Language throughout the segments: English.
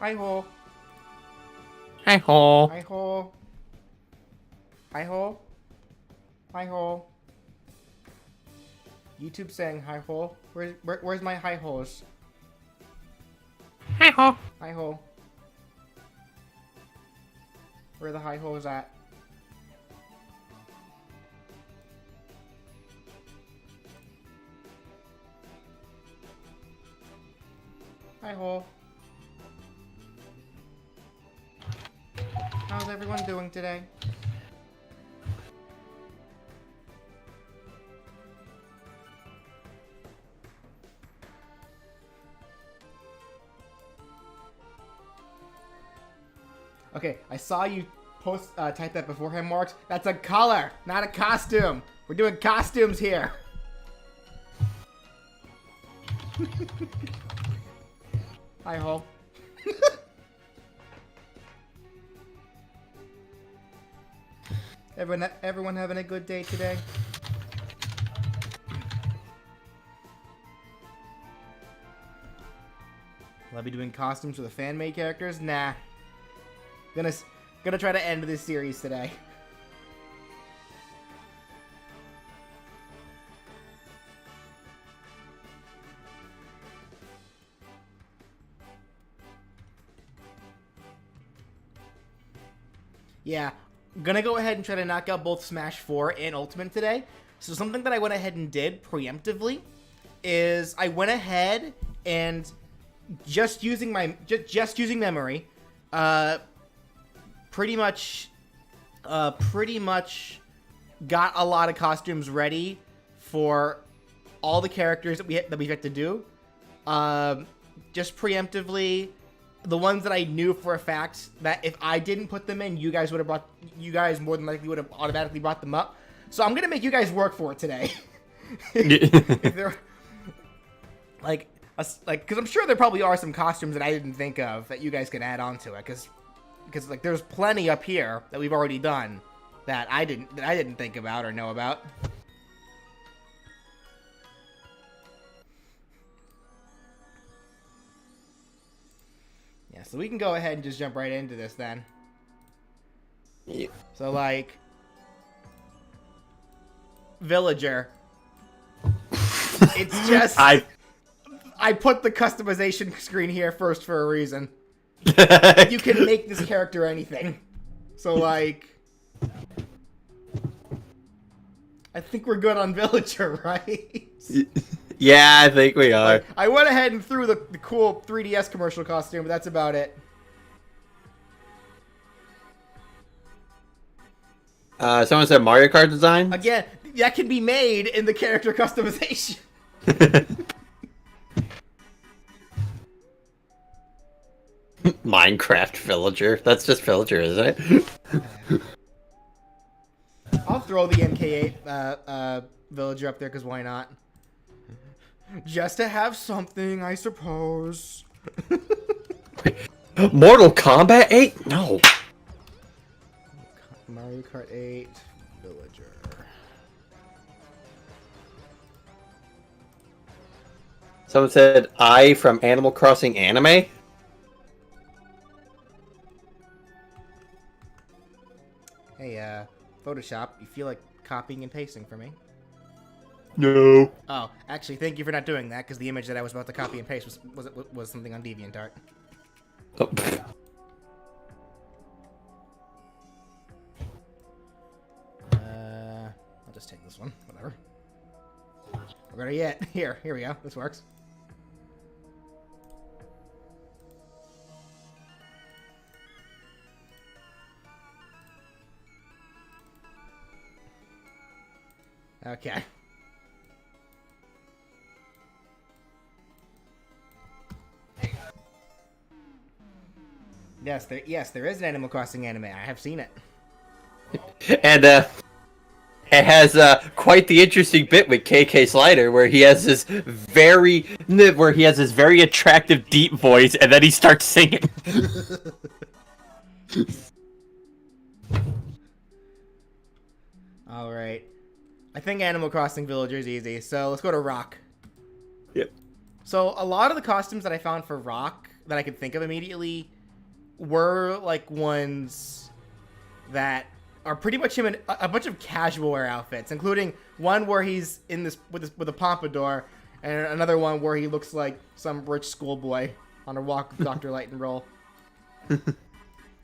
Hi ho. Hi ho. Hi ho. Hi ho. Hi ho. YouTube saying hi ho. Where's my hi ho's? Hi ho. Hi ho. Where are the hi ho's at? Hi ho. How's everyone doing today? Okay, I saw you type that beforehand, Marks. That's a color, not a costume. We're doing costumes here. Hi ho. Everyone having a good day today? Will I be doing costumes for the fan-made characters? Nah. Gonna try to end this series today. Yeah, I'm gonna go ahead and try to knock out both Smash 4 and Ultimate today. So something that I went ahead and did preemptively is I went ahead and just using memory, pretty much got a lot of costumes ready for all the characters that we had to do. Just preemptively, the ones that I knew for a fact that if I didn't put them in, you guys more than likely would have automatically brought them up. So I'm gonna make you guys work for it today. If they're because I'm sure there probably are some costumes that I didn't think of that you guys could add on to it, because like there's plenty up here that we've already done that I didn't think about or know about. Yeah, so we can go ahead and just jump right into this then. Yeah. So like Villager. It's just I put the customization screen here first for a reason. You can make this character anything. So, like, I think we're good on Villager, right? Yeah, I think we are. Like, I went ahead and threw the cool 3DS commercial costume, but that's about it. Someone said Mario Kart design? Again, that can be made in the character customization. Minecraft Villager. That's just Villager, isn't it? I'll throw the MK8 Villager up there, because why not? Just to have something, I suppose. Mortal Kombat 8? No. Mario Kart 8 Villager. Someone said I from Animal Crossing anime? Hey, Photoshop, you feel like copying and pasting for me? No. Oh, actually, thank you for not doing that, because the image that I was about to copy and paste was something on DeviantArt. Oh. I'll just take this one, whatever. Or better yet, here we go, this works. Okay. Yes, there is an Animal Crossing anime. I have seen it. And it has quite the interesting bit with KK Slider, where he has this very attractive deep voice, and then he starts singing. All right. I think Animal Crossing Villager is easy, so let's go to Rock. Yep. So a lot of the costumes that I found for Rock that I could think of immediately were like ones that are pretty much him in a bunch of casual wear outfits, including one where he's in this with a pompadour, and another one where he looks like some rich schoolboy on a walk with Dr. Light and Roll. Do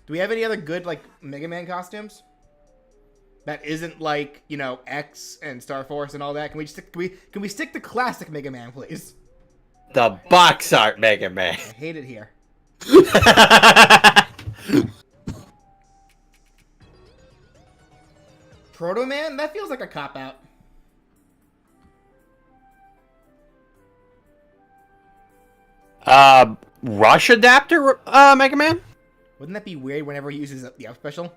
we have any other good like Mega Man costumes that isn't like, you know, X and Star Force and all that? Can we stick to classic Mega Man, please? The box art Mega Man. I hate it here. Proto Man? That feels like a cop-out. Rush Adapter Mega Man? Wouldn't that be weird whenever he uses the up special?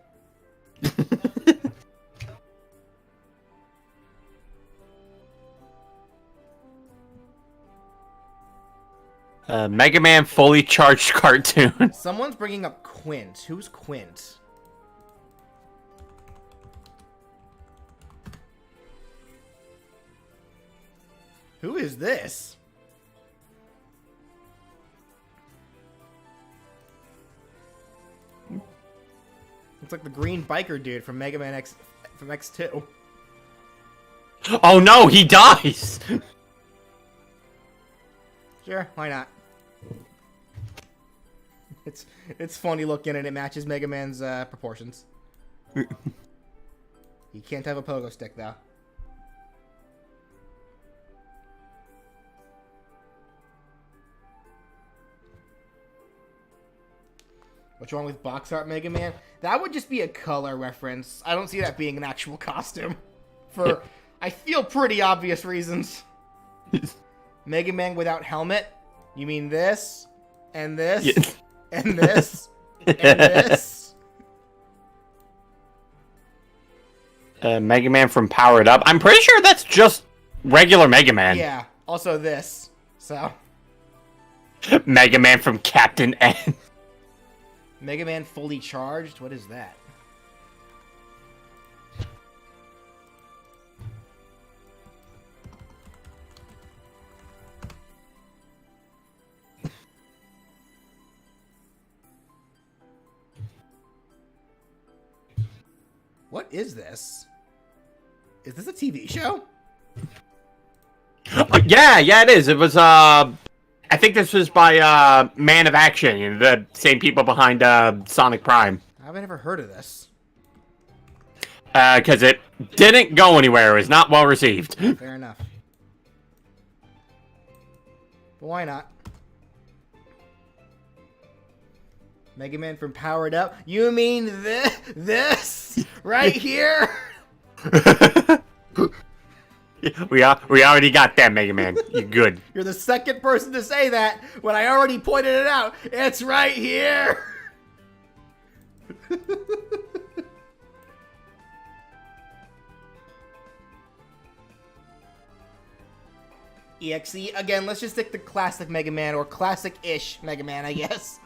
Mega Man fully charged cartoon. Someone's bringing up Quint. Who's Quint? Who is this? Looks like the green biker dude from Mega Man X from X2. Oh no, he dies! Sure, why not? It's funny looking and it matches Mega Man's proportions. He can't have a pogo stick though. What's wrong with box art Mega Man? That would just be a color reference. I don't see that being an actual costume. For, I feel, pretty obvious reasons. Mega Man without helmet? You mean this? And this? Yeah. And this? And this? Mega Man from Powered Up. I'm pretty sure that's just regular Mega Man. Yeah, also this. So. Mega Man from Captain N. Mega Man fully charged? What is that? What is this? Is this a TV show? Yeah, it is. It was, I think this was by Man of Action, the same people behind Sonic Prime. I've never heard of this. Because it didn't go anywhere. It was not well received. Fair enough. But why not? Mega Man from Powered Up? You mean this? Right here? We already got that, Mega Man. You're good. You're the second person to say that when I already pointed it out. It's right here. EXE, again, let's just stick to classic Mega Man, or classic-ish Mega Man, I guess.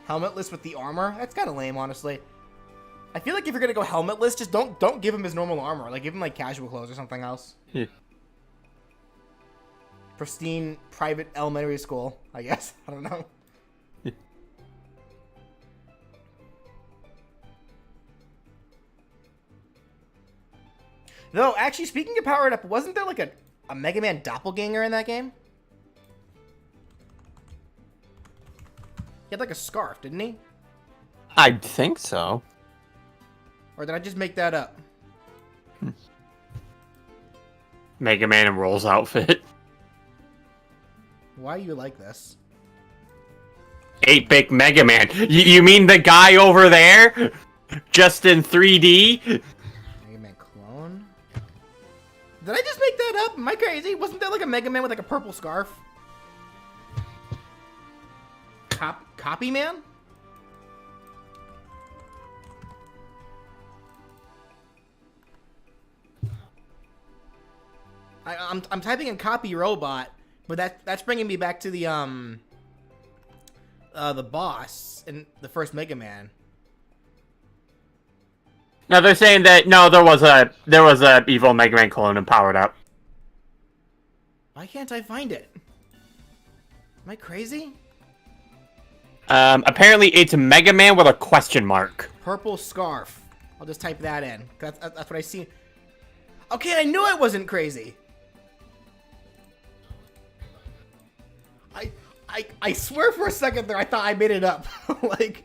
Helmetless with the armor? That's kind of lame, honestly. I feel like if you're gonna go helmetless, just don't give him his normal armor. Like, give him, like, casual clothes or something else. Yeah. Pristine private elementary school, I guess. I don't know. Yeah. Though, actually, speaking of Powered Up, wasn't there, like, a Mega Man doppelganger in that game? He had, like, a scarf, didn't he? I think so. Or did I just make that up? Mega Man in Roll's outfit. Why do you like this? 8-bit Mega Man. You mean the guy over there? Just in 3D? Mega Man clone? Did I just make that up? Am I crazy? Wasn't there like a Mega Man with like a purple scarf? Copy Man? I'm typing in copy robot, but that's bringing me back to the boss in the first Mega Man. No, they're saying that there was a evil Mega Man clone and Powered Up. Why can't I find it? Am I crazy? Apparently it's Mega Man with a question mark. Purple scarf. I'll just type that in. That's what I see. Okay, I knew I wasn't crazy. I swear for a second there I thought I made it up. Like,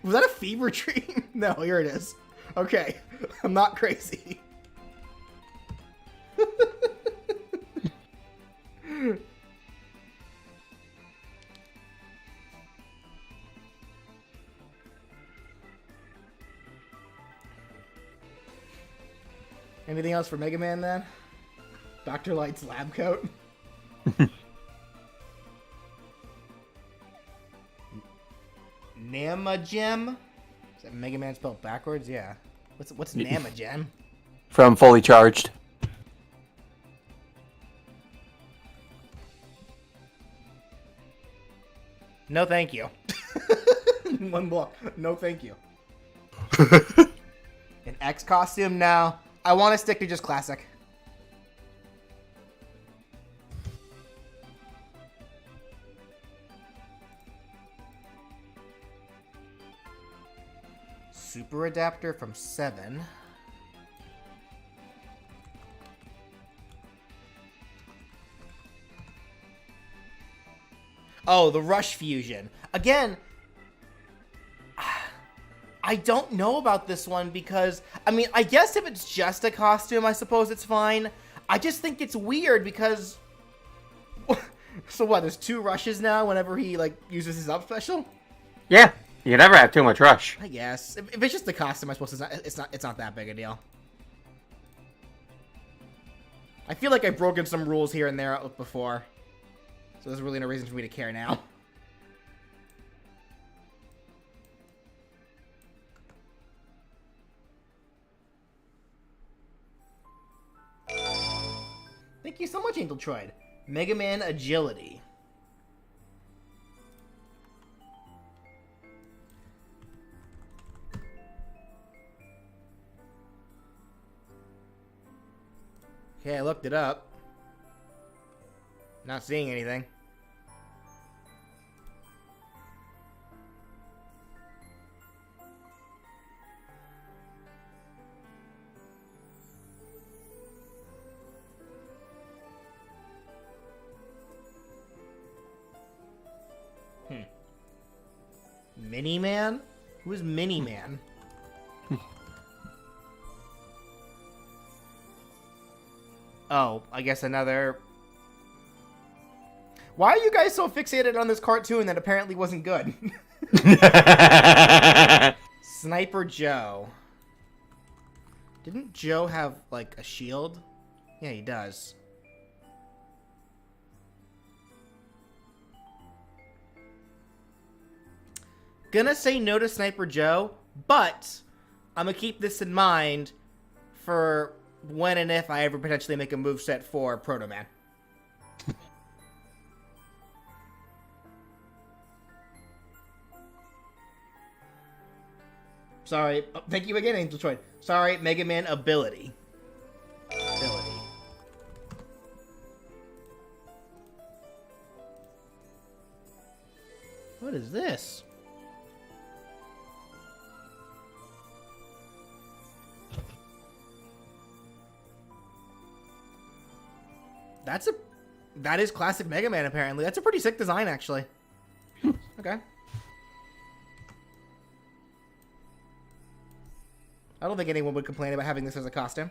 was that a fever dream? No, here it is. Okay, I'm not crazy. Anything else for Mega Man then? Dr. Light's lab coat? Nama Gem? Is that Mega Man spelled backwards? Yeah. What's Nama Gem? From Fully Charged. No thank you. One block. No thank you. An X costume? No. I want to stick to just classic. Super adapter from 7. Oh, the Rush Fusion. Again, I don't know about this one because, I mean, I guess if it's just a costume, I suppose it's fine. I just think it's weird because... So what, there's 2 rushes now whenever he, like, uses his up special? Yeah, you never have too much rush. I guess. If it's just a costume, I suppose it's not that big a deal. I feel like I've broken some rules here and there before. So there's really no reason for me to care now. Thank you so much, Angel Troid. Mega Man Agility. Okay, I looked it up. Not seeing anything. Mini-Man? Who is Mini-Man? Oh, I guess another... Why are you guys so fixated on this cartoon that apparently wasn't good? Sniper Joe. Didn't Joe have, like, a shield? Yeah, he does. Gonna say no to Sniper Joe, but I'm gonna keep this in mind for when and if I ever potentially make a moveset for Proto Man. Sorry. Oh, thank you again, Angel Troid. Sorry, Mega Man ability. What is this? That is classic Mega Man, apparently. That's a pretty sick design, actually. Okay. I don't think anyone would complain about having this as a costume.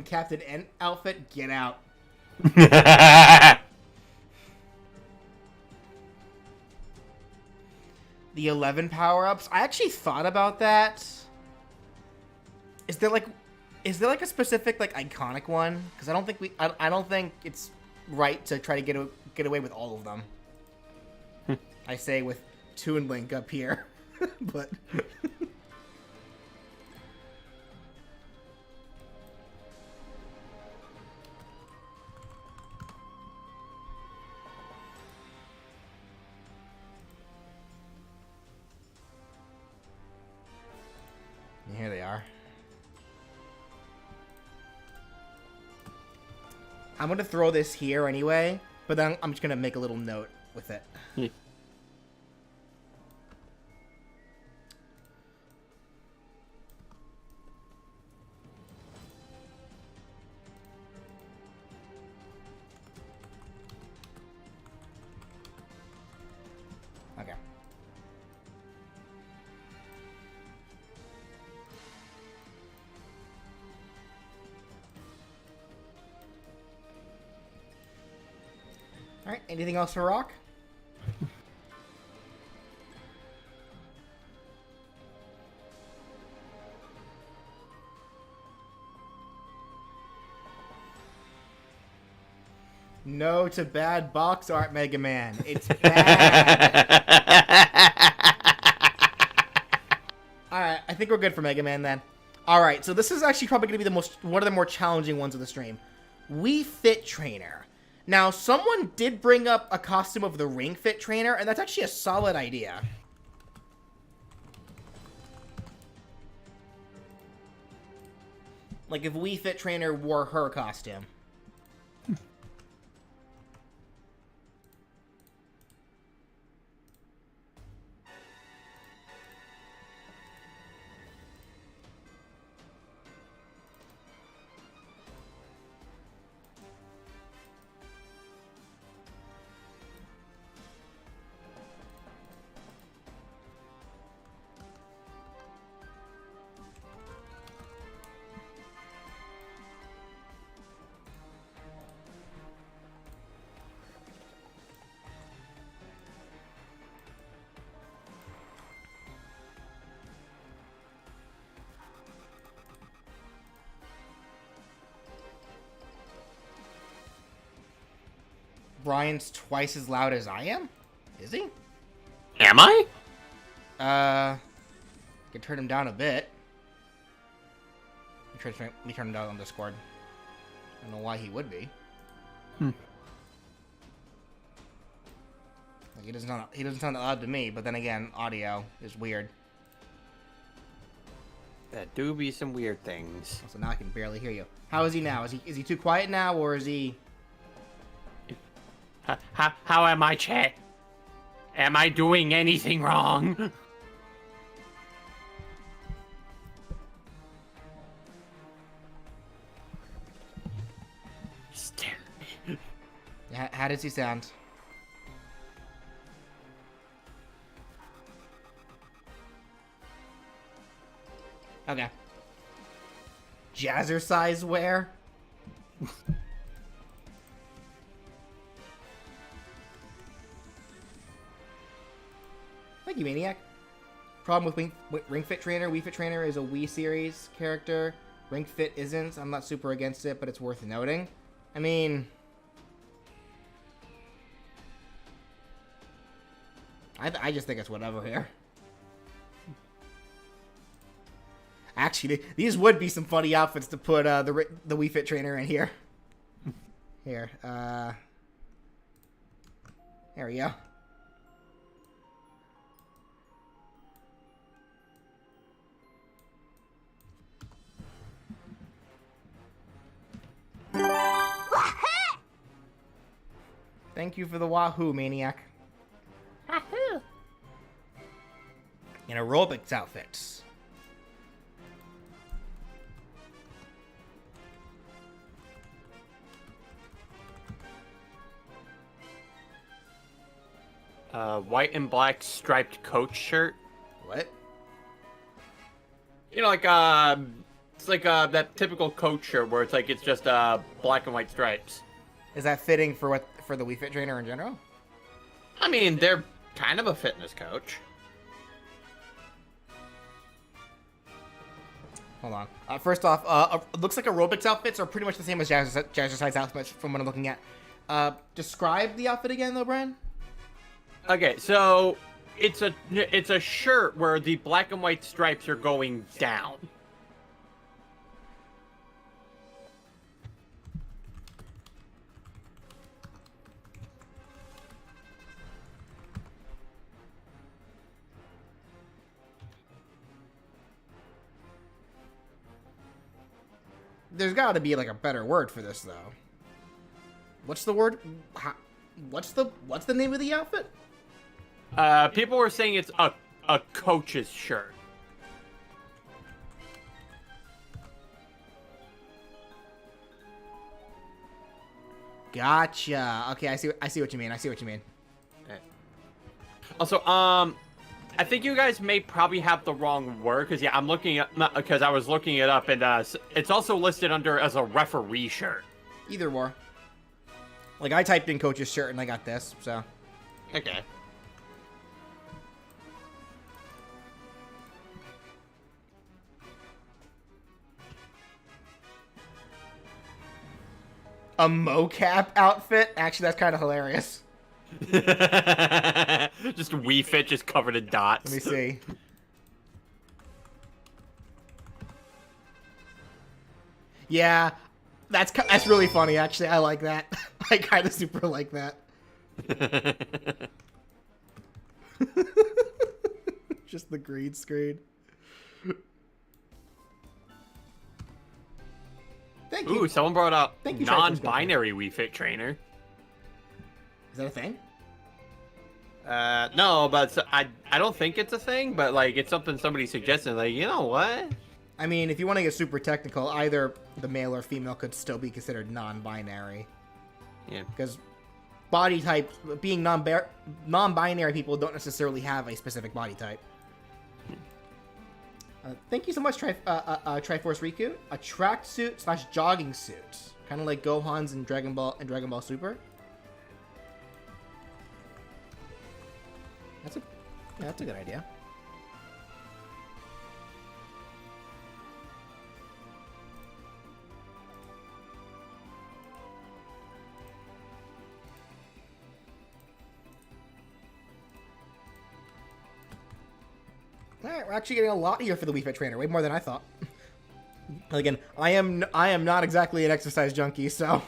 Captain N outfit, get out. The 11 power-ups. I actually thought about that. Is there like a specific like iconic one? Because I don't think it's right to try to get away with all of them. I say with Toon Link up here, but. I'm gonna throw this here anyway, but then I'm just gonna make a little note with it. Yeah. Okay. All right. Anything else for Rock? No to bad box art, Mega Man. It's bad. Alright, I think we're good for Mega Man then. Alright, so this is actually probably going to be one of the more challenging ones of the stream. Wii Fit Trainer. Now, someone did bring up a costume of the Ring Fit Trainer, and that's actually a solid idea. Like if Wii Fit Trainer wore her costume. Brian's twice as loud as I am? Is he? Am I? Can turn him down a bit. Let me turn him down on Discord. I don't know why he would be. Like, he doesn't sound loud to me, but then again, audio is weird. That do be some weird things. So now I can barely hear you. How is he now? Is he too quiet now, or is he... How am I, chat? Am I doing anything wrong? Stare at me. How does he sound? Okay. Jazzercise wear? Thank you, Maniac. Problem with Ring Fit Trainer. Wii Fit Trainer is a Wii series character. Ring Fit isn't. I'm not super against it, but it's worth noting. I mean... I just think it's whatever here. Actually, these would be some funny outfits to put the Wii Fit Trainer in here. Here, there we go. Thank you for the wahoo, Maniac. Wahoo! In aerobics outfits. White and black striped coach shirt. What? You know, like it's like that typical coach shirt where it's just black and white stripes. Is that fitting for the Wii Fit Trainer in general? I mean, they're kind of a fitness coach. Hold on. First off, it looks like aerobics outfits are pretty much the same as jazzercise outfits from what I'm looking at. Describe the outfit again, though, Brian. Okay, so it's a shirt where the black and white stripes are going down. There's got to be like a better word for this, though. What's the word? What's the name of the outfit? People were saying it's a coach's shirt. Gotcha. Okay, I see what you mean. I see what you mean. Also, I think you guys may probably have the wrong word, because yeah, I'm looking at, because I was looking it up, and it's also listed under as a referee shirt. Either or. Like, I typed in coach's shirt and I got this, so. Okay. A mocap outfit? Actually, that's kind of hilarious. Just Wii Fit, just covered in dots. Let me see. Yeah, that's really funny, actually. I like that. I kind of super like that. Just the green screen. Thank you. Ooh, someone brought up Thank you, non-binary Wii Fit Trainer. Is that a thing? No, but I don't think it's a thing, but like it's something somebody suggested. Like, you know what? I mean, if you want to get super technical, either the male or female could still be considered non-binary. Yeah. Because body type, being non-binary people don't necessarily have a specific body type. Thank you so much, Triforce Riku. A tracksuit / jogging suit, kind of like Gohan's in Dragon Ball Super. That's a good idea. All right, we're actually getting a lot here for the Wii Fit Trainer, way more than I thought. Again, I am not exactly an exercise junkie, so.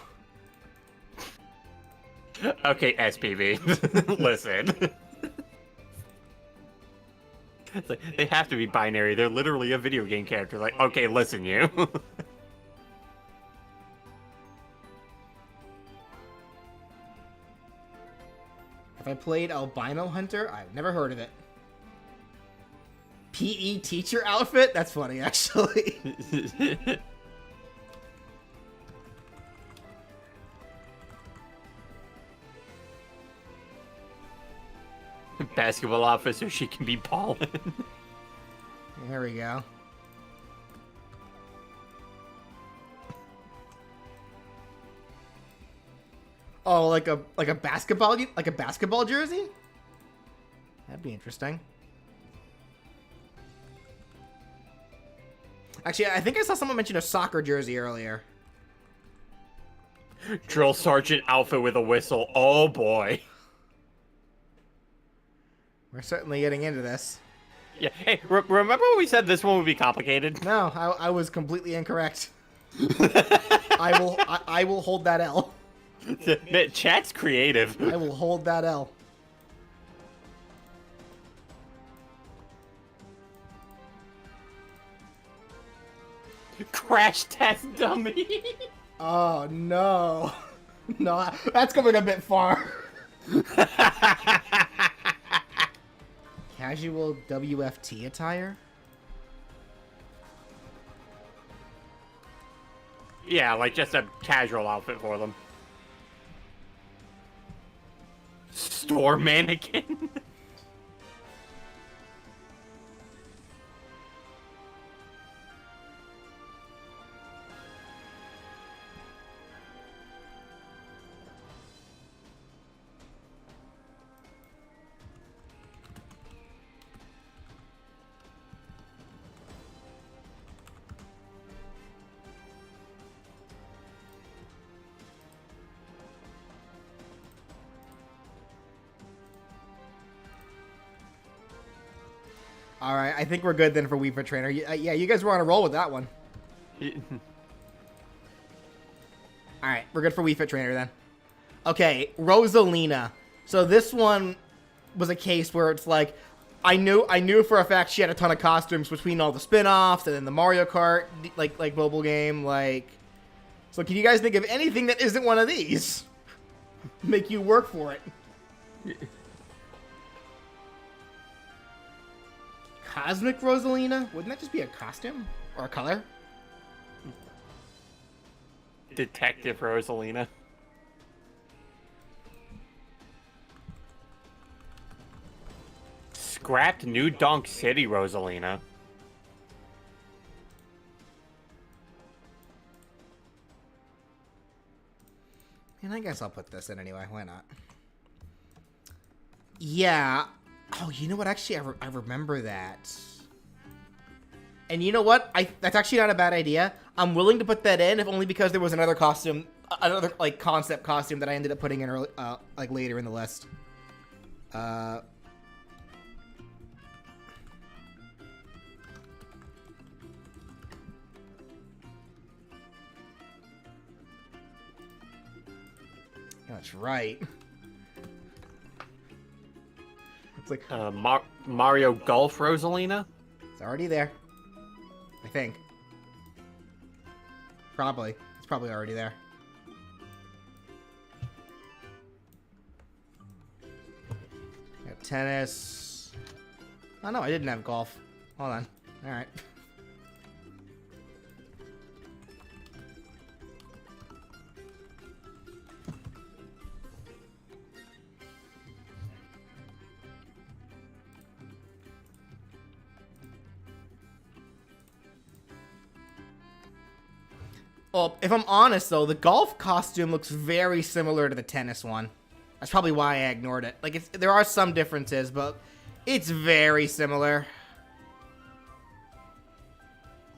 Okay, SPV, listen. It's like, they have to be binary. They're literally a video game character. Like, okay, listen, you. Have I played Albino Hunter? I've never heard of it. PE teacher outfit? That's funny, actually. Basketball outfit so she can be ballin'. There we go. Oh, like a basketball jersey? That'd be interesting. Actually, I think I saw someone mention a soccer jersey earlier. Drill sergeant outfit with a whistle. Oh boy. We're certainly getting into this. Yeah. Hey, remember when we said this one would be complicated? No, I was completely incorrect. I will hold that L. Chat's creative. I will hold that L. Crash test dummy. Oh no. No, that's coming a bit far. Casual WFT attire? Yeah, like just a casual outfit for them. Store mannequin. All right, I think we're good then for Wii Fit Trainer. Yeah, you guys were on a roll with that one. All right, we're good for Wii Fit Trainer then. Okay, Rosalina. So this one was a case where it's like, I knew for a fact she had a ton of costumes between all the spin-offs and then the Mario Kart like mobile game. Like, so can you guys think of anything that isn't one of these? Make you work for it. Cosmic Rosalina? Wouldn't that just be a costume? Or a color? Detective Rosalina. Scrapped New Donk City Rosalina. And I guess I'll put this in anyway. Why not? Yeah. Oh, you know what? Actually, I remember that. And you know what? That's actually not a bad idea. I'm willing to put that in, if only because there was another costume, another like concept costume that I ended up putting in early, like later in the list. That's right. It's like Mario Golf Rosalina. It's already there. I think. Probably. It's probably already there. Got tennis. Oh no, I didn't have golf. Hold on. Alright. Well, if I'm honest, though, the golf costume looks very similar to the tennis one. That's probably why I ignored it. Like, there are some differences, but it's very similar.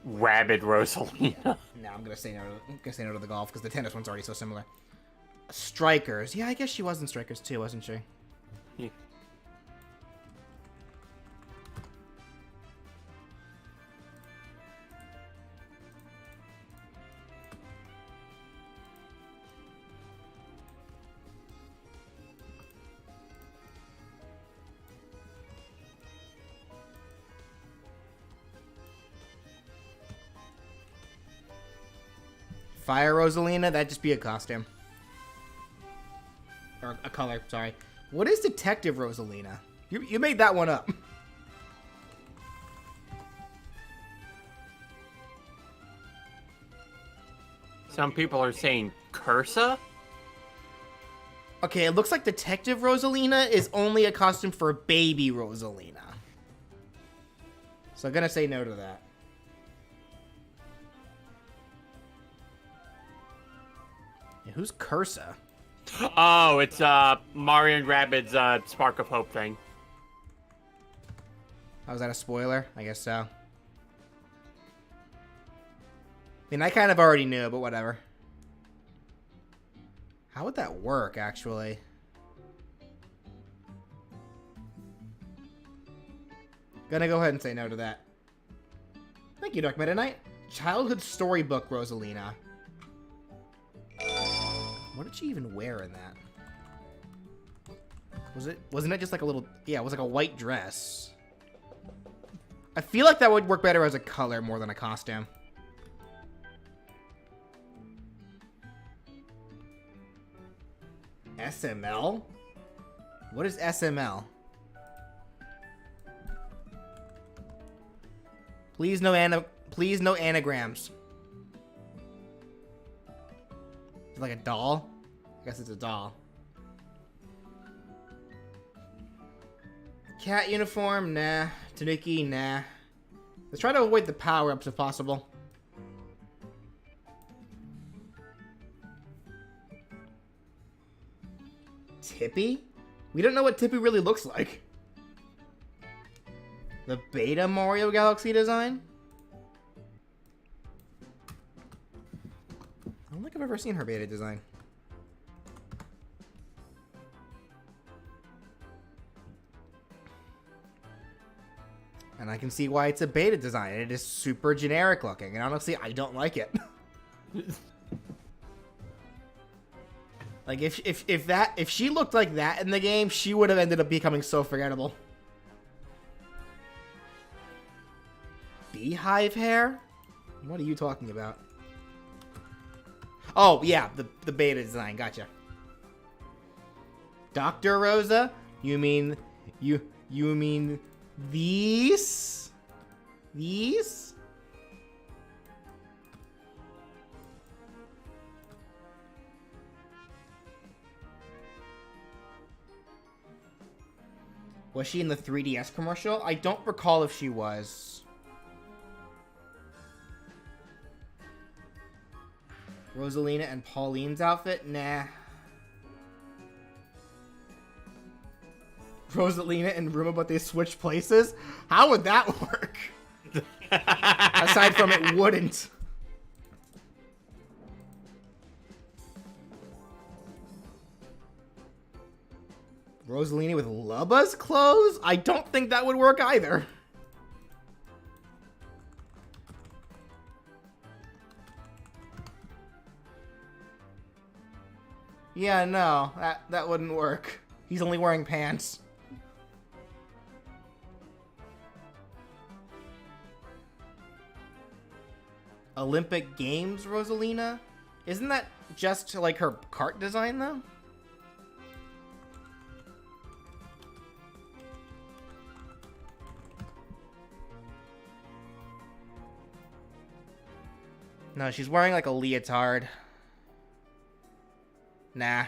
Rabid Rosalina. No, I'm gonna say no. I'm gonna say no to the golf because the tennis one's already so similar. Strikers. Yeah, I guess she was in Strikers too, wasn't she? Yeah. Fire Rosalina, that'd just be a costume. Or a color, sorry. What is Detective Rosalina? You made that one up. Some people are saying Cursa? Okay, it looks like Detective Rosalina is only a costume for baby Rosalina. So I'm gonna say no to that. Yeah, who's Cursa? Oh, it's Mario and Rabbids Spark of Hope thing. Oh, is that a spoiler? I guess so. I mean, I kind of already knew, but whatever. How would that work, actually? Gonna go ahead and say no to that. Thank you, Dark Meta Knight. Childhood Storybook Rosalina. What did she even wear in that? Wasn't it just like a little... Yeah, it was like a white dress. I feel like that would work better as a color more than a costume. SML? What is SML? Please no anagrams. Is it like a doll? I guess it's a doll. Cat uniform? Nah. Tanuki? Nah. Let's try to avoid the power-ups if possible. Tippy? We don't know what Tippy really looks like. The beta Mario Galaxy design? I don't think I've ever seen her beta design. And I can see why it's a beta design. It is super generic looking, and honestly, I don't like it. Like if she looked like that in the game, she would have ended up becoming so forgettable. Beehive hair? What are you talking about? Oh yeah, the beta design. Gotcha. Dr. Rosa? You mean these? These? Was she in the 3DS commercial? I don't recall if she was. Rosalina and Pauline's outfit? Nah. Rosalina and Roomba, but they switch places? How would that work? Aside from it wouldn't. Rosalina with Lubba's clothes? I don't think that would work either. Yeah, no, that wouldn't work. He's only wearing pants. Olympic Games, Rosalina? Isn't that just like her cart design though? No, she's wearing like a leotard. Nah.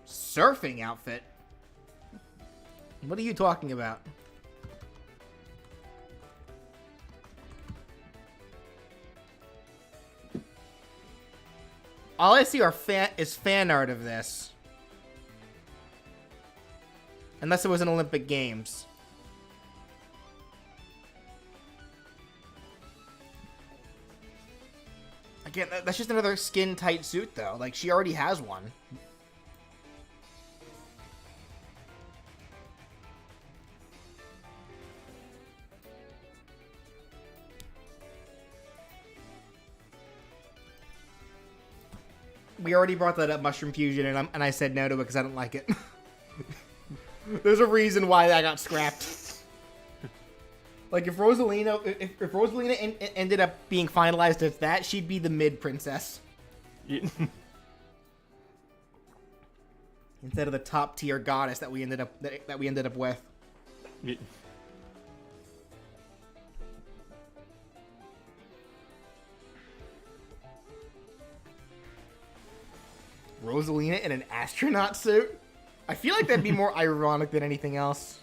Surfing outfit? What are you talking about? All I see is fan art of this. Unless it was an Olympic Games. Again, that's just another skin-tight suit, though. Like, she already has one. We already brought that up, Mushroom Fusion, and I said no to it because I don't like it. There's a reason why that got scrapped. Like, if Rosalina ended up being finalized as that, she'd be the mid-princess. Yeah. Instead of the top-tier goddess that we ended up with. Yeah. Rosalina in an astronaut suit? I feel like that'd be more ironic than anything else.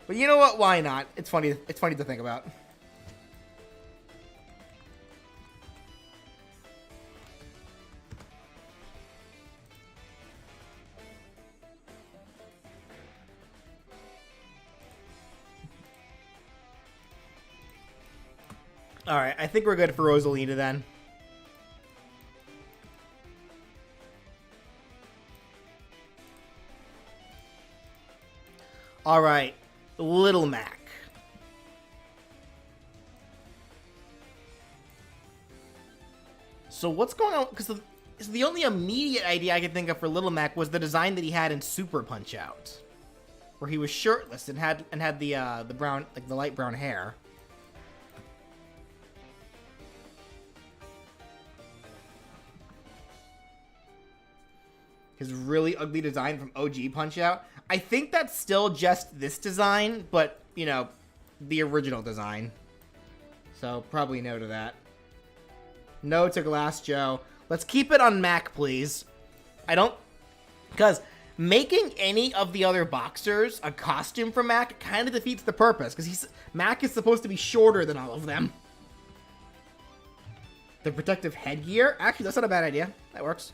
But you know what? Why not? It's funny. It's funny to think about. All right, I think we're good for Rosalina then. All right. Little Mac. So what's going on? Because the only immediate idea I could think of for Little Mac was the design that he had in Super Punch Out, where he was shirtless and had the brown, like the light brown hair. His really ugly design from OG Punch Out. I think that's still just this design, but, you know, the original design. So, probably no to that. No to Glass Joe. Let's keep it on Mac, please. Because making any of the other boxers a costume for Mac kind of defeats the purpose, because Mac is supposed to be shorter than all of them. The protective headgear? Actually, that's not a bad idea. That works.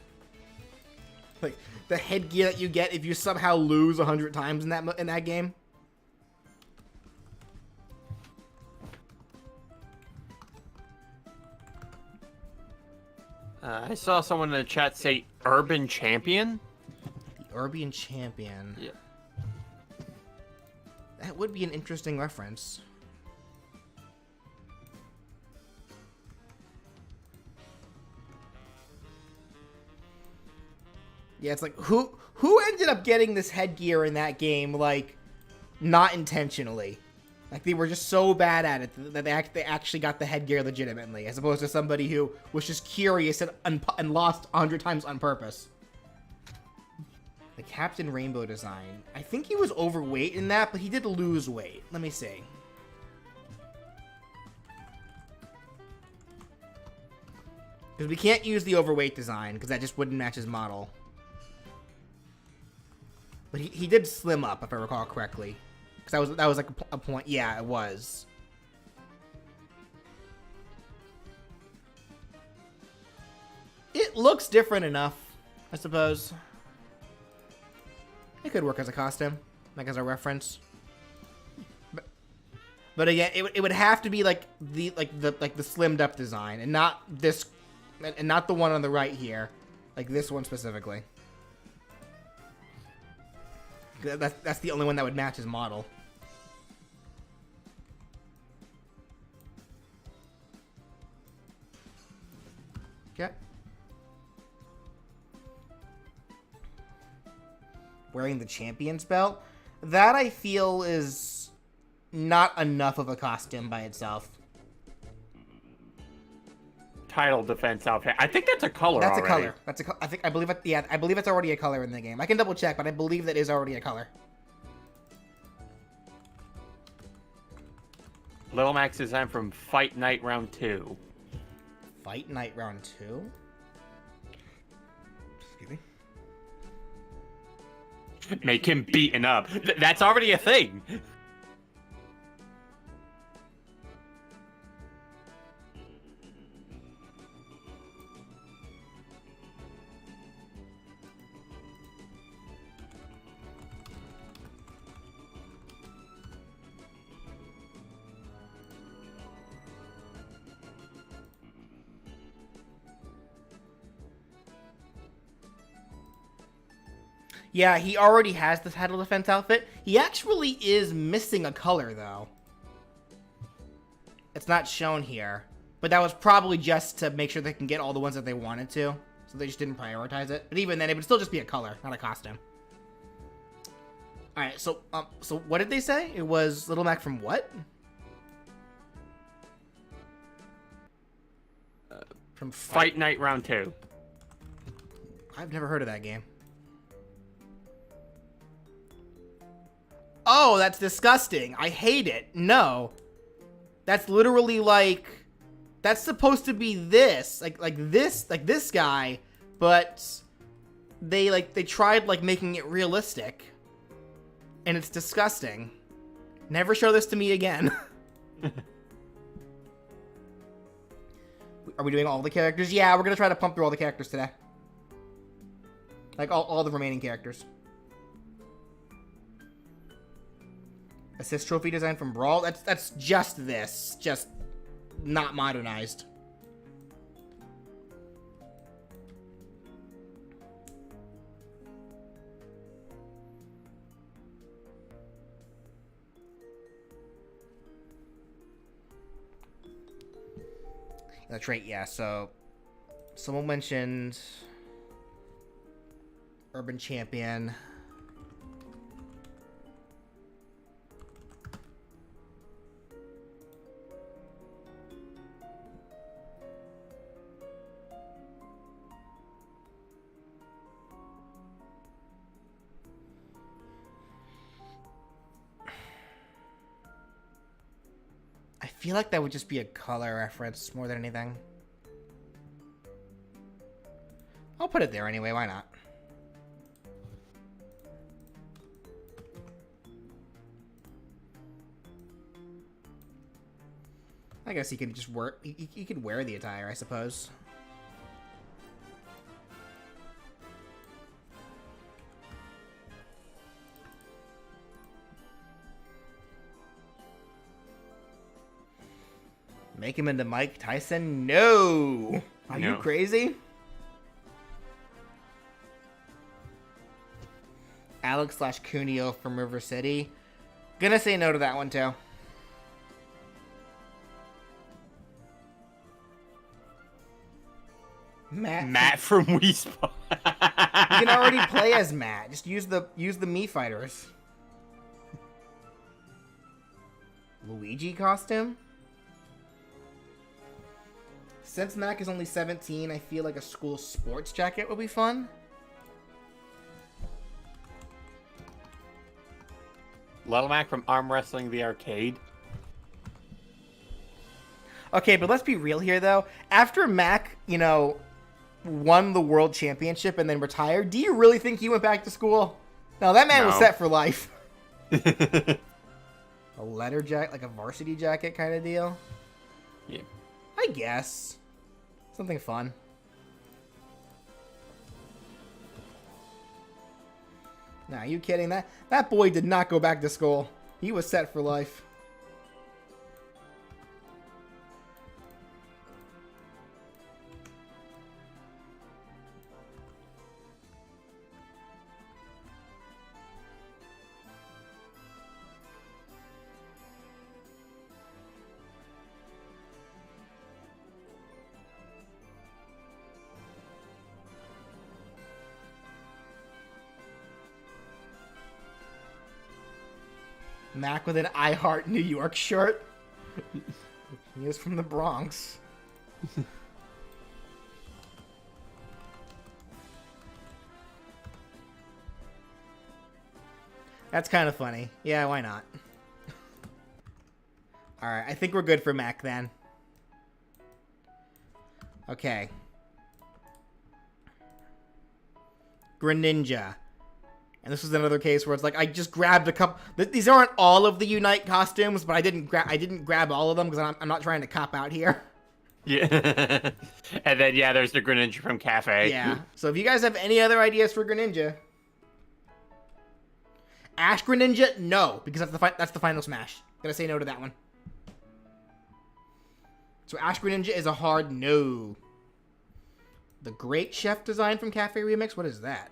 Like, the headgear that you get if you somehow lose 100 times in that game. I saw someone in the chat say Urban Champion. The Urban Champion. Yeah. That would be an interesting reference. Yeah, it's like, who ended up getting this headgear in that game, like, not intentionally? Like, they were just so bad at it that they actually got the headgear legitimately, as opposed to somebody who was just curious and lost 100 times on purpose. The Captain Rainbow design. I think he was overweight in that, but he did lose weight. Let me see. Because we can't use the overweight design, because that just wouldn't match his model. But he did slim up, if I recall correctly. Because that was like a point. Yeah, it was. It looks different enough, I suppose. It could work as a costume, like as a reference. But again, it would have to be like the slimmed up design, and not this, and not the one on the right here, like this one specifically. That's the only one that would match his model. Okay. Wearing the champion's belt. That I feel is not enough of a costume by itself. Title defense outfit. I think that's a color. That's already. a color. That's I believe it. Yeah, I believe it's already a color in the game. I can double check, but I believe that is already a color. Little Max design from Fight Night Round 2. Fight Night Round 2? Excuse me. Make him beaten up. That's already a thing. Yeah, he already has the title defense outfit. He actually is missing a color, though. It's not shown here. But that was probably just to make sure they can get all the ones that they wanted to. So they just didn't prioritize it. But even then, it would still just be a color, not a costume. Alright, so what did they say? It was Little Mac from what? From Fight Night Round 2. I've never heard of that game. Oh, that's disgusting. I hate it. No. That's literally like... That's supposed to be this. Like this guy. But they tried making it realistic. And it's disgusting. Never show this to me again. Are we doing all the characters? Yeah, we're gonna try to pump through all the characters today. Like all the remaining characters. Assist trophy design from Brawl. That's just this, just not modernized. That's right. Yeah. So, someone mentioned Urban Champion. I feel like that would just be a color reference more than anything. I'll put it there anyway, why not? I guess he can just wear, he could wear the attire, I suppose. Make him into Mike Tyson? No! Are you crazy? Alex / Cuneo from River City. Gonna say no to that one too. Matt from Wii Spot. You can already play as Matt. Just use the Mii fighters. Luigi costume? Since Mac is only 17, I feel like a school sports jacket would be fun. Little Mac from Arm Wrestling the Arcade. Okay, but let's be real here, though. After Mac, won the world championship and then retired, do you really think he went back to school? No, that man was set for life. A letter jacket, like a varsity jacket kind of deal? Yeah. I guess. Something fun. Nah, are you kidding? That boy did not go back to school. He was set for life. Mac with an I Heart New York shirt. He is from the Bronx. That's kind of funny. Yeah, why not? Alright, I think we're good for Mac then. Okay. Greninja. And this was another case where it's like I just grabbed a couple. These aren't all of the Unite costumes, but I didn't grab all of them because I'm not trying to cop out here. Yeah. And then there's the Greninja from Cafe. Yeah. So if you guys have any other ideas for Greninja, Ash Greninja, no, because that's the final smash. Gotta say no to that one. So Ash Greninja is a hard no. The Great Chef design from Cafe Remix. What is that?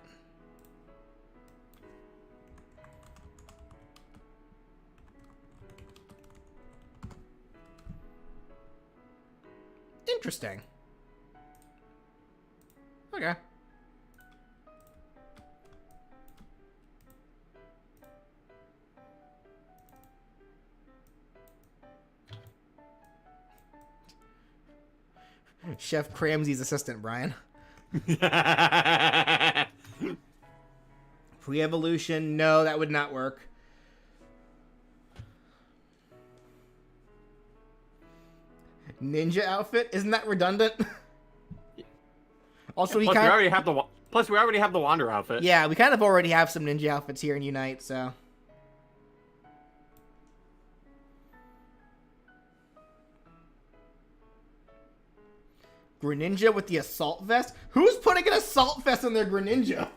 Interesting. Okay. Chef Cramsy's assistant, Brian. Pre-evolution, no, that would not work. Ninja outfit? Isn't that redundant? Also, we already have the Wander outfit. Yeah, we kind of already have some ninja outfits here in Unite, so. Greninja with the assault vest? Who's putting an assault vest on their Greninja?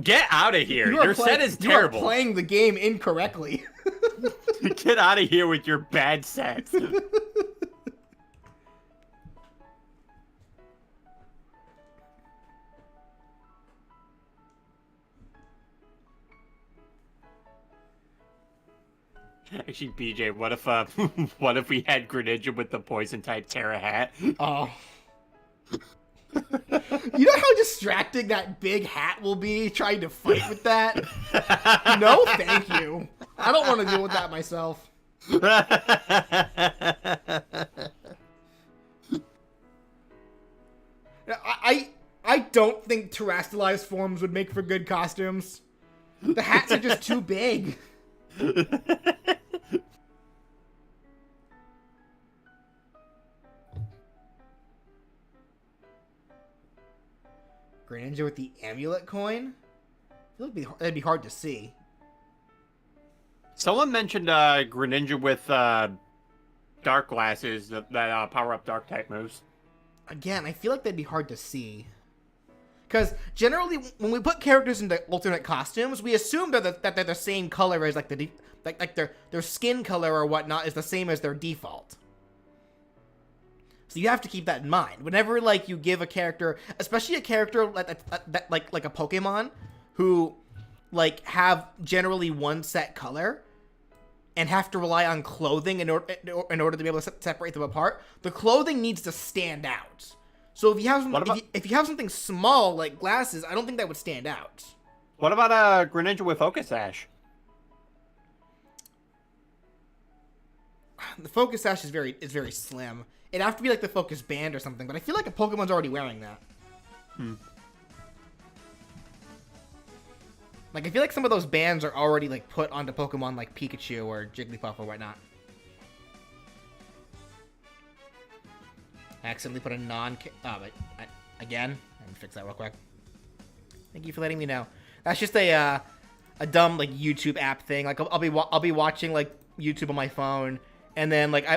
Get out of here. Your set is terrible. You are playing the game incorrectly. Get out of here with your bad sets. Actually, BJ, what if we had Greninja with the poison type Terra hat? Oh. You know how distracting that big hat will be trying to fight with that? No, thank you. I don't want to deal with that myself. I don't think terrestrialized forms would make for good costumes. The hats are just too big. Greninja with the amulet coin? I feel like that'd be hard to see. Someone mentioned Greninja with dark glasses that power up dark type moves. Again, I feel like that'd be hard to see. Because generally, when we put characters into alternate costumes, we assume that they're the same color as like their skin color or whatnot is the same as their default. So you have to keep that in mind whenever like you give a character, especially a character like a Pokemon, who like have generally one set color and have to rely on clothing in order to be able to separate them apart. The clothing needs to stand out. So if you have if you have something small like glasses, I don't think that would stand out. What about a Greninja with Focus Sash? The Focus Sash is very slim. It'd have to be like the Focus Band or something, but I feel like a Pokemon's already wearing that. Like, I feel like some of those bands are already, like, put onto Pokemon like Pikachu or Jigglypuff or whatnot. I accidentally put a but again, let me fix that real quick. Thank you for letting me know. That's just a dumb, like, YouTube app thing. Like, I'll be watching, like, YouTube on my phone, and then, like,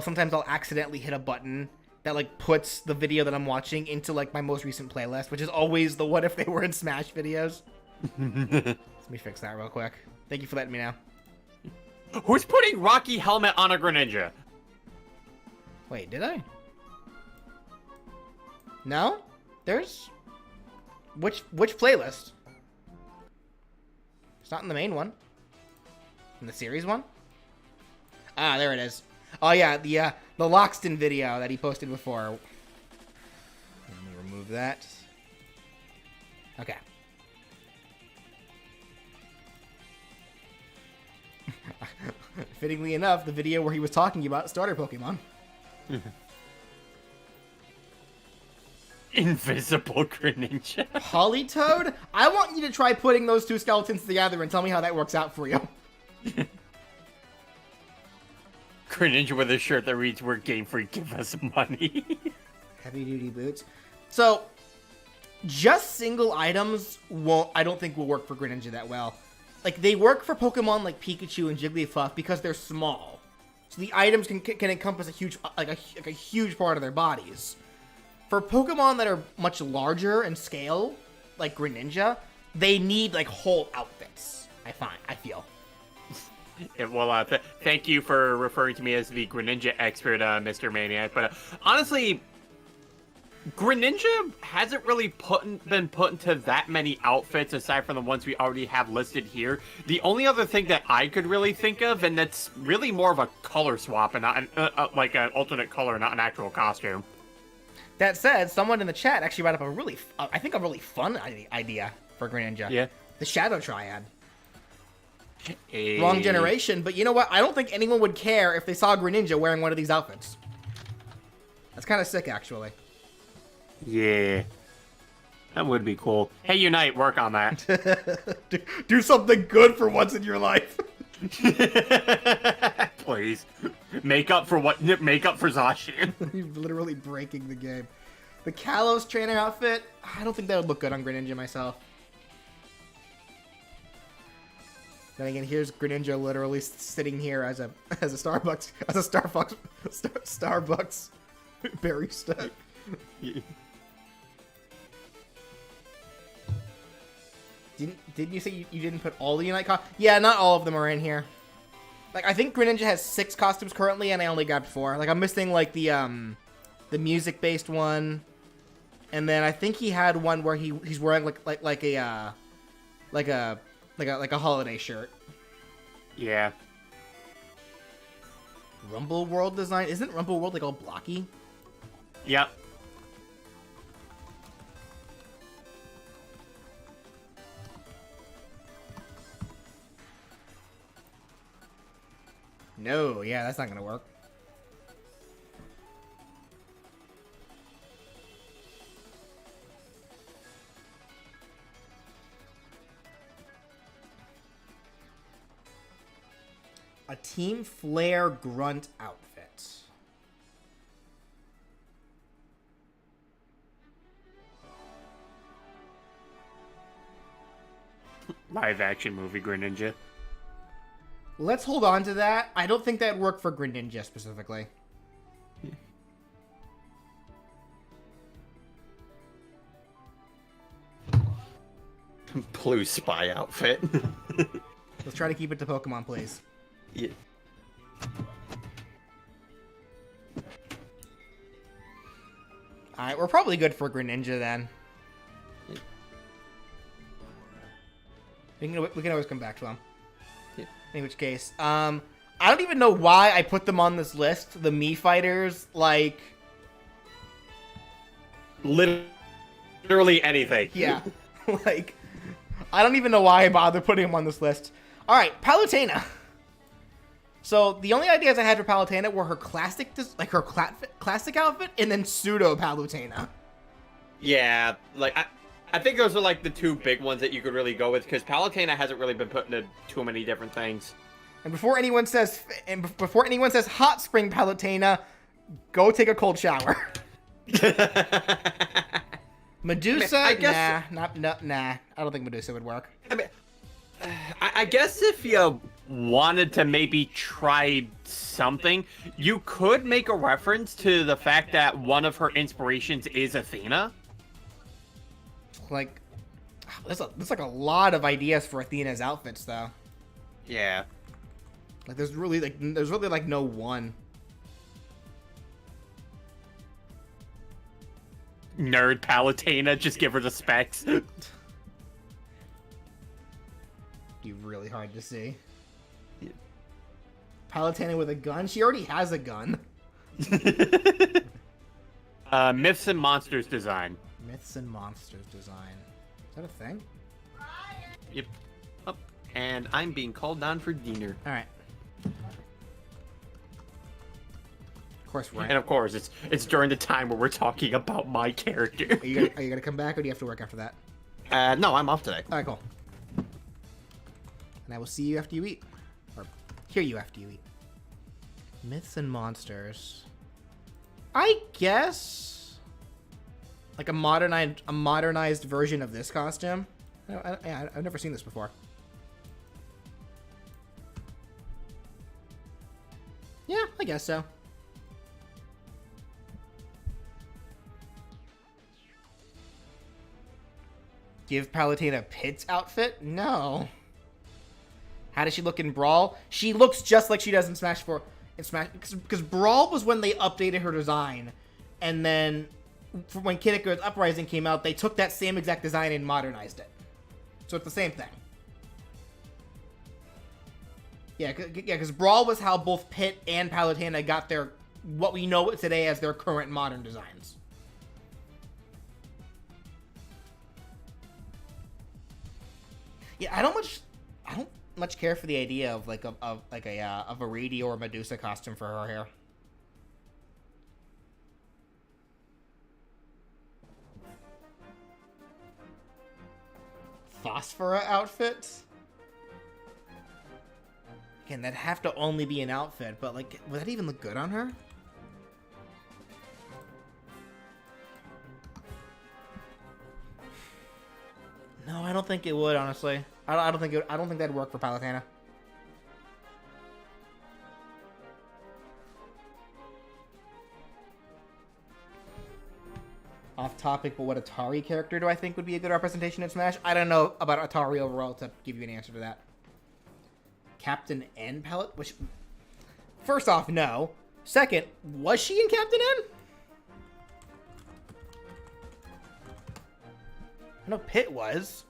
sometimes I'll accidentally hit a button that, like, puts the video that I'm watching into, like, my most recent playlist, which is always the what if they were in Smash videos. Let me fix that real quick. Thank you for letting me know. Who's putting Rocky Helmet on a Greninja? Wait, did I? No? There's... Which playlist? It's not in the main one. In the series one? Ah, there it is. Oh yeah, the Loxton video that he posted before. Let me remove that. Okay. Fittingly enough, the video where he was talking about starter Pokemon. Invisible Greninja. Politoed? I want you to try putting those two skeletons together and tell me how that works out for you. Greninja with a shirt that reads, "We're Game Freak, give us money." Heavy duty boots. So, just single items I don't think will work for Greninja that well. Like, they work for Pokemon like Pikachu and Jigglypuff because they're small. So the items can encompass a huge part of their bodies. For Pokemon that are much larger in scale, like Greninja, they need, like, whole outfits. I feel. Yeah, well, thank you for referring to me as the Greninja expert, Mr. Maniac. But honestly, Greninja hasn't really been put into that many outfits aside from the ones we already have listed here. The only other thing that I could really think of, and that's really more of a color swap and not like an alternate color, not an actual costume. That said, someone in the chat actually brought up a really fun idea for Greninja. Yeah. The Shadow Triad. Hey. Wrong generation, but you know what? I don't think anyone would care if they saw Greninja wearing one of these outfits. That's kind of sick, actually. Yeah. That would be cool. Hey, Unite, work on that. Do something good for once in your life. Please. Make up for Zacian. You're literally breaking the game. The Kalos trainer outfit, I don't think that would look good on Greninja myself. Then again, here's Greninja literally sitting here as a Starbucks barista. Didn't you say you didn't put all the Unite costumes? Yeah, not all of them are in here. Like, I think Greninja has 6 costumes currently, and I only got 4. Like, I'm missing, like, the music-based one, and then I think he had one where he's wearing like a holiday shirt. Yeah. Rumble World design? Isn't Rumble World, like, all blocky? Yep. No, yeah, that's not gonna work. A Team Flare Grunt outfit. Live action movie Greninja. Let's hold on to that. I don't think that'd work for Greninja specifically. Blue spy outfit. Let's try to keep it to Pokemon, please. Yeah. Alright, we're probably good for Greninja then. We can always come back to him. Yeah. In which case, I don't even know why I put them on this list. The Mii fighters, like... Literally anything. Yeah. Like, I don't even know why I bothered putting them on this list. Alright, Palutena. So, the only ideas I had for Palutena were her classic outfit, and then pseudo Palutena. Yeah, like, I think those are like the two big ones that you could really go with, because Palutena hasn't really been put into too many different things. And before anyone says hot spring Palutena, go take a cold shower. Medusa, I guess, nah. I don't think Medusa would work. I mean, I guess if you wanted to maybe try something, you could make a reference to the fact that one of her inspirations is Athena. Like, there's like a lot of ideas for Athena's outfits, though. Yeah. Like, there's really like no one. Nerd Palutena, just give her the specs. Be really hard to see. Palutena with a gun? She already has a gun. Myths and Monsters design. Myths and Monsters design. Is that a thing? Yep. Oh, and I'm being called on for dinner. Alright. Of course, right. And of course, it's during the time where we're talking about my character. Are you gonna come back, or do you have to work after that? No, I'm off today. Alright, cool. And I will see you after you eat. Or hear you after you eat. Myths and Monsters. I guess like a modernized version of this costume. I've never seen this before. Yeah, I guess so. Give Palutena Pit's outfit? No. How does she look in Brawl? She looks just like she does in Smash 4. Because Brawl was when they updated her design, and then when Kid Icarus Uprising came out, they took that same exact design and modernized it. So it's the same thing. Yeah, because Brawl was how both Pit and Palutena got their what we know today as their current modern designs. Yeah, I don't much care for the idea of like a Viridian or Medusa costume for her hair. Phosphora outfit? Again, that'd have to only be an outfit, but like, would that even look good on her? No, I don't think it would, honestly. I don't think that'd work for Palutena. Off topic, but what Atari character do I think would be a good representation in Smash? I don't know about Atari overall to give you an answer to that. Captain N palette? Which, first off, no. Second, was she in Captain N? I know Pit was.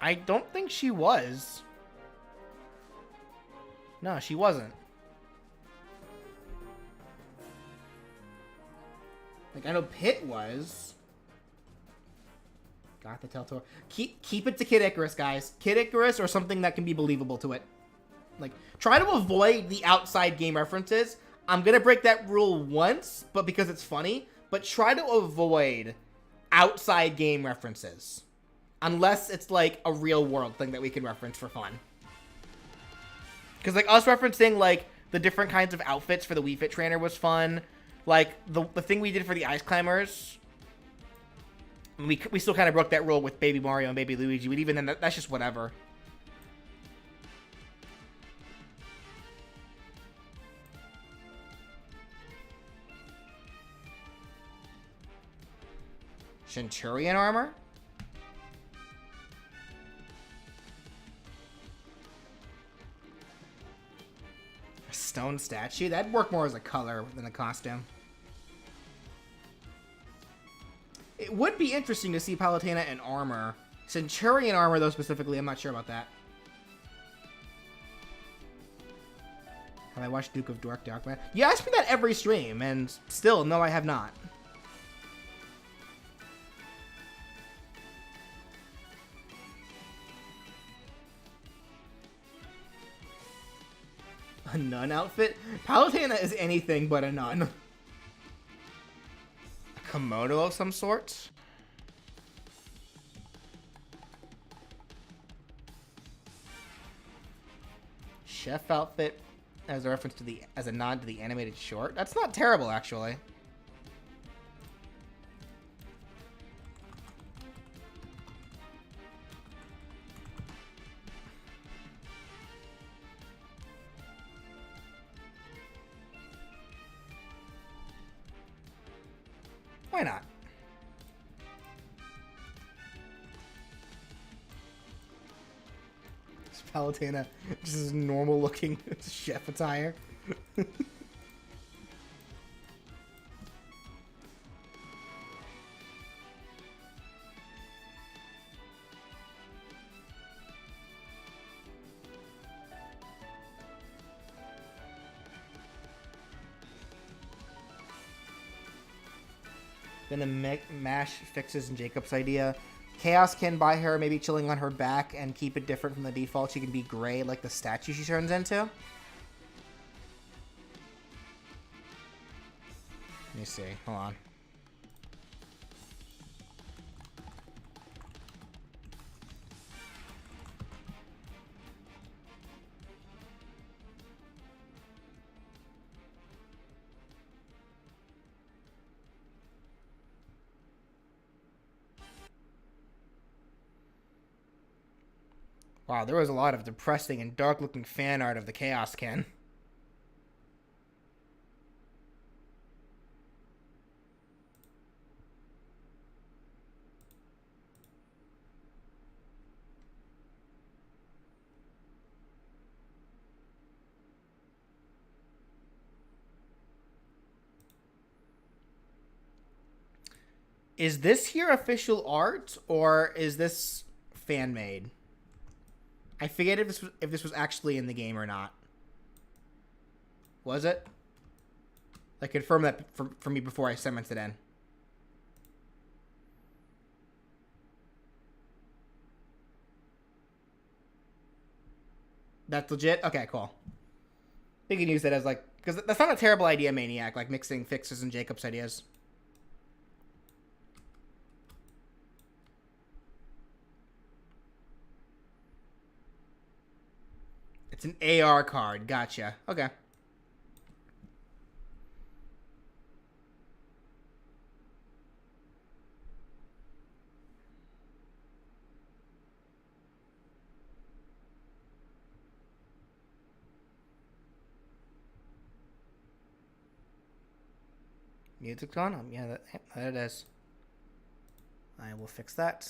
I don't think she was. No, she wasn't. Like, I know Pit was. Got the Telltale. Keep it to Kid Icarus, guys. Kid Icarus or something that can be believable to it. Like, try to avoid the outside game references. I'm gonna break that rule once, but because it's funny. But try to avoid outside game references. Unless it's like a real world thing that we can reference for fun. Because like us referencing like the different kinds of outfits for the Wii Fit Trainer was fun. Like the thing we did for the Ice Climbers. We still kind of broke that rule with Baby Mario and Baby Luigi. But even then, that's just whatever. Centurion armor? A stone statue? That'd work more as a color than a costume. It would be interesting to see Palutena in armor. Centurion armor, though, specifically, I'm not sure about that. Have I watched Duke of Darkman? You ask me that every stream, and still, no, I have not. A nun outfit? Palutena is anything but a nun. A kimono of some sort? Chef outfit as a reference to as a nod to the animated short? That's not terrible, actually. Why not? This Palutena just is normal looking chef attire. Gonna mash fixes and Jacob's idea. Chaos can buy her maybe chilling on her back and keep it different from the default. She can be gray like the statue she turns into. Let me see. Hold on. Wow, there was a lot of depressing and dark-looking fan art of the Chaos Ken. Is this here official art, or is this fan-made? I forget if this was actually in the game or not. Was it? Like, confirm that for me before I sent it in. That's legit? Okay, cool. We can use that as, like... Because that's not a terrible idea, Maniac. Like, mixing fixes and Jacob's ideas. It's an AR card. Gotcha. Okay. Music's on? Yeah, that it is. I will fix that.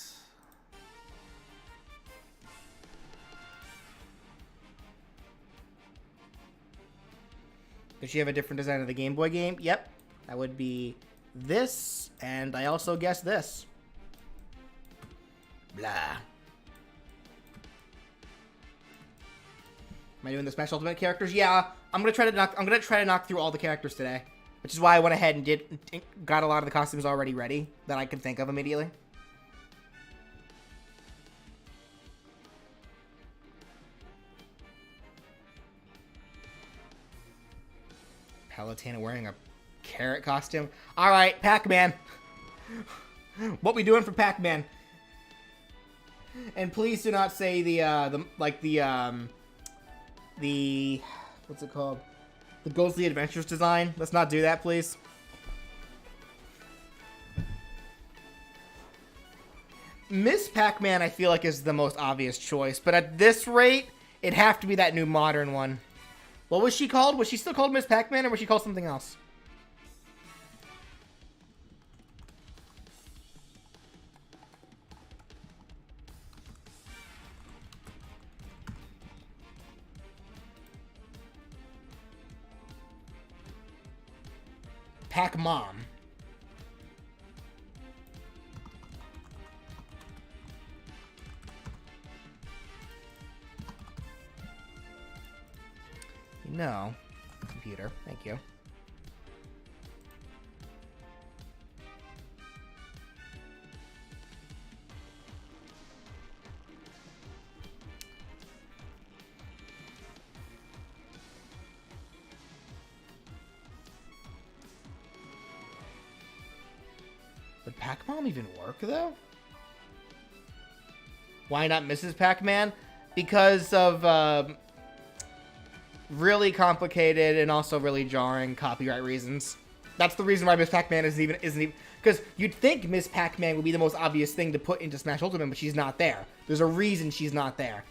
Does she have a different design of the Game Boy game? Yep. That would be this, and I also guess this. Blah. Am I doing the Smash Ultimate characters? Yeah, I'm gonna try to knock through all the characters today, which is why I went ahead and got a lot of the costumes already ready that I could think of immediately. Palutena wearing a carrot costume. All right, Pac-Man. What we doing for Pac-Man? And please do not say the what's it called? The Ghostly Adventures design. Let's not do that, please. Miss Pac-Man, I feel like, is the most obvious choice, but at this rate, it'd have to be that new modern one. What was she called? Was she still called Miss Pac-Man, or was she called something else? Pac-Mom. No. Computer. Thank you. Pac-Mom even work, though? Why not Mrs. Pac-Man? Because of really complicated and also really jarring copyright reasons. That's the reason why Miss Pac-Man isn't even because you'd think Miss Pac-Man would be the most obvious thing to put into Smash Ultimate, but she's not there. There's a reason she's not there.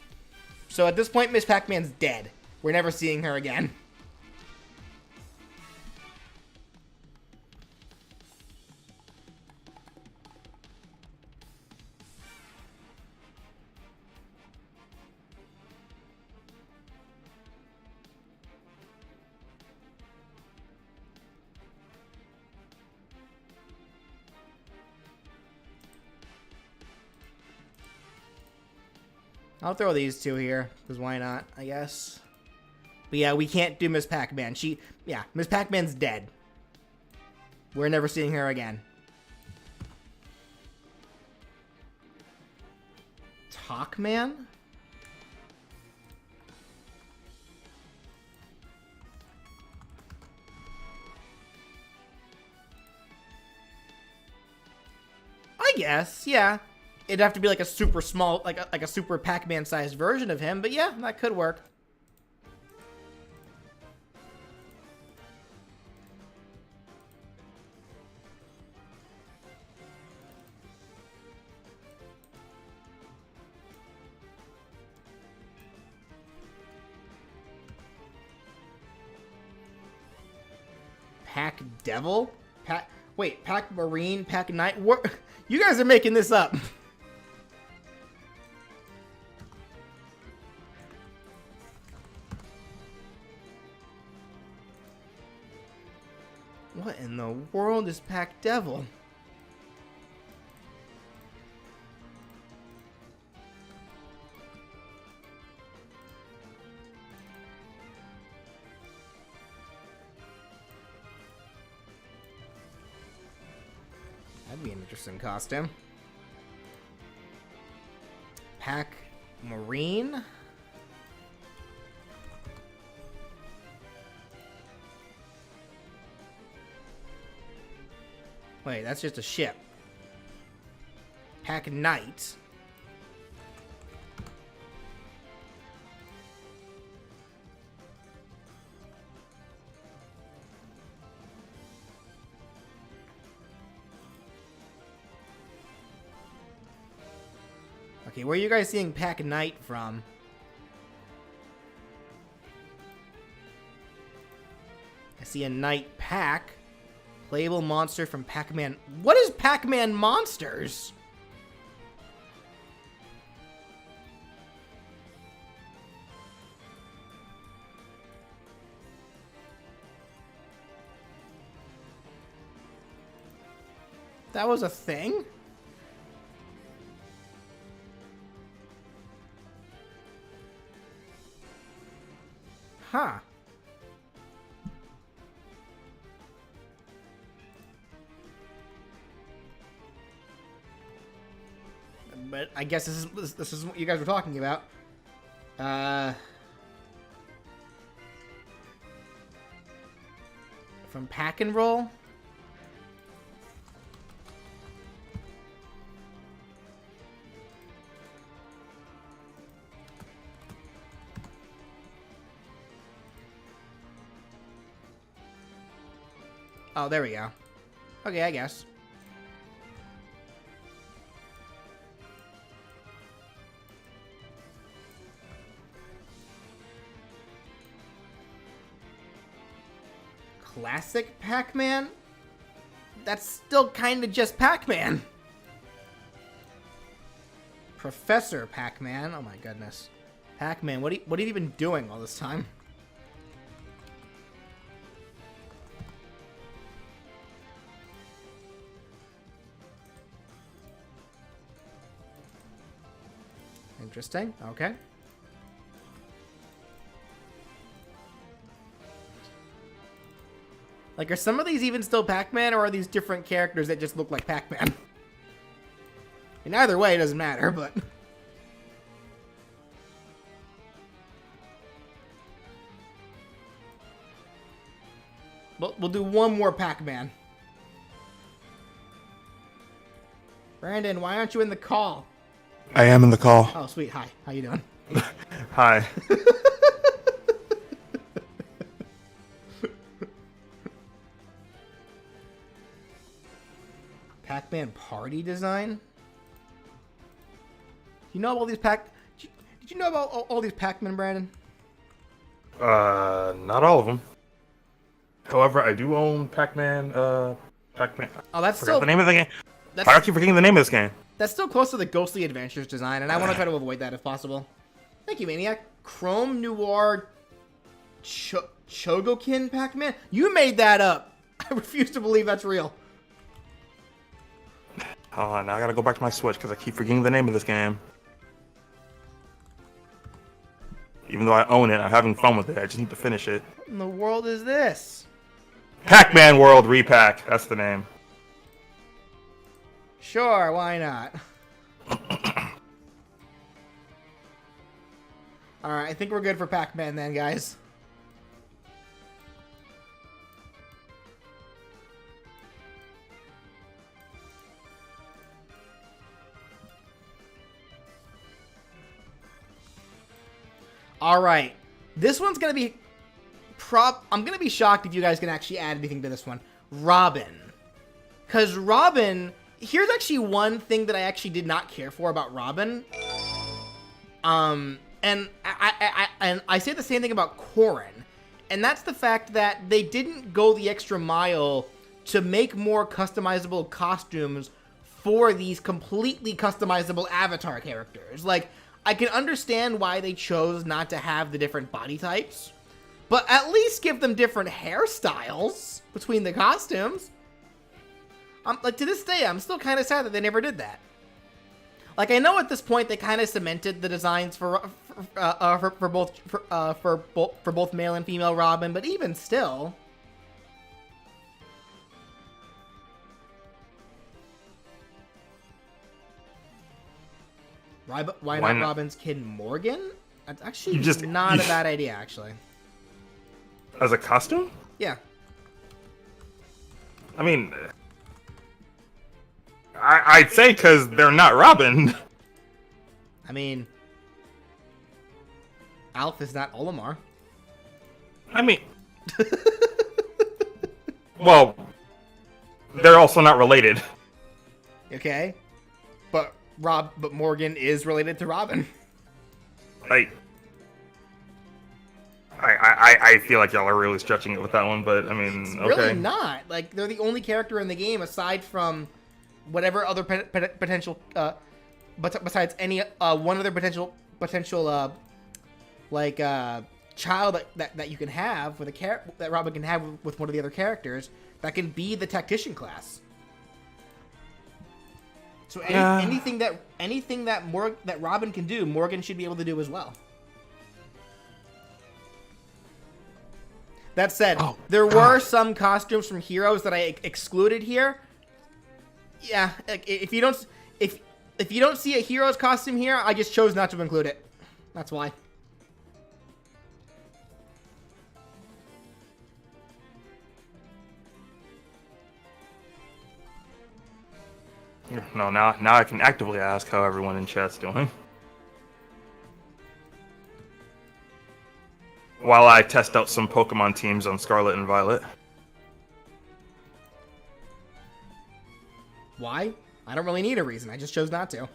So at this point, Miss Pac-Man's dead. We're never seeing her again. I'll throw these two here, because why not, I guess. But yeah, we can't do Miss Pac-Man. Miss Pac-Man's dead. We're never seeing her again. Talkman? I guess, yeah. It'd have to be like a super small, like a super Pac-Man sized version of him, but yeah, that could work. Pac Devil? Wait, Pac Marine, Pac Knight? What? You guys are making this up. What in the world is Pac Devil? That'd be an interesting costume. Pac Marine? Wait, that's just a ship. Pac Knight. Okay, where are you guys seeing Pac Knight from? I see a Knight Pac. Playable monster from Pac-Man. What is Pac-Man Monsters? That was a thing? Huh. But I guess this is what you guys were talking about. From Pack and Roll. Oh, there we go. Okay, I guess. Classic Pac-Man? That's still kind of just Pac-Man. Professor Pac-Man? Oh my goodness. Pac-Man, what are you even doing all this time? Interesting. Okay. Like, are some of these even still Pac-Man, or are these different characters that just look like Pac-Man? In either way, it doesn't matter, but... We'll do one more Pac-Man. Brandon, why aren't you in the call? I am in the call. Oh, sweet. Hi. How you doing? Hi. Pac-Man party design? You know all these Did you know about all these Pac-Man, Brandon? Not all of them. However, I do own Pac-Man. Pac-Man. Oh, that's Forgot still the name of the game. that's, Why do I keep forgetting the name of this game? that's still close to the Ghostly Adventures design, and I want to try to avoid that if possible. Thank you, Maniac. Chrome Noir Chogokin Pac-Man? You made that up. I refuse to believe that's real. Hold on, now I gotta go back to my Switch because I keep forgetting the name of this game. Even though I own it, I'm having fun with it. I just need to finish it. What in the world is this? Pac-Man World Repack. That's the name. Sure, why not? Alright, I think we're good for Pac-Man then, guys. Alright. This one's gonna be... I'm gonna be shocked if you guys can actually add anything to this one. Robin. Because Robin... Here's actually one thing that I actually did not care for about Robin. And I say the same thing about Corrin. And that's the fact that they didn't go the extra mile to make more customizable costumes for these completely customizable avatar characters. Like, I can understand why they chose not to have the different body types, but at least give them different hairstyles between the costumes. Like, to this day, I'm still kind of sad that they never did that. Like, I know at this point they kind of cemented the designs for both male and female Robin, but even still. Why not Robin's kid Morgan? That's actually not a bad idea, actually. As a costume? Yeah. I mean, I'd say because they're not Robin. I mean, Alf is not Olimar. I mean, well, they're also not related. Okay, but Morgan is related to Robin. Like, I feel like y'all are really stretching it with that one, but I mean, It's okay. really not. Like, they're the only character in the game aside from whatever other potential, besides any one other potential child that you can have with that Robin can have with one of the other characters that can be the tactician class. So anything that Robin can do, Morgan should be able to do as well. That said, there were some costumes from Heroes that I excluded here. Yeah, if you don't see a Heroes costume here, I just chose not to include it. That's why. No, now I can actively ask how everyone in chat's doing. While I test out some Pokemon teams on Scarlet and Violet. Why? I don't really need a reason. I just chose not to.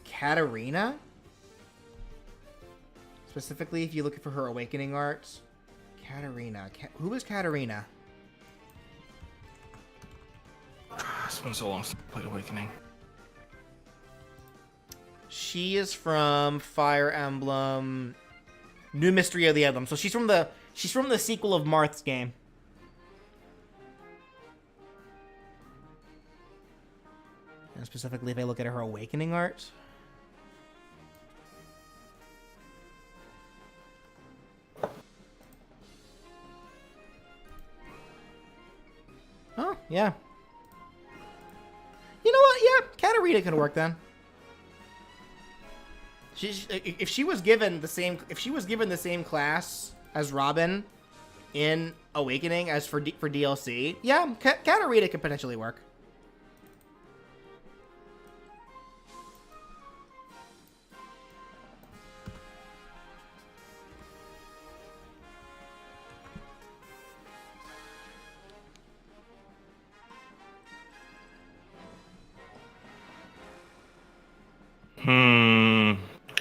Katarina? Specifically, if you're looking for her awakening arts. Katarina. Who is Katarina? It's been so long since I played Awakening. She is from Fire Emblem New Mystery of the Emblem. So she's from the sequel of Marth's game. And specifically if I look at her awakening art. Oh, yeah. Katarina can work then. If she was given the same class as Robin in Awakening as for DLC, yeah, Katarina could potentially work.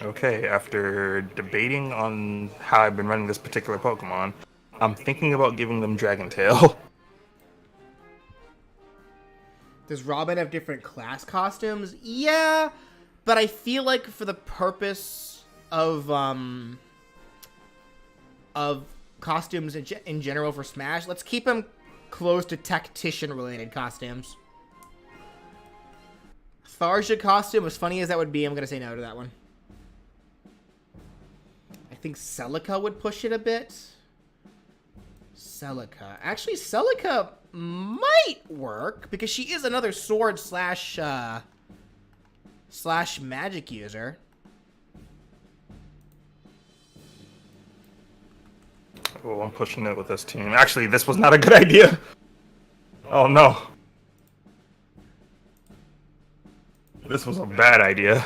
Okay, after debating on how I've been running this particular Pokemon, I'm thinking about giving them Dragon Tail. Does Robin have different class costumes? Yeah, but I feel like for the purpose of costumes in general for Smash, let's keep him close to tactician-related costumes. Tharja costume, as funny as that would be, I'm going to say no to that one. I think Celica would push it a bit. Celica. Actually, Celica might work, because she is another sword slash magic user. Oh, I'm pushing it with this team. Actually, this was not a good idea. Oh no. This was a bad idea.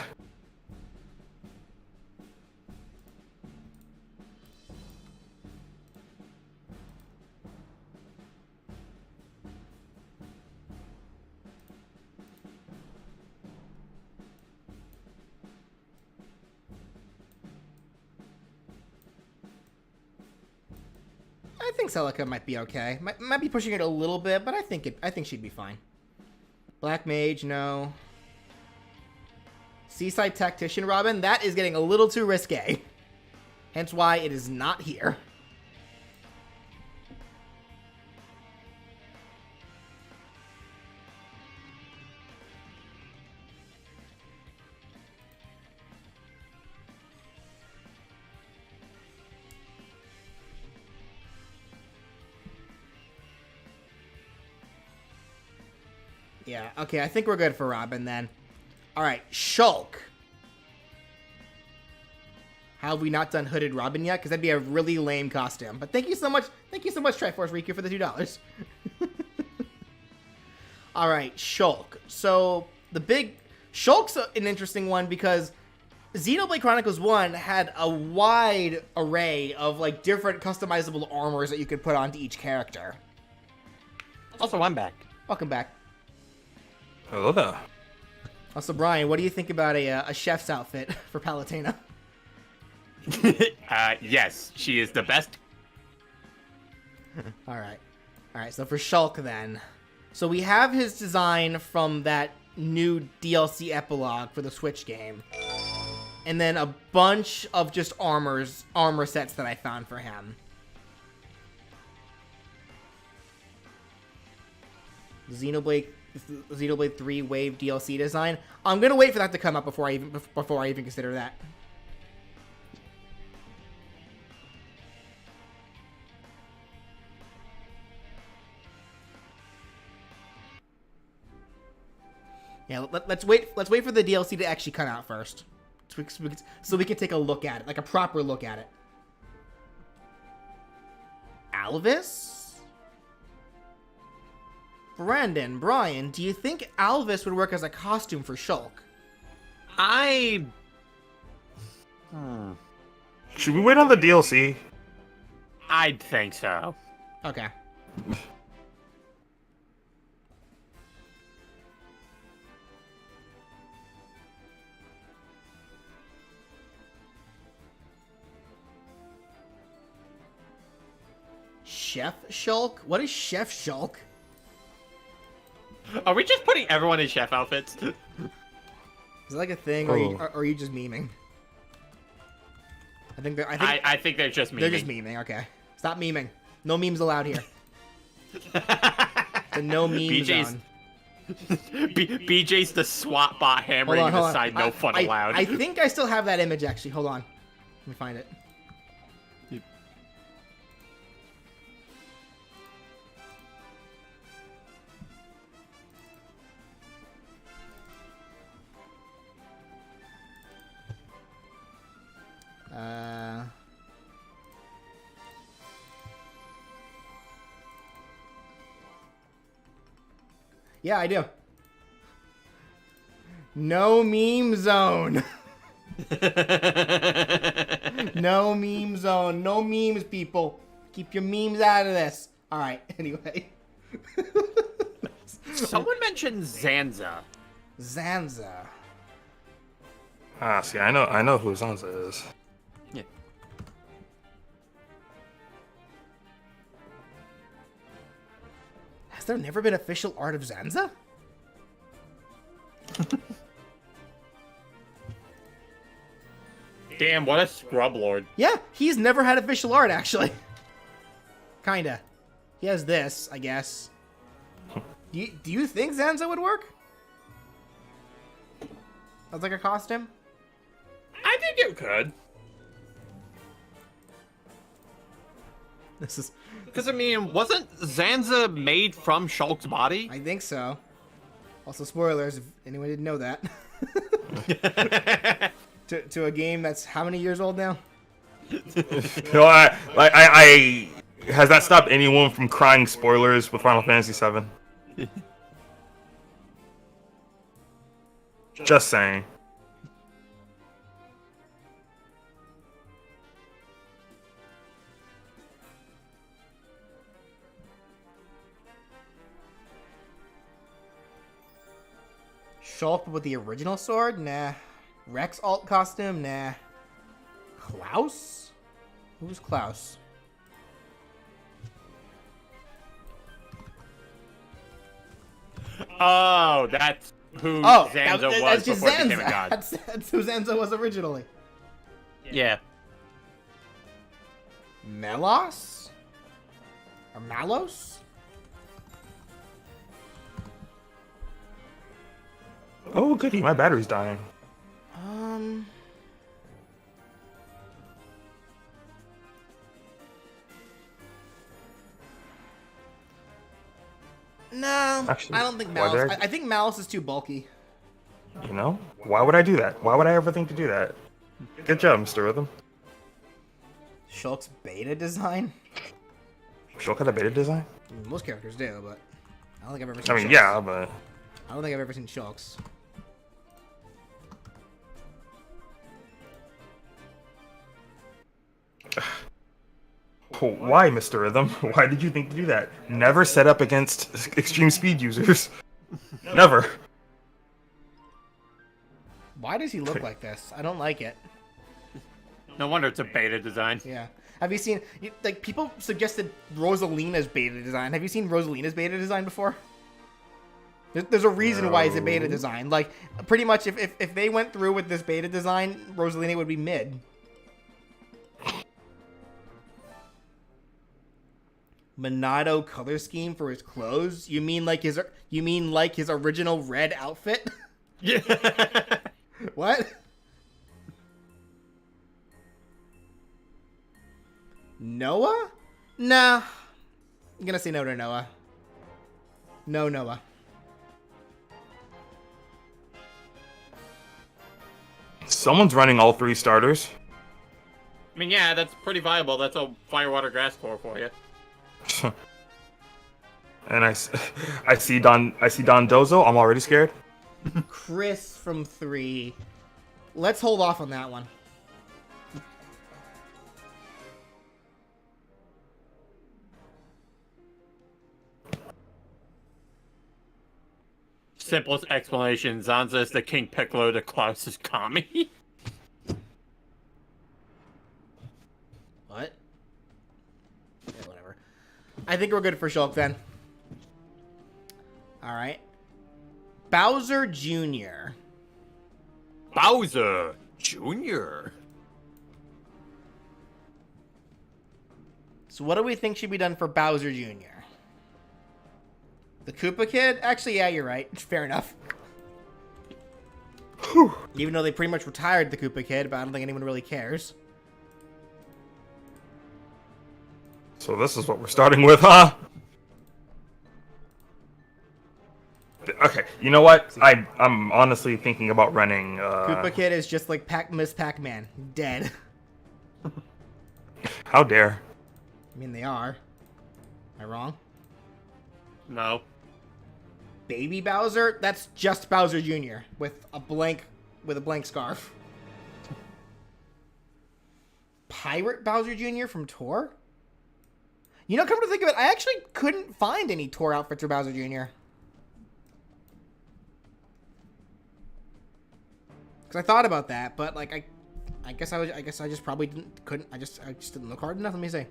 I think Celica might be okay. Might be pushing it a little bit, but I think she'd be fine. Black Mage, no. Seaside Tactician Robin, that is getting a little too risque. Hence why it is not here. Yeah, okay, I think we're good for Robin then. Alright, Shulk. How have we not done Hooded Robin yet? Because that'd be a really lame costume. But thank you so much, Triforce Riku, for the $2. Alright, Shulk. So, Shulk's an interesting one because Xenoblade Chronicles 1 had a wide array of, like, different customizable armors that you could put onto each character. Also, I'm back. Welcome back. Hello there. Also, Brian, what do you think about a chef's outfit for Palutena? Yes, she is the best. Alright, so for Shulk then. So we have his design from that new DLC epilogue for the Switch game. And then a bunch of just armor sets that I found for him. Xenoblade 3 Wave DLC design. I'm gonna wait for that to come up before I even consider that. Yeah, let's wait for the DLC to actually come out first, so we can take a look at it, like a proper look at it. Alvis? Brandon, Brian, do you think Alvis would work as a costume for Shulk? Should we wait on the DLC? I'd think so. Okay. Chef Shulk? What is Chef Shulk? Are we just putting everyone in chef outfits? Is it like a thing, or are you just memeing? I think they're just memeing. They're just memeing. Okay, stop memeing. No memes allowed here. The no meme zone. BJ's the SWAT bot hammering on the side. No fun allowed. I think I still have that image actually. Hold on, let me find it. Yeah, I do. No meme zone. No meme zone. No memes, people. Keep your memes out of this. All right. Anyway. Someone mentioned Zanza. Zanza. Ah, see, I know who Zanza is. Yeah. Has there never been official art of Zanza? Damn, what a scrub lord. Yeah, he's never had official art, actually. Kinda. He has this, I guess. Do you think Zanza would work? As like a costume? I think it could. This is... Because, I mean, wasn't Zanza made from Shulk's body? I think so. Also, spoilers, if anyone didn't know that. to a game that's how many years old now? No, I has that stopped anyone from crying spoilers with Final Fantasy VII? Just saying. Shulk with the original sword? Nah. Rex alt costume? Nah. Klaus? Who's Klaus? Oh, that's who Oh, Zanza was that's just before he Zanza. became a god. That's who Zanza was originally. Yeah. Melos? Or Malos? Oh, goody, my battery's dying. No, Actually, I don't think why Malice. did I think Malice is too bulky. You know? Why would I do that? Why would I ever think to do that? Good job, Mr. Rhythm. Shulk's beta design? Shulk had a beta design? I mean, most characters do, but I don't think I've ever seen I mean, Shulk's. yeah, but... I don't think I've ever seen Shulk's. Why, Mr. Rhythm? Why did you think to do that? Never set up against extreme speed users. Never. Why does he look like this? I don't like it. No wonder it's a beta design. Yeah. Have you seen, like, people suggested Rosalina's beta design. Have you seen Rosalina's beta design before? There's a reason why it's a beta design. Like, pretty much if they went through with this beta design, Rosalina would be mid. Monado color scheme for his clothes? You mean like his original red outfit? Yeah. What? Noah? Nah. I'm gonna say no to Noah. No, Noah. Someone's running all three starters. I mean, yeah, that's pretty viable. That's a fire, water, grass core for you. And I see Don Dozo. I'm already scared. Chris from 3. Let's hold off on that one. Simplest explanation, Zanza is the King Piccolo to Klaus's Kami. What? Yeah, whatever. I think we're good for Shulk then. Alright. Bowser Jr. Bowser Jr. So what do we think should be done for Bowser Jr.? The Koopa Kid? Actually, yeah, you're right. Fair enough. Even though they pretty much retired the Koopa Kid, but I don't think anyone really cares. So this is what we're starting with, huh? Okay, you know what? I'm honestly thinking about running. Koopa Kid is just like Miss Pac-Man. Dead. How dare? I mean, they are. Am I wrong? No. Baby Bowser? That's just Bowser Jr. with a blank scarf. Pirate Bowser Jr. from Tour? You know, come to think of it, I actually couldn't find any Tour outfits for Bowser Jr. Because I thought about that, but like I guess I just probably couldn't. I just didn't look hard enough. Let me see.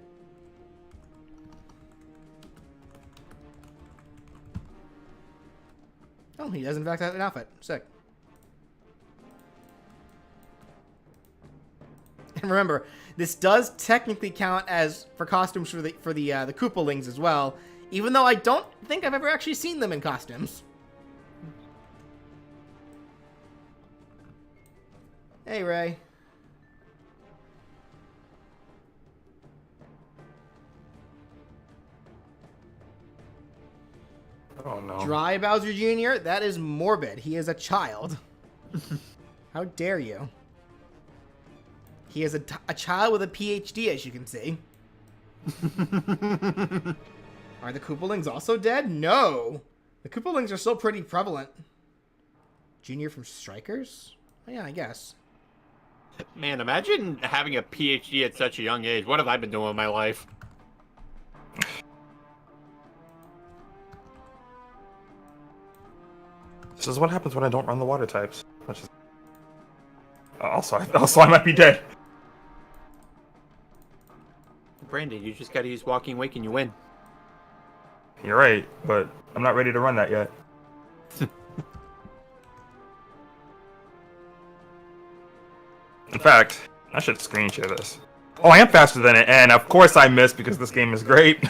Oh, he does in fact have an outfit. Sick. And remember, this does technically count as for costumes for the Koopalings as well, even though I don't think I've ever actually seen them in costumes. Hey, Ray. Oh no. Dry Bowser Jr.? That is morbid. He is a child. How dare you? He is a child with a PhD, as you can see. Are the Koopalings also dead? No. The Koopalings are still pretty prevalent. Junior from Strikers? Oh, yeah, I guess. Man, imagine having a PhD at such a young age. What have I been doing with my life? This is what happens when I don't run the water types. Which is... Also, I might be dead. Brandon, you just gotta use Walking Wake and you win. You're right, but I'm not ready to run that yet. In fact, I should screen share this. Oh, I am faster than it, and of course I missed because this game is great.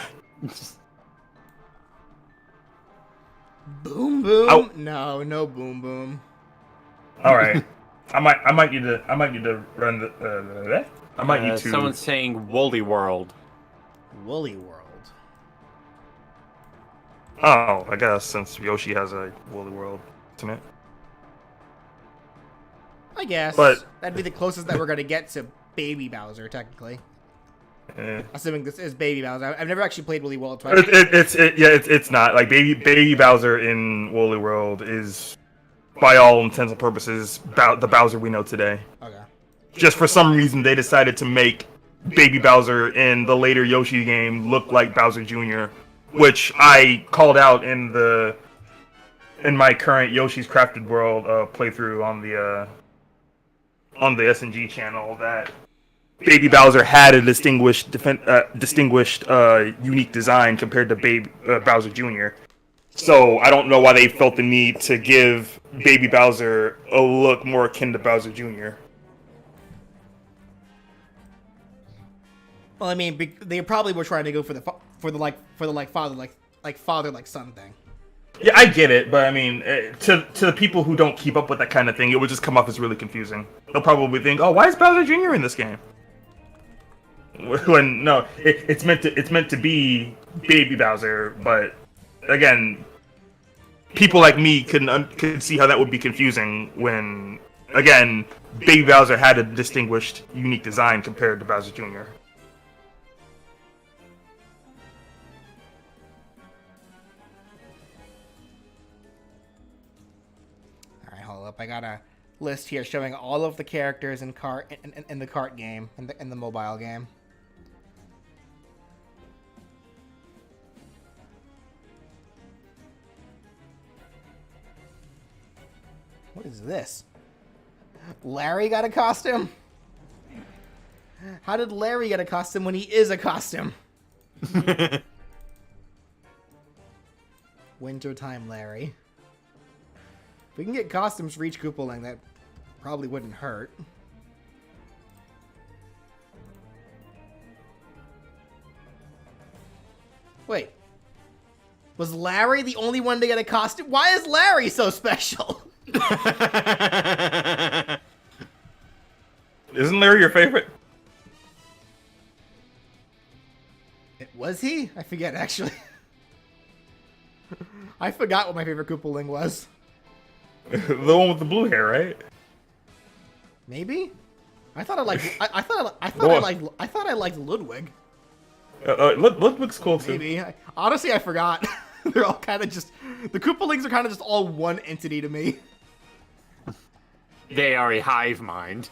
Boom boom? Oh. No boom boom. All right, I might need to run the. I might need to. Someone's saying Woolly World. Woolly World. Oh, I guess since Yoshi has a Woolly World, isn't it? I guess. But that'd be the closest that we're gonna get to Baby Bowser, technically. Assuming this is Baby Bowser. I've never actually played Woolly World twice. It's not like Baby Bowser in Woolly World is, by all intents and purposes, the Bowser we know today. Okay. Just for some reason, they decided to make Baby Bowser in the later Yoshi game look like Bowser Jr., which I called out in my current Yoshi's Crafted World playthrough on the SNG channel that Baby Bowser had a distinguished, unique design compared to Bowser Jr. So I don't know why they felt the need to give Baby Bowser a look more akin to Bowser Jr. Well, I mean, they probably were trying to go for the father like son thing. Yeah, I get it, but I mean, to the people who don't keep up with that kind of thing, it would just come off as really confusing. They'll probably think, "Oh, why is Bowser Jr. in this game?" When no, it's meant to be Baby Bowser, but again, people like me could see how that would be confusing when, again, Baby Bowser had a distinguished, unique design compared to Bowser Jr. All right, hold up. I got a list here showing all of the characters in the cart game, in the mobile game. What is this? Larry got a costume? How did Larry get a costume when he is a costume? Wintertime Larry. If we can get costumes for each Koopaling, that probably wouldn't hurt. Wait. Was Larry the only one to get a costume? Why is Larry so special? Isn't Larry your favorite? Was he? I forget, actually. I forgot what my favorite Koopaling was. The one with the blue hair, right? Maybe? I thought I liked. I thought I liked Ludwig. Ludwig's cool too. Maybe. Honestly, I forgot. They're all kind of just. The Koopalings are kind of just all one entity to me. They are a hive mind.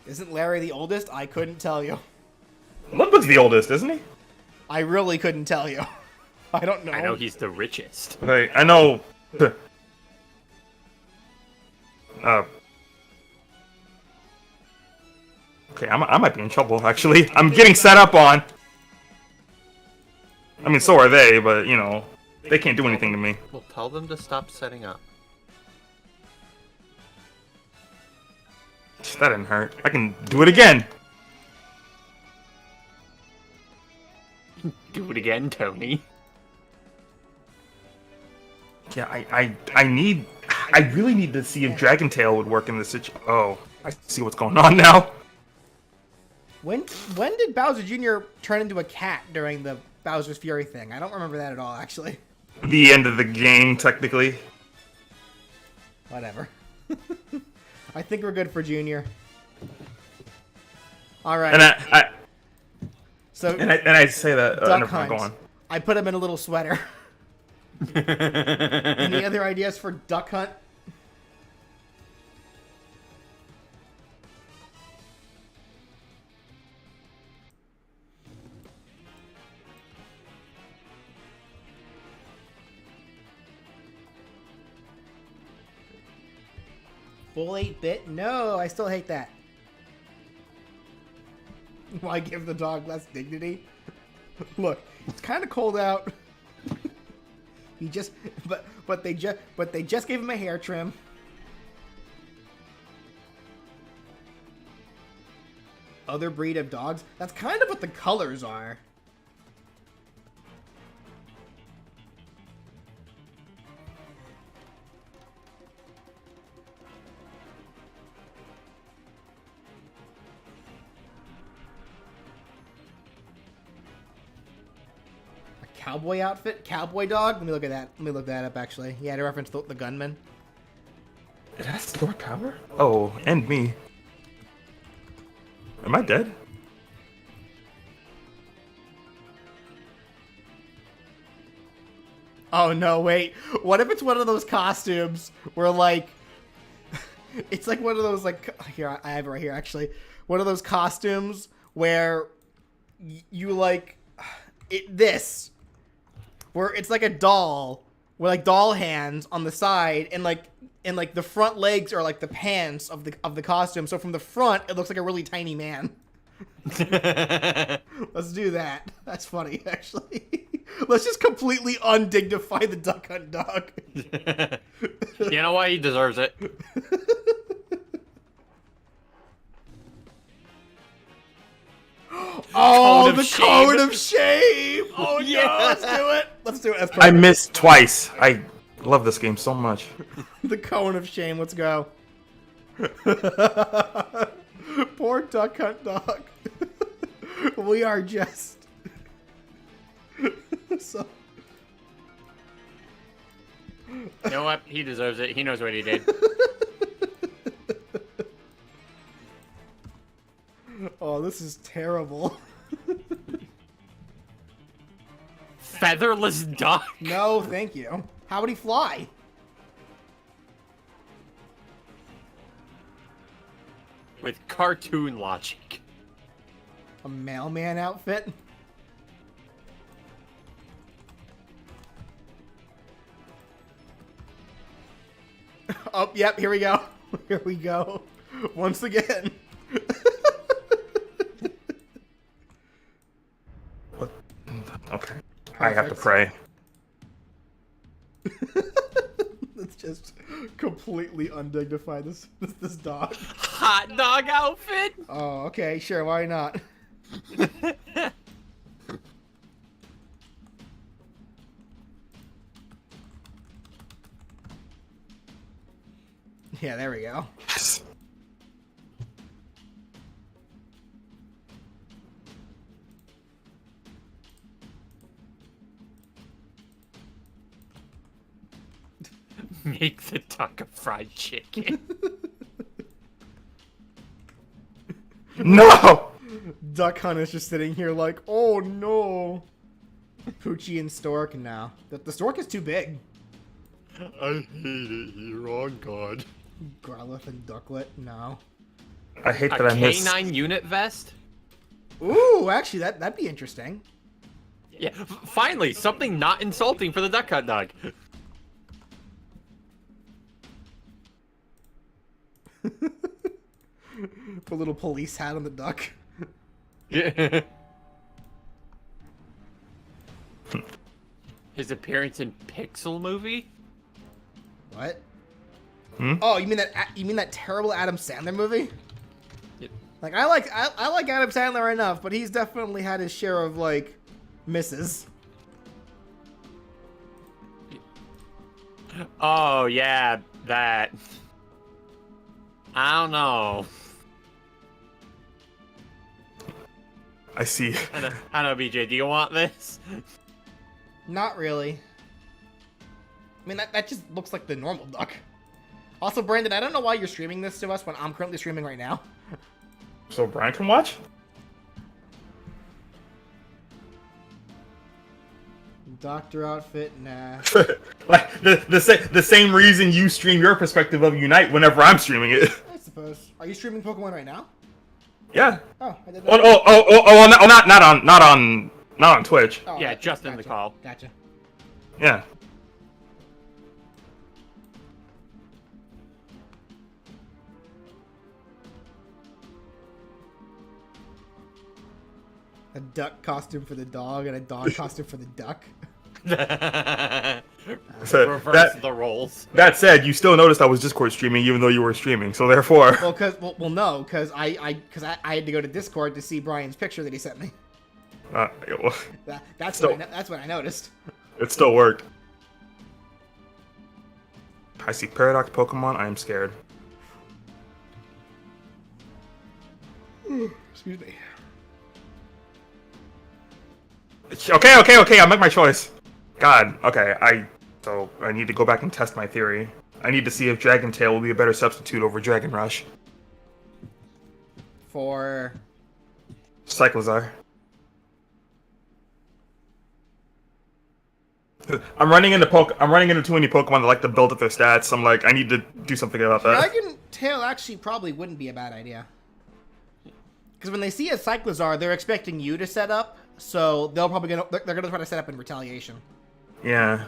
Isn't Larry the oldest? I couldn't tell you. Ludwig's the oldest, isn't he? I really couldn't tell you. I don't know. I know he's the richest. Hey, I know. Okay, I might be in trouble, actually. I'm getting set up on. I mean, so are they, but, you know, they can't do anything to me. Well, tell them to stop setting up. That didn't hurt. I can do it again. Do it again, Tony. Yeah, I really need to see if Dragon Tail would work in this situation. Oh, I see what's going on now. When did Bowser Jr. turn into a cat during the Bowser's Fury thing? I don't remember that at all, actually. The end of the game, technically. Whatever. I think we're good for Junior. All right. And I so say that. Duck Never mind, go on. Hunt. I put him in a little sweater. Any other ideas for Duck Hunt? Full 8-bit? No, I still hate that. Why give the dog less dignity? Look, it's kind of cold out. He just, but they just gave him a hair trim. Other breed of dogs? That's kind of what the colors are. Cowboy outfit? Cowboy dog? Let me look at that. Let me look that up, actually. Yeah, to reference the gunman. It has store power? Oh, and me. Am I dead? Oh, no, wait. What if it's one of those costumes where, like... it's like one of those, like... Here, I have it right here, actually. One of those costumes where you, like... this... where it's like a doll with like doll hands on the side and like the front legs are like the pants of the costume. So from the front it looks like a really tiny man. Let's do that. That's funny, actually. Let's just completely undignify the Duck Hunt dog. You know why? He deserves it. Oh, the code of shame! Oh yeah, no, let's do it. Let's do it. I missed twice. I love this game so much. The cone of shame. Let's go. Poor Duck Hunt dog. We are just so. You know what? He deserves it. He knows what he did. Oh, this is terrible. Featherless duck? No, thank you. How would he fly? With cartoon logic. A mailman outfit? Oh, yep, here we go. Here we go. Once again. What? Okay. I have to pray. Let's just completely undignify this dog. Hot dog outfit? Oh, okay, sure, why not? Yeah, there we go. Yes. Make the duck a fried chicken. No! Duck Hunt is just sitting here like, oh no. Poochie and Stork now. The Stork is too big. I hate it here. Oh God. Growlithe and Ducklet, no. I hate that A I missed. K9 unit vest? Ooh, actually, that'd be interesting. Yeah, finally, something not insulting for the Duck Hunt dog. Put a little police hat on the duck. His appearance in Pixel movie? What? Hmm? Oh, you mean that terrible Adam Sandler movie? Yep. Like I like Adam Sandler enough, but he's definitely had his share of like misses. Oh yeah, that. I don't know. I see. I don't know, BJ. Do you want this? Not really. I mean that just looks like the normal duck. Also, Brandon, I don't know why you're streaming this to us when I'm currently streaming right now. So Brian can watch? Doctor outfit, nah. Like the same reason you stream your perspective of Unite whenever I'm streaming it. I suppose. Are you streaming Pokemon right now? Yeah. Oh, I did Oh, not on Twitch. Oh, Yeah, just in the call. Gotcha. Yeah. A duck costume for the dog and a dog costume for the duck. So Reverse the roles. that said, you still noticed I was Discord streaming even though you were streaming. So therefore, No, because I had to go to Discord to see Brian's picture that he sent me. That's what I noticed. It still worked. I see Paradox Pokemon. I am scared. Excuse me. Okay. I'll make my choice. God. Okay. So I need to go back and test my theory. I need to see if Dragon Tail will be a better substitute over Dragon Rush. For Cyclizar. I'm running into too many Pokemon that like to build up their stats. I'm like, I need to do something about that. Dragon Tail actually probably wouldn't be a bad idea. Because when they see a Cyclizar, they're expecting you to set up, so they're gonna try to set up in retaliation. Yeah.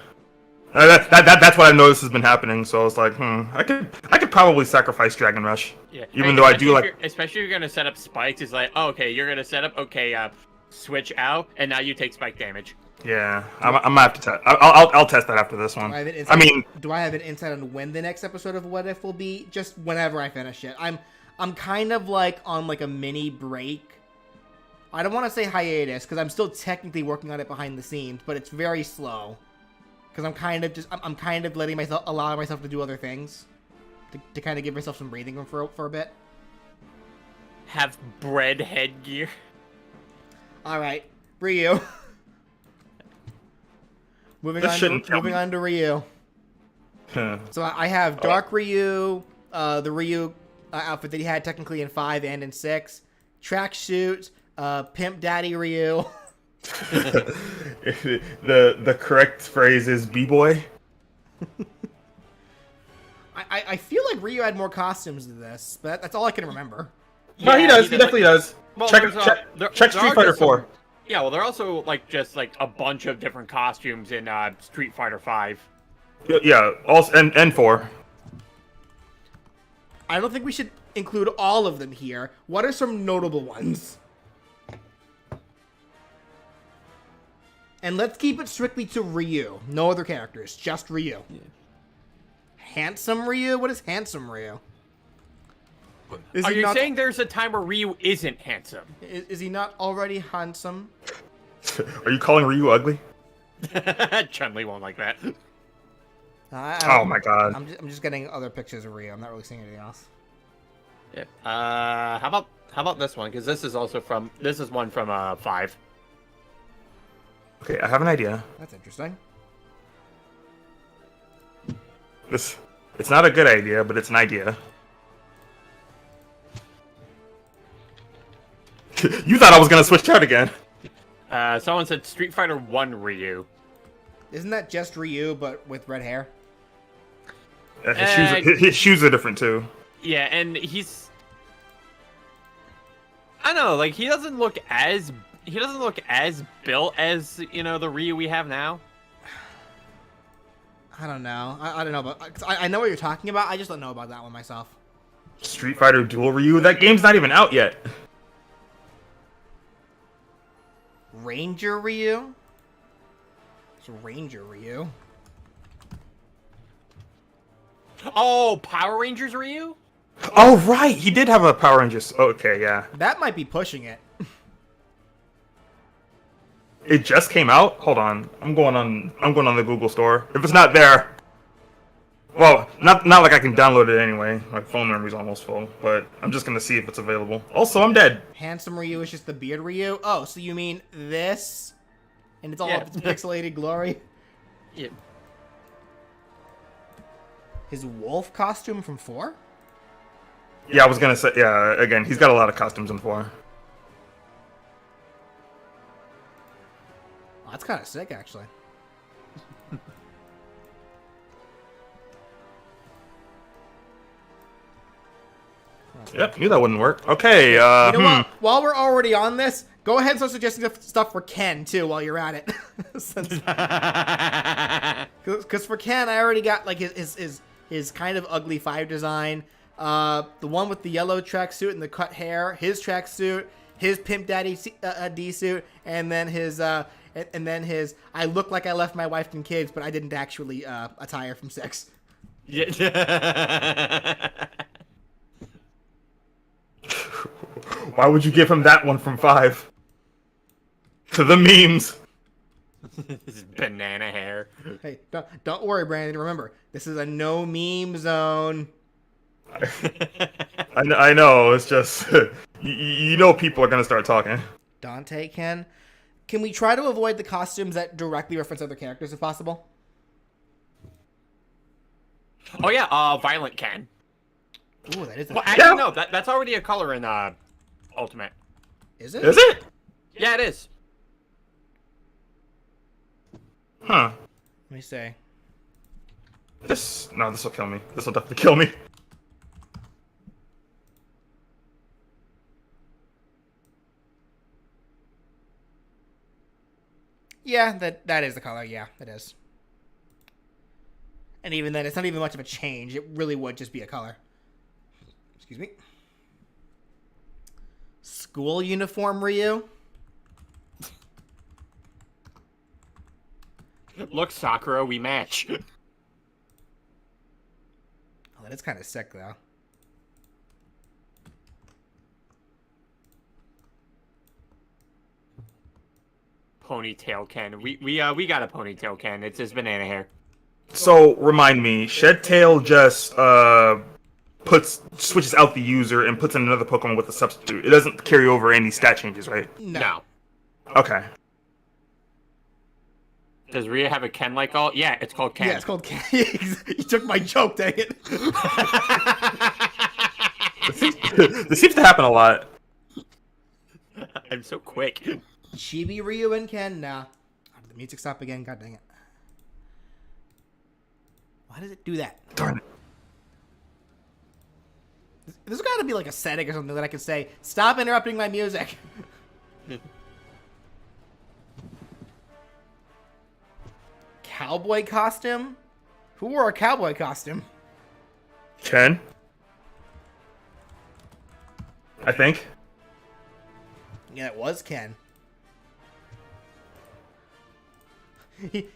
That's what I noticed has been happening. So I was like, I could probably sacrifice Dragon Rush. Yeah. Even though I do like, especially if you're gonna set up spikes, it's like, oh, okay, you're gonna set up, okay, switch out, and now you take spike damage. yeah, I'm gonna have to test. I'll test that after this one. Do I have an insight on when the next episode of What If will be? Just whenever I finish it. I'm kind of like on like a mini break. I don't want to say hiatus because I'm still technically working on it behind the scenes, but it's very slow. Because I'm kind of allowing myself to do other things, to kind of give myself some breathing room for a bit. Have bread headgear. All right, Ryu. Moving on to Ryu. So I have Dark Ryu, the Ryu outfit that he had technically in 5 and in 6, tracksuit, Pimp Daddy Ryu. The correct phrase is B-boy. I feel like Ryu had more costumes than this, but that's all I can remember. No, he does. He definitely does. Well, Check Street Fighter 4. Yeah, well, there are also just a bunch of different costumes in Street Fighter 5. Yeah, also and 4. I don't think we should include all of them here. What are some notable ones? And let's keep it strictly to Ryu. No other characters, just Ryu. Yeah. Handsome Ryu? What is handsome Ryu? Are you saying there's a time where Ryu isn't handsome? Is he not already handsome? Are you calling Ryu ugly? Chun-Li won't like that. Oh my god. I'm just getting other pictures of Ryu. I'm not really seeing anything else. Yeah. How about this one? Because this is one from 5. Okay, I have an idea. That's interesting. It's not a good idea, but it's an idea. You thought I was gonna switch out again. Someone said Street Fighter 1 Ryu. Isn't that just Ryu, but with red hair? His shoes are different too. Yeah, and he's... I don't know, like, he doesn't look as built as, you know, the Ryu we have now. I don't know. I don't know about... I know what you're talking about. I just don't know about that one myself. Street Fighter Dual Ryu? That game's not even out yet. Ranger Ryu? It's Ranger Ryu. Oh, Power Rangers Ryu? Oh, right! He did have a Power Rangers. Okay, yeah. That might be pushing it. It just came out? Hold on. I'm going on the Google store. If it's not there... Well, not like I can download it anyway. My phone memory's almost full, but I'm just gonna see if it's available. Also, I'm dead. Handsome Ryu is just the beard Ryu? Oh, so you mean this? And it's all of its pixelated glory? Yeah. His wolf costume from 4? Yeah, I was gonna say, yeah, again, he's got a lot of costumes in 4. Oh, that's kind of sick, actually. Yep, knew that wouldn't work. Okay, You know what? While we're already on this, go ahead and start suggesting stuff for Ken, too, while you're at it. Because for Ken, I already got, like, his kind of ugly 5 design. The one with the yellow tracksuit and the cut hair, his tracksuit, his Pimp Daddy D suit, and then his I look like I left my wife and kids, but I didn't actually attire from 6. Yeah. Why would you give him that one from 5? To the memes. His banana hair. Hey, don't worry, Brandon. Remember, this is a no meme zone. I know, it's just... you know people are gonna start talking. Dante Ken. Can we try to avoid the costumes that directly reference other characters if possible? Oh yeah, Violent Ken. Ooh, that is Well, actually, no, that's already a color in Ultimate. Is it? Is it? Yeah, it is. Huh. Let me see. This will kill me. This will definitely kill me. Yeah, that is the color. Yeah, it is. And even then, it's not even much of a change. It really would just be a color. Excuse me. School uniform Ryu. Look, Sakura, we match. Oh, that is kind of sick, though. Ponytail Ken. We got a ponytail Ken. It's his banana hair. So, remind me, Shedtail just switches out the user and puts in another Pokemon with a substitute. It doesn't carry over any stat changes, right? No. Okay. Does Rhea have a Ken like all? Yeah, it's called Ken. Yeah, it's called Ken. You took my joke, dang it. This seems to happen a lot. I'm so quick. Chibi Ryu and Ken? Nah. Did the music stop again? God dang it. Why does it do that? Darn it. There's got to be like a setting or something that I can say, stop interrupting my music. Cowboy costume? Who wore a cowboy costume? Ken? I think. Yeah, it was Ken.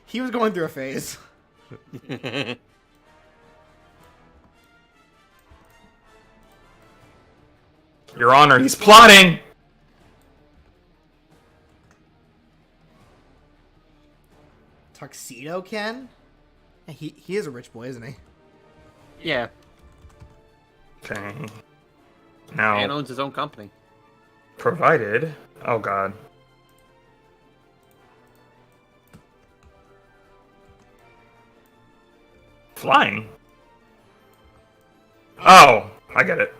He was going through a phase. Your Honor, he's plotting! Tuxedo Ken? He is a rich boy, isn't he? Yeah. Okay. Man Now, owns his own company. provided... Oh, God. Flying? Oh, I get it.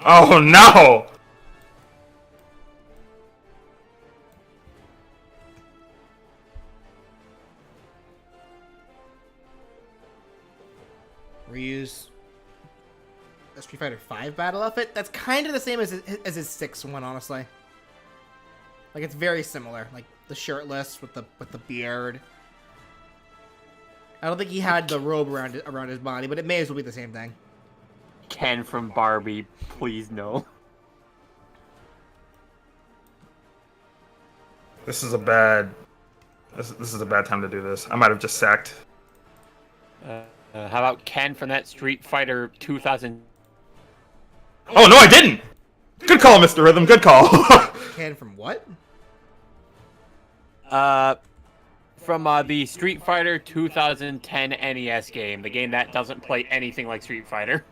Oh no! Ryu's a Street Fighter 5 battle outfit. That's kind of the same as his 6 one, honestly. Like, it's very similar. Like the shirtless with the beard. I don't think he had the robe around his body, but it may as well be the same thing. Ken from Barbie, please no. This is a bad time to do this. I might have just sacked. How about Ken from that Street Fighter 2000? Oh no, I didn't. Good call, Mr. Rhythm. Good call. Ken from what? From the Street Fighter 2010 NES game, the game that doesn't play anything like Street Fighter.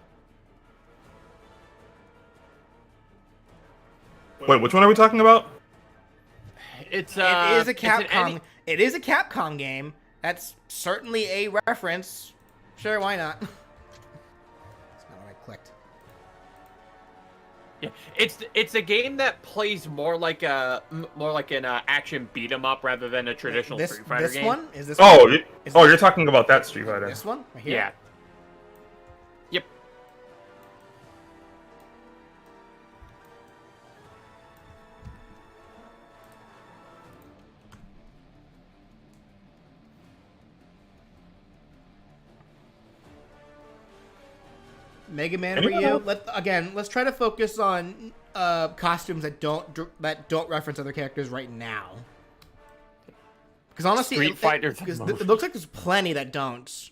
Wait, which one are we talking about? It is a Capcom. It is a Capcom game. That's certainly a reference. Sure, why not? That's not what I clicked. Yeah, it's a game that plays more like an action beat 'em up rather than a traditional Street Fighter game. This one is this. Oh, one? you're talking about that Street Fighter. This one right here. Yeah. Yep. Mega Man Ryu. Let's try to focus on costumes that don't reference other characters right now. Because honestly, Street Fighter. It looks like there's plenty that don't.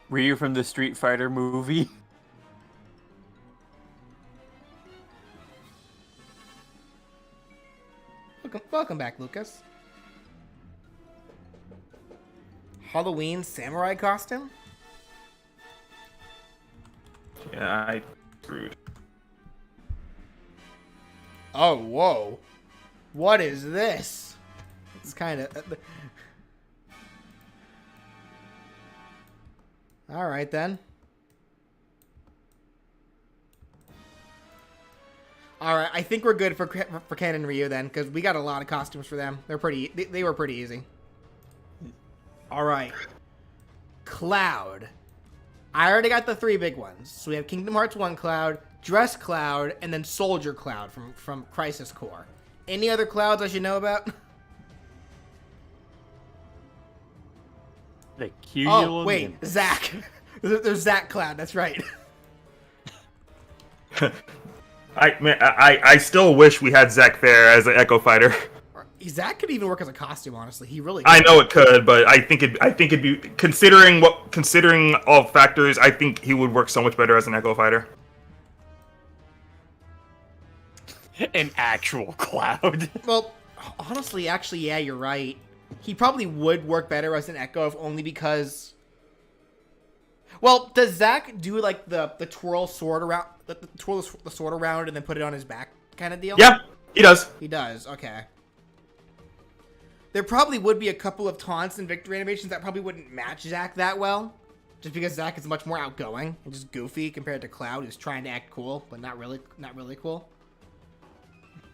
Ryu from the Street Fighter movie. Welcome back, Lucas. Halloween samurai costume? Yeah, I screwed. Oh, whoa. What is this? It's kind of... Alright, then. Alright, I think we're good for Ken and Ryu, then, because we got a lot of costumes for them. They were pretty easy. Alright. Cloud. I already got the 3 big ones. So we have Kingdom Hearts 1 Cloud, Dress Cloud, and then Soldier Cloud from Crisis Core. Any other clouds I should know about? The cute. Oh, wait. Zack. There's Zack Cloud. That's right. I still wish we had Zack there as an Echo Fighter. Zack could even work as a costume, honestly. He really could. I know it could, but I think it'd be considering all factors, I think he would work so much better as an Echo Fighter. An actual Cloud. Well, honestly, actually, yeah, you're right. He probably would work better as an Echo, if only because... Well, does Zack do, like, the twirl sword around... twirl the sword around and then put it on his back kind of deal? Yeah, he does. He does, okay. There probably would be a couple of taunts and victory animations that probably wouldn't match Zack that well. Just because Zack is much more outgoing and just goofy compared to Cloud, who's trying to act cool, but not really cool.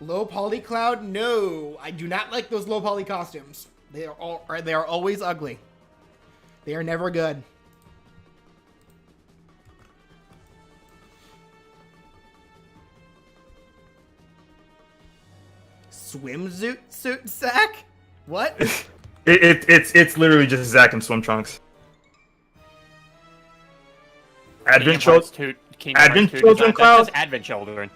Low poly Cloud? No, I do not like those low poly costumes. They are always ugly. They are never good. Swimsuit suit Zack? What? It's literally just Zack in swim trunks. Advent Children Cloud? Just Advent Children.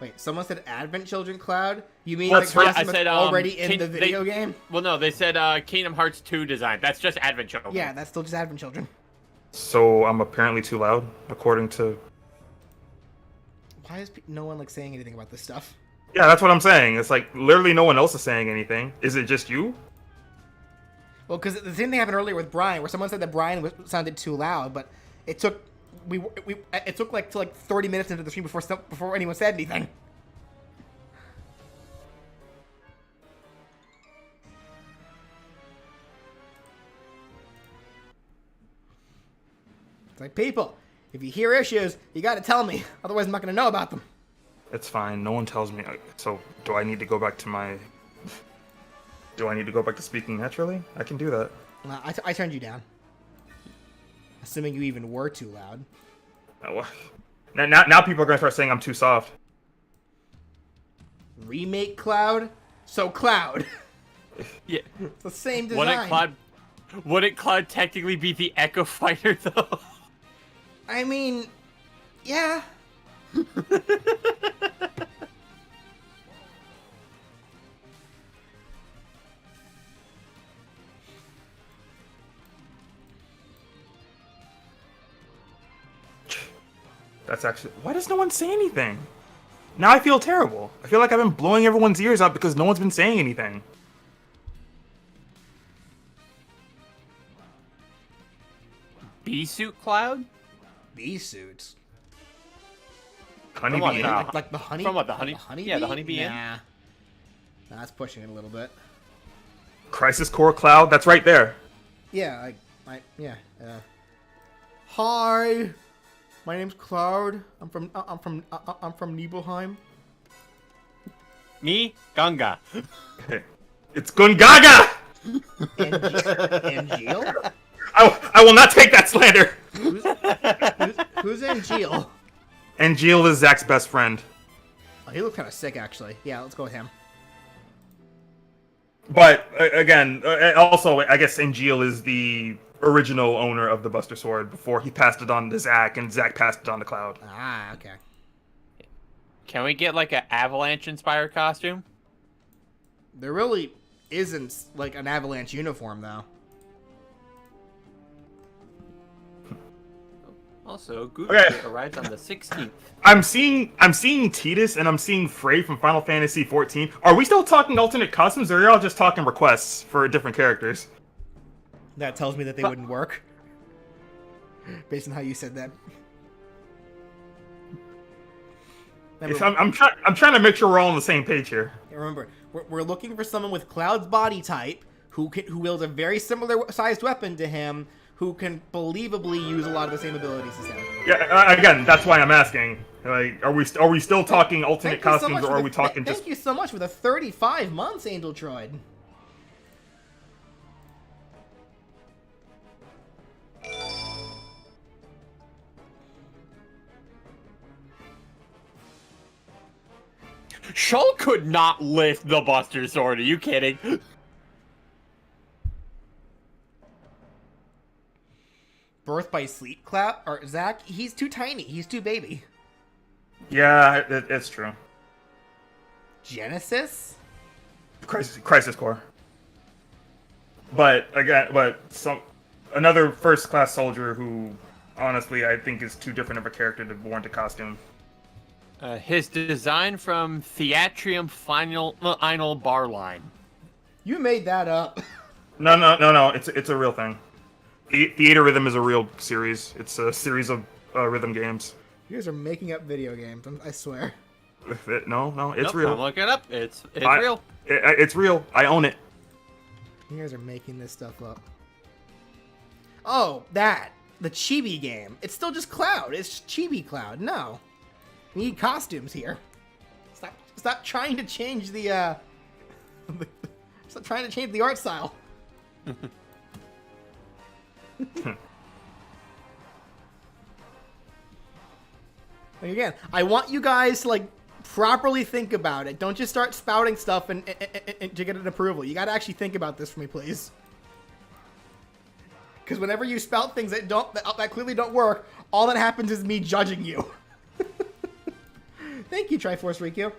Wait, someone said Advent Children Cloud? You mean That's the right. costume that's already in the video game? Well, no, they said Kingdom Hearts 2 design. That's just Advent Children. Yeah, that's still just Advent Children. So I'm apparently too loud, according to... Why is no one, like, saying anything about this stuff? Yeah, that's what I'm saying. It's like, literally no one else is saying anything. Is it just you? Well, because the same thing happened earlier with Brian, where someone said that Brian sounded too loud, but it took it took like 30 minutes into the stream before anyone said anything. Like, people, if you hear issues, you gotta tell me. Otherwise, I'm not gonna know about them. It's fine. No one tells me. So, do I need to go back to my... Do I need to go back to speaking naturally? I can do that. I turned you down. Assuming you even were too loud. Oh, now people are going to start saying I'm too soft. Remake Cloud? So Cloud. Yeah. It's the same design. Wouldn't Cloud technically be the Echo Fighter, though? I mean, yeah. That's actually... Why does no one say anything? Now I feel terrible. I feel like I've been blowing everyone's ears out because no one's been saying anything. Bee-suit Cloud? Bee-suits? Honeybee? Like the honey? From what, the honey? Honeybee? Yeah, the honeybee inn? Nah. That's pushing it a little bit. Crisis Core Cloud? That's right there. Yeah, yeah. Hi, my name's Cloud. I'm from Nibelheim. Me? Ganga. It's Gungaga! Angeal? I will not take that slander! Who's Angeal? Angeal is Zach's best friend. Oh, he looked kind of sick, actually. Yeah, let's go with him. But, again, also, I guess Angeal is the original owner of the Buster Sword before he passed it on to Zach, and Zach passed it on to Cloud. Ah, okay. Can we get, like, an Avalanche-inspired costume? There really isn't, like, an Avalanche uniform, though. Also, Goose Okay. arrives on the 16th. I'm seeing Tidus and I'm seeing Frey from Final Fantasy XIV. Are we still talking alternate costumes, or are y'all just talking requests for different characters? That tells me that they wouldn't work. Based on how you said that. I'm trying to make sure we're all on the same page here. Remember, we're looking for someone with Cloud's body type who wields a very similar sized weapon to him, who can believably use a lot of the same abilities as him. Yeah, again, that's why I'm asking. Like, are we still talking alternate costumes, or are we talking just? Thank you so much for the 35 months, Angel Troid. Shulk could not lift the Buster Sword. Are you kidding? Birth by Sleep Cloud or Zach? He's too tiny. He's too baby. Yeah, it's true. Genesis? Crisis Core. But again, another first class soldier who, honestly, I think is too different of a character to warrant a costume. His design from Theatrium Final Bar Line. You made that up. No. It's a real thing. Theater Rhythm is a real series. It's a series of rhythm games. You guys are making up video games. I swear. No, it's Nope, real. I'm looking it up. It's real. It's real. I own it. You guys are making this stuff up. Oh, the Chibi game. It's still just Cloud. It's just Chibi Cloud. No, we need costumes here. Stop trying to change the stop trying to change the art style. Again, I want you guys to properly think about it. Don't just start spouting stuff and to get an approval. You gotta actually think about this for me, please. Because whenever you spout things that clearly don't work, all that happens is me judging you. Thank you, Triforce Rikyu.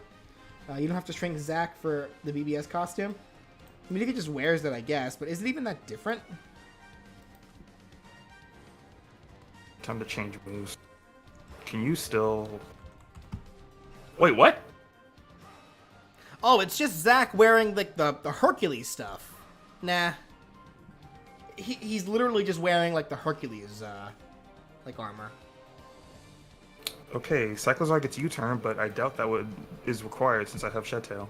You don't have to shrink Zack for the BBS costume. I mean, if he just wears that, I guess. But is it even that different? Time to change moves. Can you still... Wait, what? Oh, it's just Zack wearing the Hercules stuff. Nah. He's literally just wearing the Hercules armor. Okay, Cyclozar gets U-turn, but I doubt that is required since I have Shed Tail.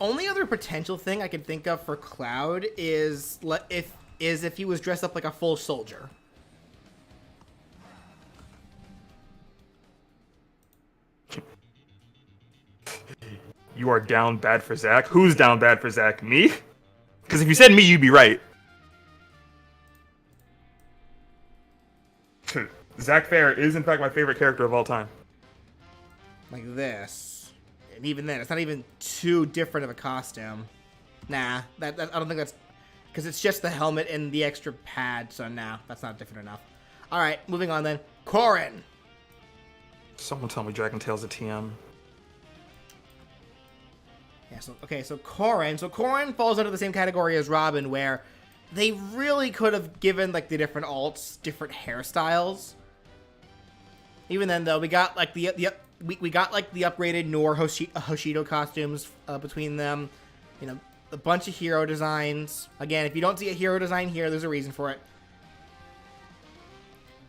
Only other potential thing I can think of for Cloud is if he was dressed up like a full soldier. You are down bad for Zach. Who's down bad for Zach? Me? Because if you said me, you'd be right. Zach Fair is in fact my favorite character of all time. Like this. And even then, it's not even too different of a costume. Nah, I don't think that's... Because it's just the helmet and the extra pad, so nah, that's not different enough. Alright, moving on then. Corrin! Someone tell me Dragon Tail's a TM. Yeah, so Corrin. So Corrin falls under the same category as Robin, where they really could have given, like, the different alts different hairstyles. Even then, though, we got, like, we got, like, the upgraded Nor Hoshido costumes between them. You know, a bunch of hero designs. Again, if you don't see a hero design here, there's a reason for it.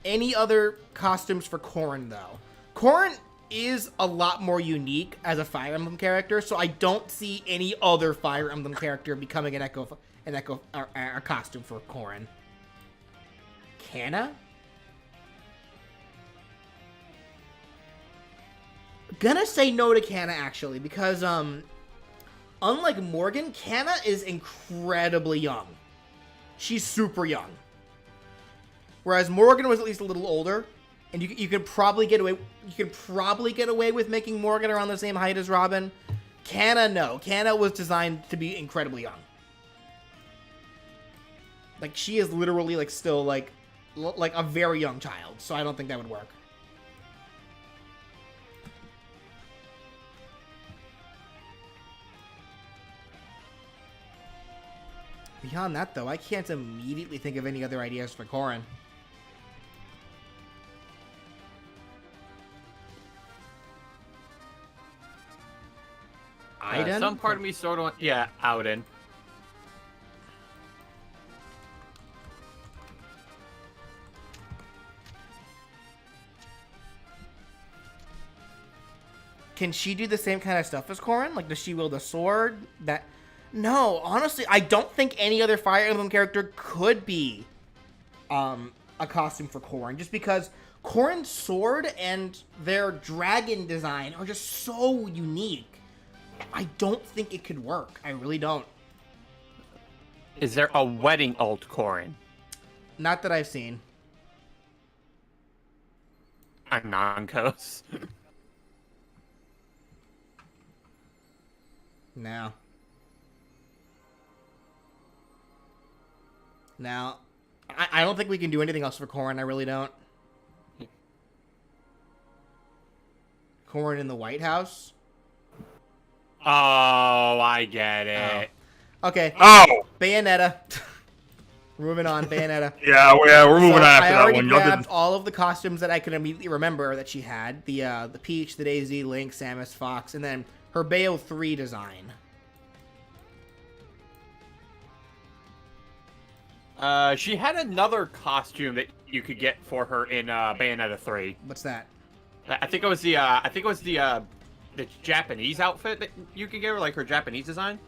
Any other costumes for Corrin, though? Corrin is a lot more unique as a Fire Emblem character, so I don't see any other Fire Emblem character becoming a costume for Corrin. Canna? Gonna say no to Canna, actually, because, unlike Morgan, Canna is incredibly young. She's super young. Whereas Morgan was at least a little older, and you could probably get away. You could probably get away with making Morgan around the same height as Robin. Canna, no. Canna was designed to be incredibly young. Like, she is literally, like, still, like a very young child, so I don't think that would work. Beyond that, though, I can't immediately think of any other ideas for Corrin. Aiden? Some part of me sort of... Yeah, Auden. Can she do the same kind of stuff as Corrin? Like, does she wield a sword? No, honestly, I don't think any other Fire Emblem character could be a costume for Corrin, just because Corrin's sword and their dragon design are just so unique. I don't think it could work. I really don't. Is there a wedding alt Corrin? Not that I've seen. A non-cos. No. Now, I don't think we can do anything else for Corrin. I really don't. Corrin in the White House? Oh, I get it. Oh. Okay. Oh! Bayonetta. Moving on, Bayonetta. Yeah, we're moving on after I that already one. Y'all grabbed did... all of the costumes that I could immediately remember that she had. The Peach, the Daisy, Link, Samus, Fox, and then her Bayo 3 design. She had another costume that you could get for her in Bayonetta 3. What's that? I think it was the the Japanese outfit that you could get her, like her Japanese design.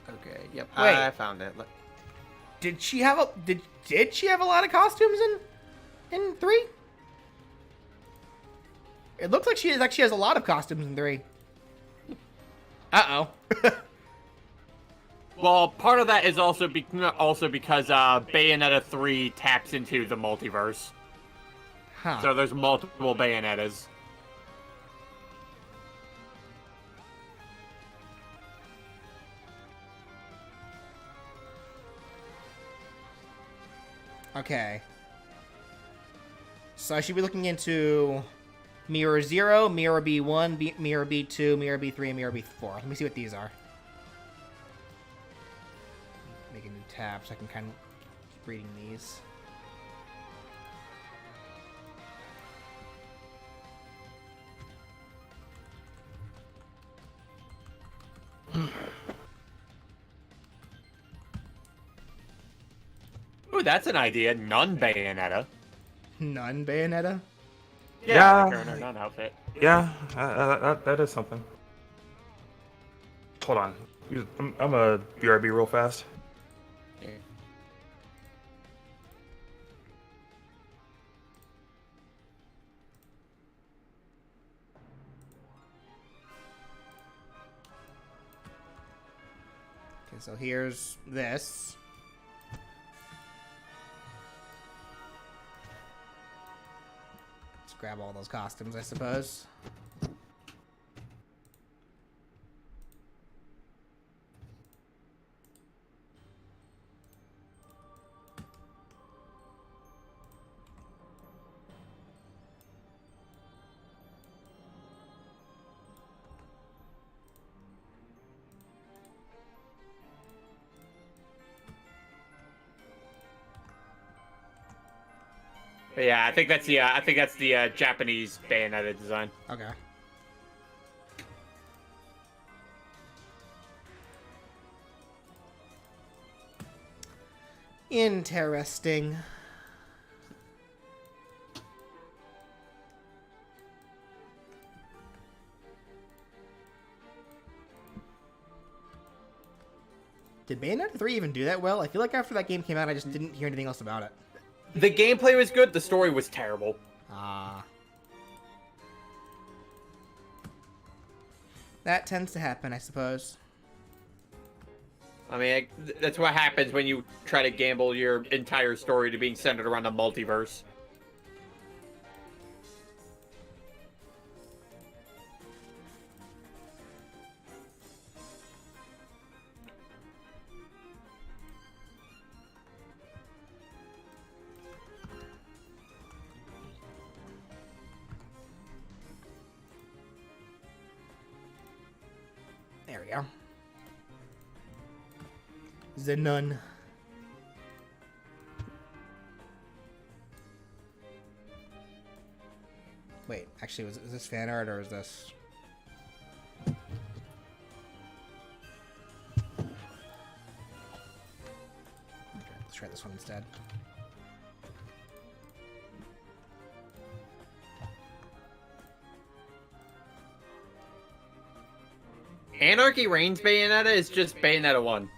Okay. Yep. Wait. I found it. Did she have a did she have a lot of costumes in 3? It looks like she actually has a lot of costumes in 3. Uh-oh. Well, part of that is also because Bayonetta 3 taps into the multiverse. Huh. So there's multiple Bayonettas. Okay. So I should be looking into Mirror 0, Mirror B1, Mirror B2, Mirror B3, and Mirror B4. Let me see what these are. Make a new tab so I can kind of keep reading these. Ooh, that's an idea. None Bayonetta. None Bayonetta? Yeah. Like her in her nun outfit. Yeah, that is something. Hold on. I'm a BRB real fast. Yeah. Okay, so here's this. Let's grab all those costumes, I suppose. But yeah, I think that's the Japanese Bayonetta design. Okay. Interesting. Did Bayonetta 3 even do that well? I feel like after that game came out, I just didn't hear anything else about it. The gameplay was good. The story was terrible. Ah. That tends to happen, I suppose. I mean, that's what happens when you try to gamble your entire story to being centered around a multiverse. There we go. The nun. Wait, actually, is this fan art or is this? Okay, let's try this one instead. Anarchy Reigns Bayonetta is just Bayonetta 1.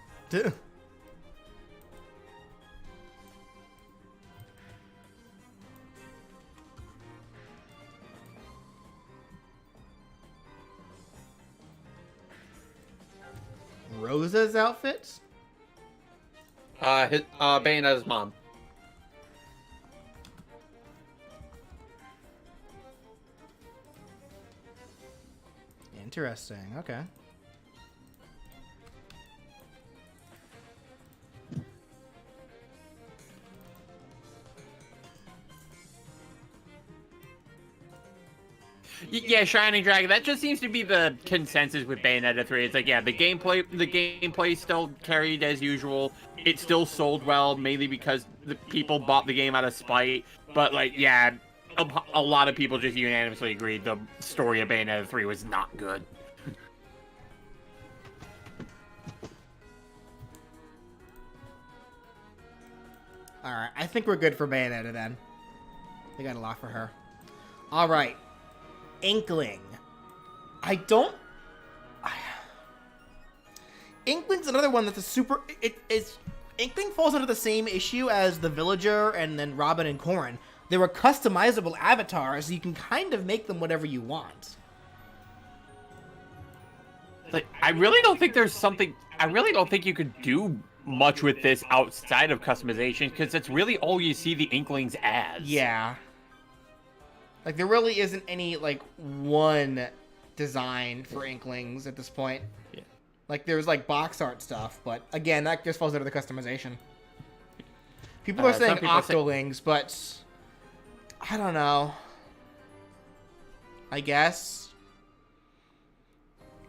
Rosa's outfit? Bayonetta's mom. Interesting, okay. Yeah, Shining Dragon. That just seems to be the consensus with Bayonetta 3. It's like, yeah, the gameplay still carried as usual. It still sold well, mainly because the people bought the game out of spite. But like, yeah, a lot of people just unanimously agreed the story of Bayonetta 3 was not good. Alright, I think we're good for Bayonetta then. We got a lot for her. Alright. Inkling. Inkling's another one that's a super... Inkling falls under the same issue as the Villager and then Robin and Corrin. They were customizable avatars, so you can kind of make them whatever you want. Like, I really don't think you could do much with this outside of customization, because it's really all you see the Inklings as. Yeah. Like, there really isn't any, like, one design for Inklings at this point. Yeah. Like, there's, like, box art stuff, but, again, that just falls under the customization. People are saying Octolings, but... I don't know. I guess.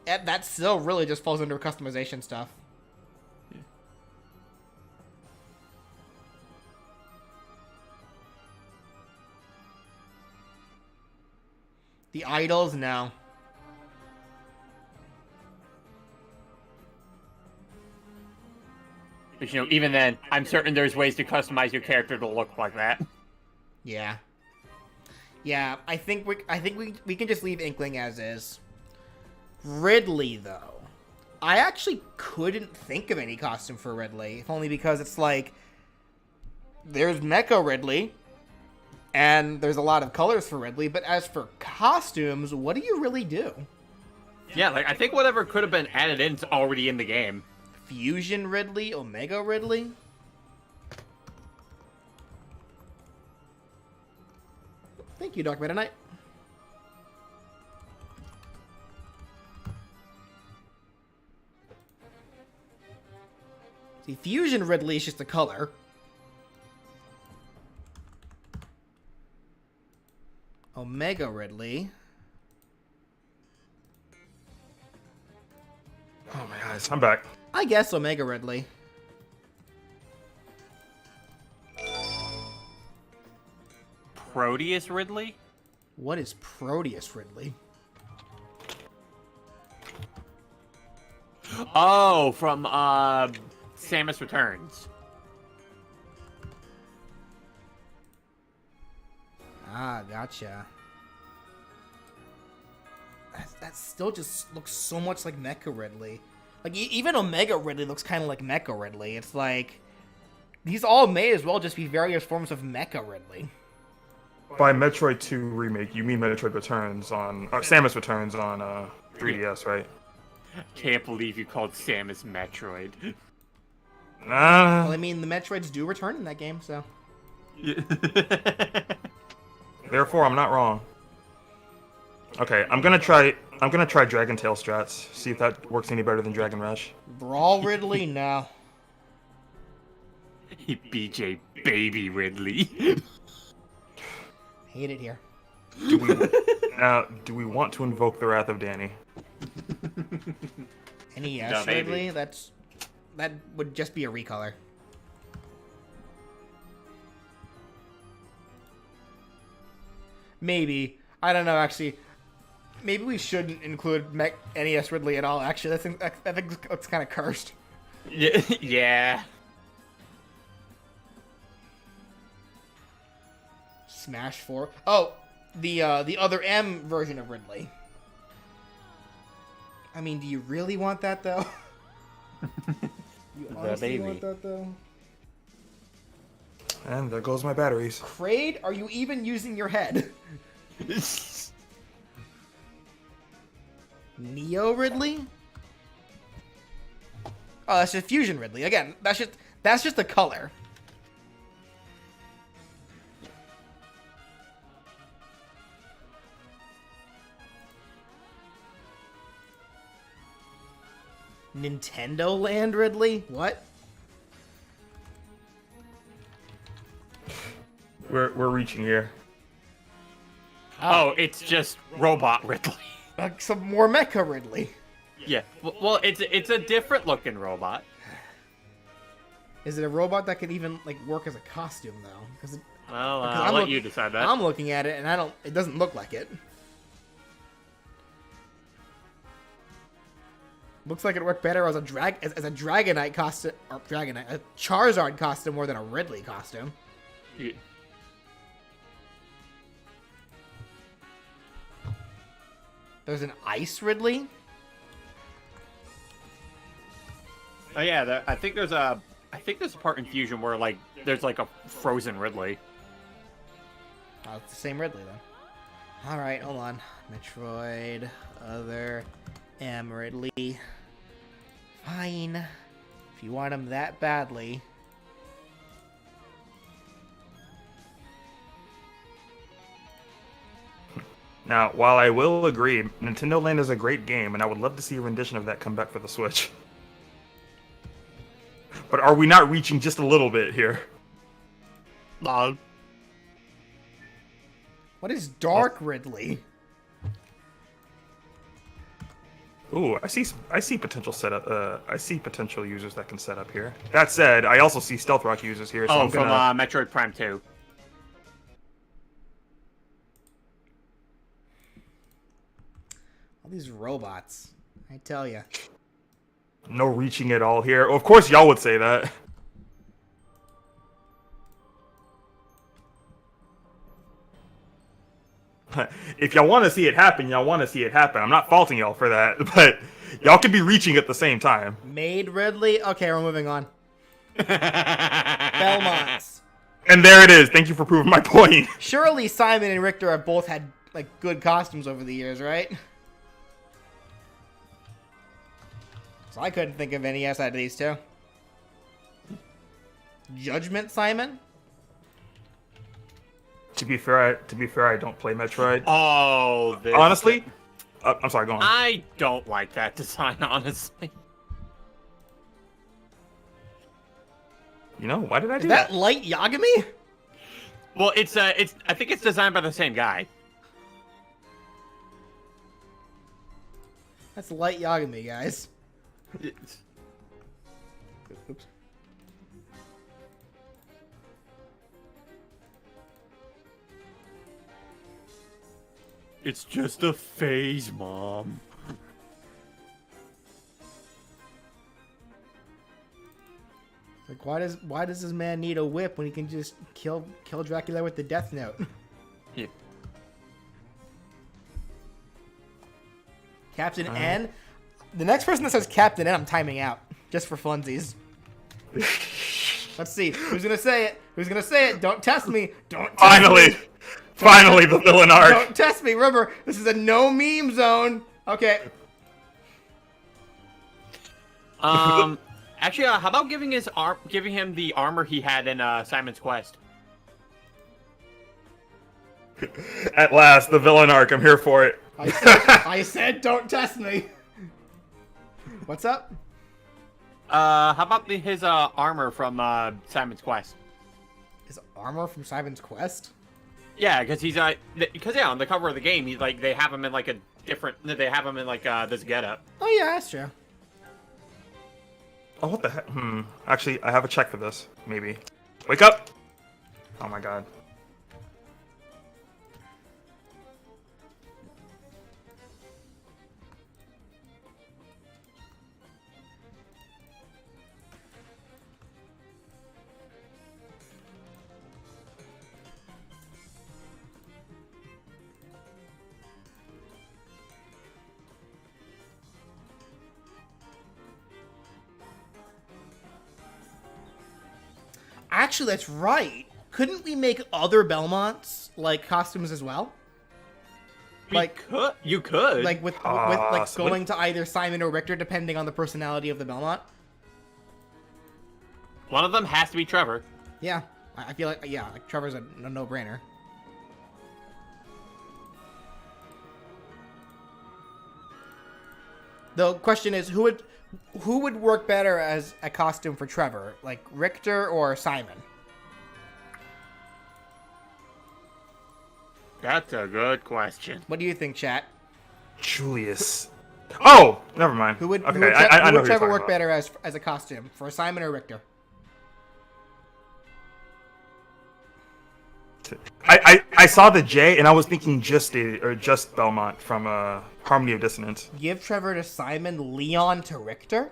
That still really just falls under customization stuff. Yeah. The idols? No. But, even then, I'm certain there's ways to customize your character to look like that. Yeah. Yeah, I think we can just leave Inkling as is. Ridley, though. I actually couldn't think of any costume for Ridley, if only because it's like, there's Mecha Ridley, and there's a lot of colors for Ridley, but as for costumes, what do you really do? Yeah, I think whatever could have been added in is already in the game. Fusion Ridley, Omega Ridley? Thank you, Dark Meta Knight. See, Fusion Ridley is just a color. Omega Ridley. Oh my gosh, I'm back. I guess Omega Ridley. Proteus Ridley? What is Proteus Ridley? Oh, from Samus Returns. Ah, gotcha. That still just looks so much like Mecha Ridley. Like, even Omega Ridley looks kind of like Mecha Ridley. It's like, these all may as well just be various forms of Mecha Ridley. By Metroid 2 Remake, you mean Metroid Returns on... Samus Returns on 3DS, right? Can't believe you called Samus Metroid. Well, I mean, the Metroids do return in that game, so... Therefore, I'm not wrong. Okay, I'm gonna try Dragon Tail strats. See if that works any better than Dragon Rush. Brawl Ridley? No. BJ Baby Ridley. Hate it here. Do we want to invoke the Wrath of Danny? NES No, maybe. Ridley? That would just be a recolor. Maybe. I don't know, actually. Maybe we shouldn't include NES Ridley at all, actually. I think it's kind of cursed. Yeah. Smash 4. Oh, the other M version of Ridley. I mean, do you really want that, though? You honestly want that, though? And there goes my batteries. Kraid, are you even using your head? Neo Ridley? Oh, that's just Fusion Ridley. Again, that's just the color. Nintendo Land Ridley? What? We're reaching here. Oh, it's just Robot Ridley. Like some more Mecha Ridley. Yeah. Well, it's a different looking robot. Is it a robot that can even like work as a costume though? Because Well, I'll let you decide that. I'm looking at it and it doesn't look like it. Looks like it worked better as a Dragonite costume, or a Charizard costume more than a Ridley costume. Yeah. There's an Ice Ridley. Oh yeah, I think there's a part in Fusion where like there's like a frozen Ridley. Oh, it's the same Ridley then. All right, hold on. Metroid, other M Ridley. Fine, if you want him that badly. Now, while I will agree, Nintendo Land is a great game, and I would love to see a rendition of that come back for the Switch. But are we not reaching just a little bit here? No. What is Dark Ridley? Ooh, I see potential setup. I see potential users that can set up here. That said, I also see Stealth Rock users here. So Oh, I'm from gonna... Metroid Prime 2. All these robots, I tell ya. No reaching at all here. Of course, y'all would say that. if y'all want to see it happen, y'all want to see it happen. I'm not faulting y'all for that, but y'all could be reaching at the same time. Made Ridley. Okay, we're moving on. Belmonts. And there it is. Thank you for proving my point. Surely Simon and Richter have both had like good costumes over the years, right? So I couldn't think of any outside of these two. Judgment Simon. To be fair, I don't play Metroid. Oh, Honestly, I'm sorry. Go on. I don't like that design, honestly. You know, why did I do Is that Light Yagami? Well, it's I think it's designed by the same guy. That's Light Yagami, guys. Oops. It's just a phase, Mom. Like, why does this man need a whip when he can just kill Dracula with the Death Note? Yeah. Captain N. The next person that says Captain N, I'm timing out just for funsies. Let's see who's gonna say it. Who's gonna say it? Don't test me. Don't. Test me. Finally, the villain arc. Don't test me. Remember, this is a no meme zone. Okay. Actually, how about giving him the armor he had in Simon's Quest? At last, the villain arc. I'm here for it. I said don't test me. What's up? How about his armor from Simon's Quest? His armor from Simon's Quest? Yeah, because he's because on the cover of the game, he's like they have him in like this getup. Oh yeah, that's true. Oh, what the heck? Actually, I have a check for this. Maybe. Wake up! Oh my god. Actually, that's right. Couldn't we make other Belmonts like costumes as well? You could. Like with like going to either Simon or Richter, depending on the personality of the Belmont. One of them has to be Trevor. Yeah, I feel like like Trevor's a no-brainer. The question is, who would work better as a costume for Trevor, like Richter or Simon? That's a good question. What do you think, chat? Julius. Oh, never mind. Who would, okay, who would, I know who would who you're Trevor talking work about. better as a costume, for Simon or Richter? I saw the J and I was thinking just Belmont from Harmony of Dissonance. Give Trevor to Simon, Leon to Richter?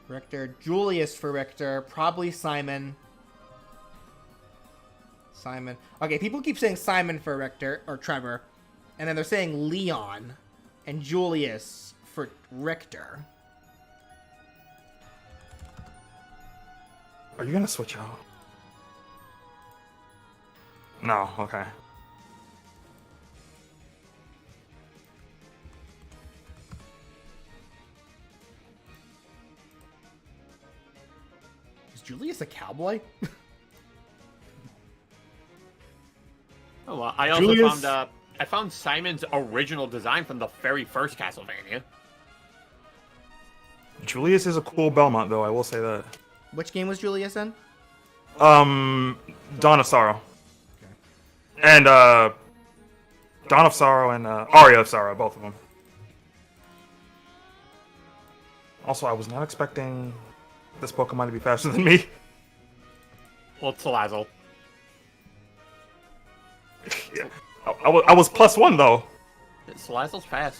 Richter, Julius for Richter, probably Simon. Simon. Okay, people keep saying Simon for Richter, or Trevor, and then they're saying Leon and Julius for Richter. Are you gonna switch out? No, okay. Is Julius a cowboy? Oh, well, I also Julius... found I found Simon's original design from the very first Castlevania. Julius is a cool Belmont, though. I will say that. Which game was Julius in? Dawn of Sorrow. Okay. And Dawn of Sorrow and Aria of Sorrow, both of them. Also, I was not expecting this Pokemon to be faster than me. Well, it's Salazzle. Yeah. I was +1 though. Salazzle's fast.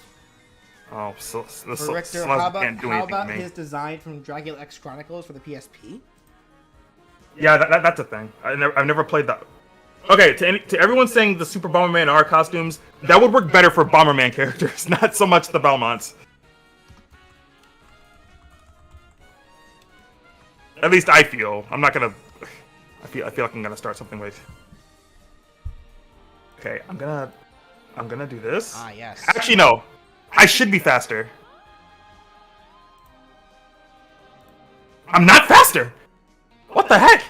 Oh, so the For Richter, how about his design from Dracula X Chronicles for the PSP? Yeah, that's a thing. I've never played that. Okay, to everyone saying the Super Bomberman R costumes, that would work better for Bomberman characters, not so much the Belmonts. At least I feel. I'm not gonna. I feel like I'm gonna start something with. Okay, I'm gonna do this. Ah, yes. Actually, no. I should be faster. I'm not faster. What the heck?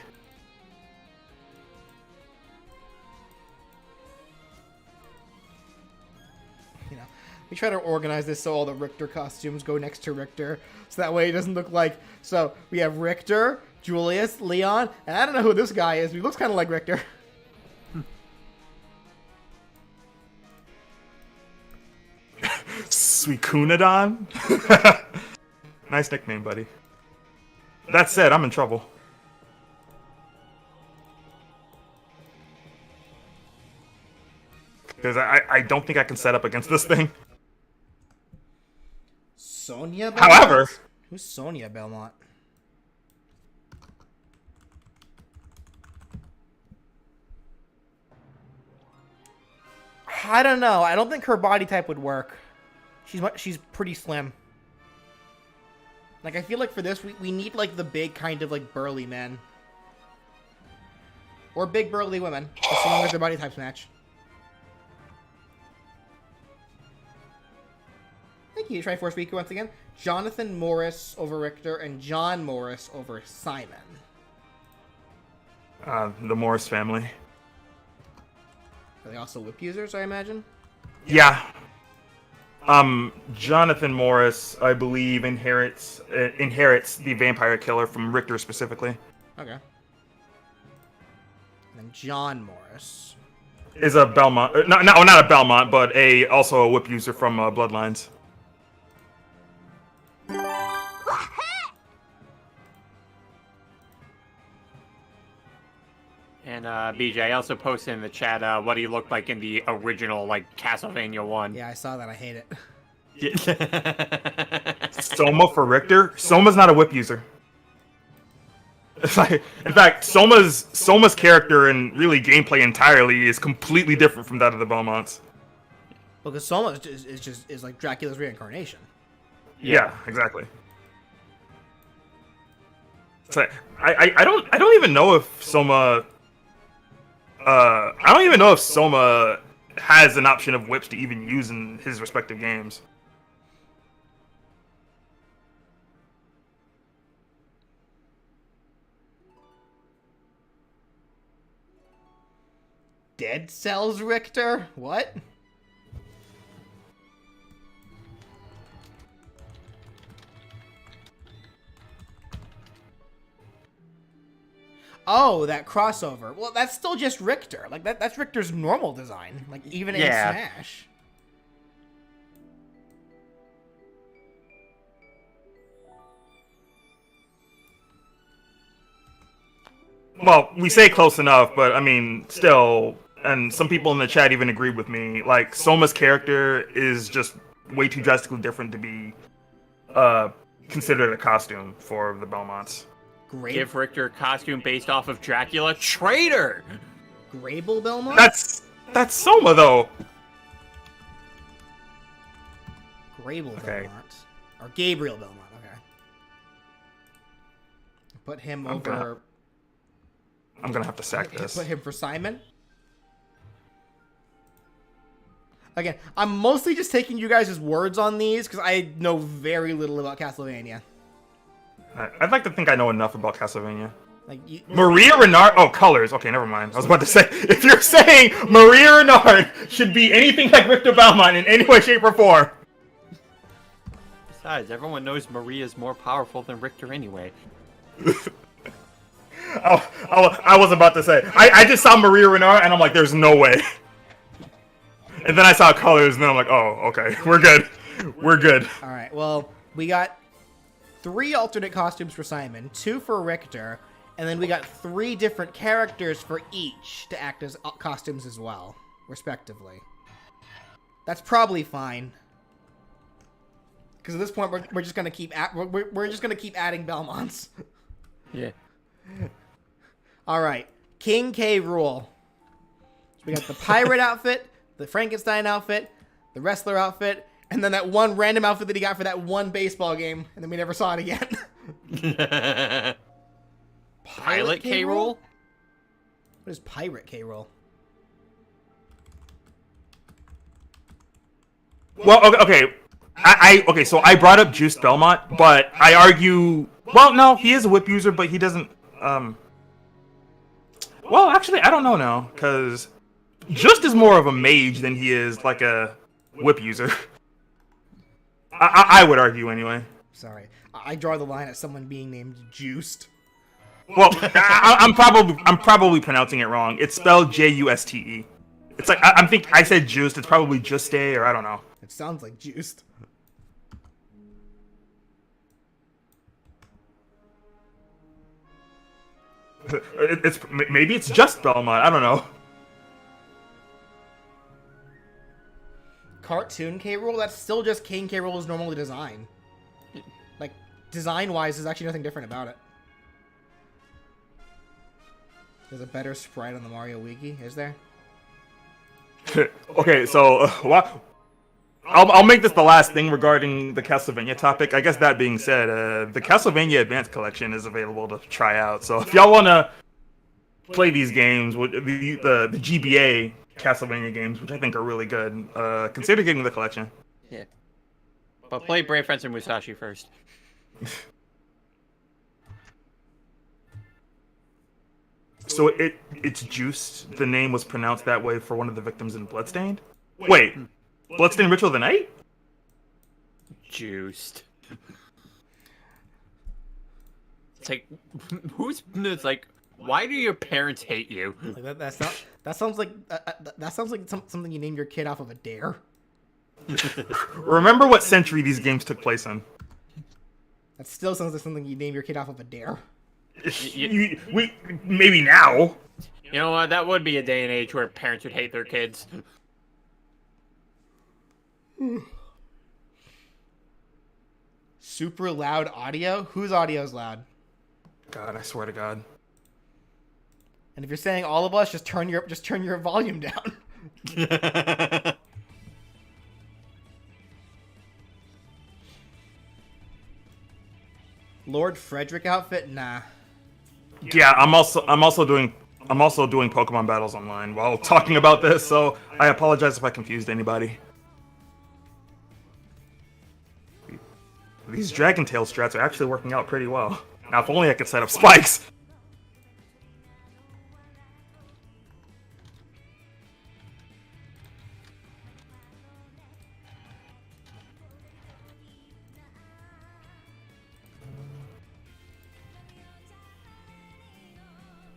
You know, we try to organize this so all the Richter costumes go next to Richter, so that way it doesn't look like. So we have Richter, Julius, Leon, and I don't know who this guy is, but he looks kind of like Richter. Suicunadon? Nice nickname, buddy. That said, I'm in trouble. Because I don't think I can set up against this thing. Sonia Belmont? However... Who's Sonia Belmont? I don't know. I don't think her body type would work. She's pretty slim. Like, I feel like for this, we need, like, the big kind of, like, burly men. Or big burly women, as long as their body types match. Thank you, Triforce Riku once again. Jonathan Morris over Richter and John Morris over Simon. The Morris family. Are they also whip users, I imagine? Yeah. Jonathan Morris, I believe, inherits the vampire killer from Richter specifically. Okay. And then John Morris is a Belmont, not a Belmont, but also a whip user from Bloodlines. And BJ, I also posted in the chat what he looked like in the original, like, Castlevania 1. Yeah, I saw that. I hate it. Soma for Richter? Soma's not a whip user. It's like, in fact, Soma's character and really gameplay entirely is completely different from that of the Belmonts. Because Soma is like Dracula's reincarnation. Yeah, exactly. So I don't even know if Soma. I don't even know if Soma has an option of whips to even use in his respective games. Dead Cells Richter? What? Oh, that crossover. Well, that's still just Richter. Like, that's Richter's normal design. Like, even in Smash. Well, we say close enough, but I mean, still, and some people in the chat even agreed with me, like, Soma's character is just way too drastically different to be considered a costume for the Belmonts. Give Richter a costume based off of Dracula. Traitor! Grable Belmont? That's Soma, though. Grable Belmont. Or Gabriel Belmont, okay. Put him over... I'm gonna have to sack this. Put him for Simon. Again, I'm mostly just taking you guys' words on these because I know very little about Castlevania. I'd like to think I know enough about Castlevania. Like Maria Renard. Oh, colors. Okay, never mind. I was about to say, if you're saying Maria Renard should be anything like Richter Belmont in any way, shape, or form. Besides, everyone knows Maria's more powerful than Richter anyway. I was about to say. I just saw Maria Renard and I'm like, there's no way. And then I saw colors and then I'm like, oh, okay, we're good. We're good. All right. Well, we got 3 alternate costumes for Simon, 2 for Richter, and then we got 3 different characters for each to act as costumes as well, respectively. That's probably fine. Because at this point, we're just gonna keep we're just gonna keep adding Belmonts. Yeah. All right, King K-Rool. So we got the pirate outfit, the Frankenstein outfit, the wrestler outfit, and then that one random outfit that he got for that one baseball game, and then we never saw it again. Pilot K-Rool? What is Pirate K-Rool? Well, okay. Okay, so I brought up Juiced Belmont, but I argue. Well, no, he is a whip user, but he doesn't. Well, actually, I don't know now, because Just is more of a mage than he is like a whip user. I would argue anyway. Sorry, I draw the line at someone being named Juiced. Well, I'm probably pronouncing it wrong. It's spelled Juste. It's like I said Juiced. It's probably Juste, or I don't know. It sounds like Juiced. Maybe it's just Belmont. I don't know. Cartoon K-Rool? That's still just King K-Rool is normally designed. Like, design-wise, there's actually nothing different about it. There's a better sprite on the Mario Wiki, is there? Okay, so I'll make this the last thing regarding the Castlevania topic. I guess that being said, the Castlevania Advance Collection is available to try out. So if y'all want to play these games, the GBA Castlevania games, which I think are really good, consider getting the collection. Yeah. But play Brave Fencer Musashi first. So it's Juiced. The name was pronounced that way for one of the victims in Bloodstained? Wait, Bloodstained Ritual of the Night? Juiced. It's like, it's like, why do your parents hate you? Like that sounds like something you named your kid off of a dare. Remember what century these games took place in? That still sounds like something you name your kid off of a dare. We maybe now. You know what? That would be a day and age where parents would hate their kids. Super loud audio? Whose audio is loud? God, I swear to God. And if you're saying all of us, just turn your volume down. Lord Frederick outfit? Nah. Yeah, I'm also doing Pokemon battles online while talking about this, so I apologize if I confused anybody. These Dragon Tail strats are actually working out pretty well. Now, if only I could set up spikes.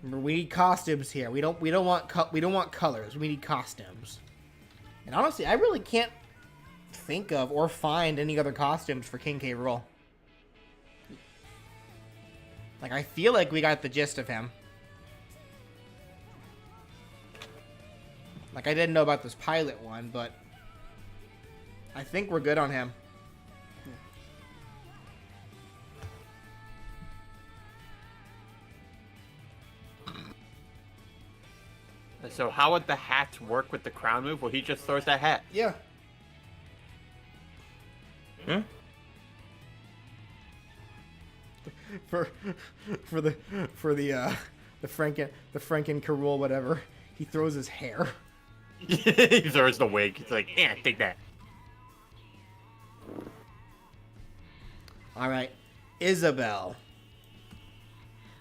Remember, we need costumes here. We don't want colors. We need costumes. And honestly, I really can't think of or find any other costumes for King K. Rool. Like, I feel like we got the gist of him. Like, I didn't know about this pilot one, but I think we're good on him. So how would the hats work with the crown move? Well, he just throws that hat. Yeah. Yeah. For the Franken K-Rool whatever, he throws his hair. He throws the wig. It's like, yeah, take that. All right, Isabelle.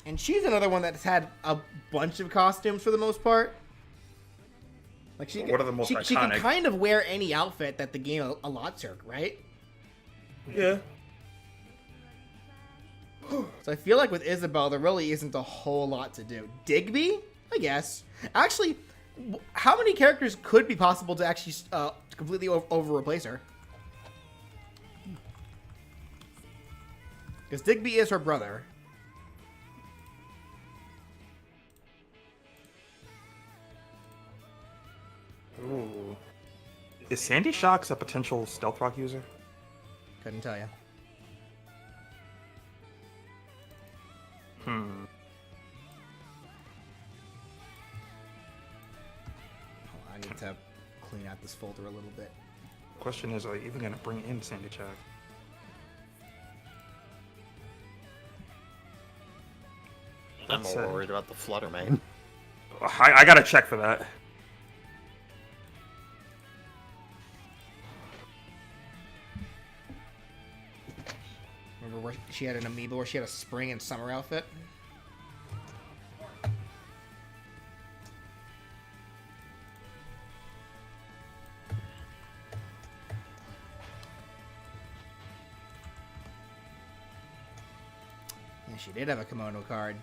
And she's another one that's had a bunch of costumes for the most part. Like What are the most she can iconic? kind of wear any outfit that the game allots her, right? Yeah. So I feel like with Isabelle, there really isn't a whole lot to do. Digby, I guess. Actually, how many characters could be possible to actually completely over replace her? Because Digby is her brother. Ooh. Is Sandy Shocks a potential Stealth Rock user? Couldn't tell you. Hmm. Hold on, I need to clean out this folder a little bit. Question is, are you even gonna bring in Sandy Chuck? I'm more worried about the Flutter Mane. I gotta check for that. Remember where she had an amiibo where she had a spring and summer outfit? Yeah, she did have a kimono card.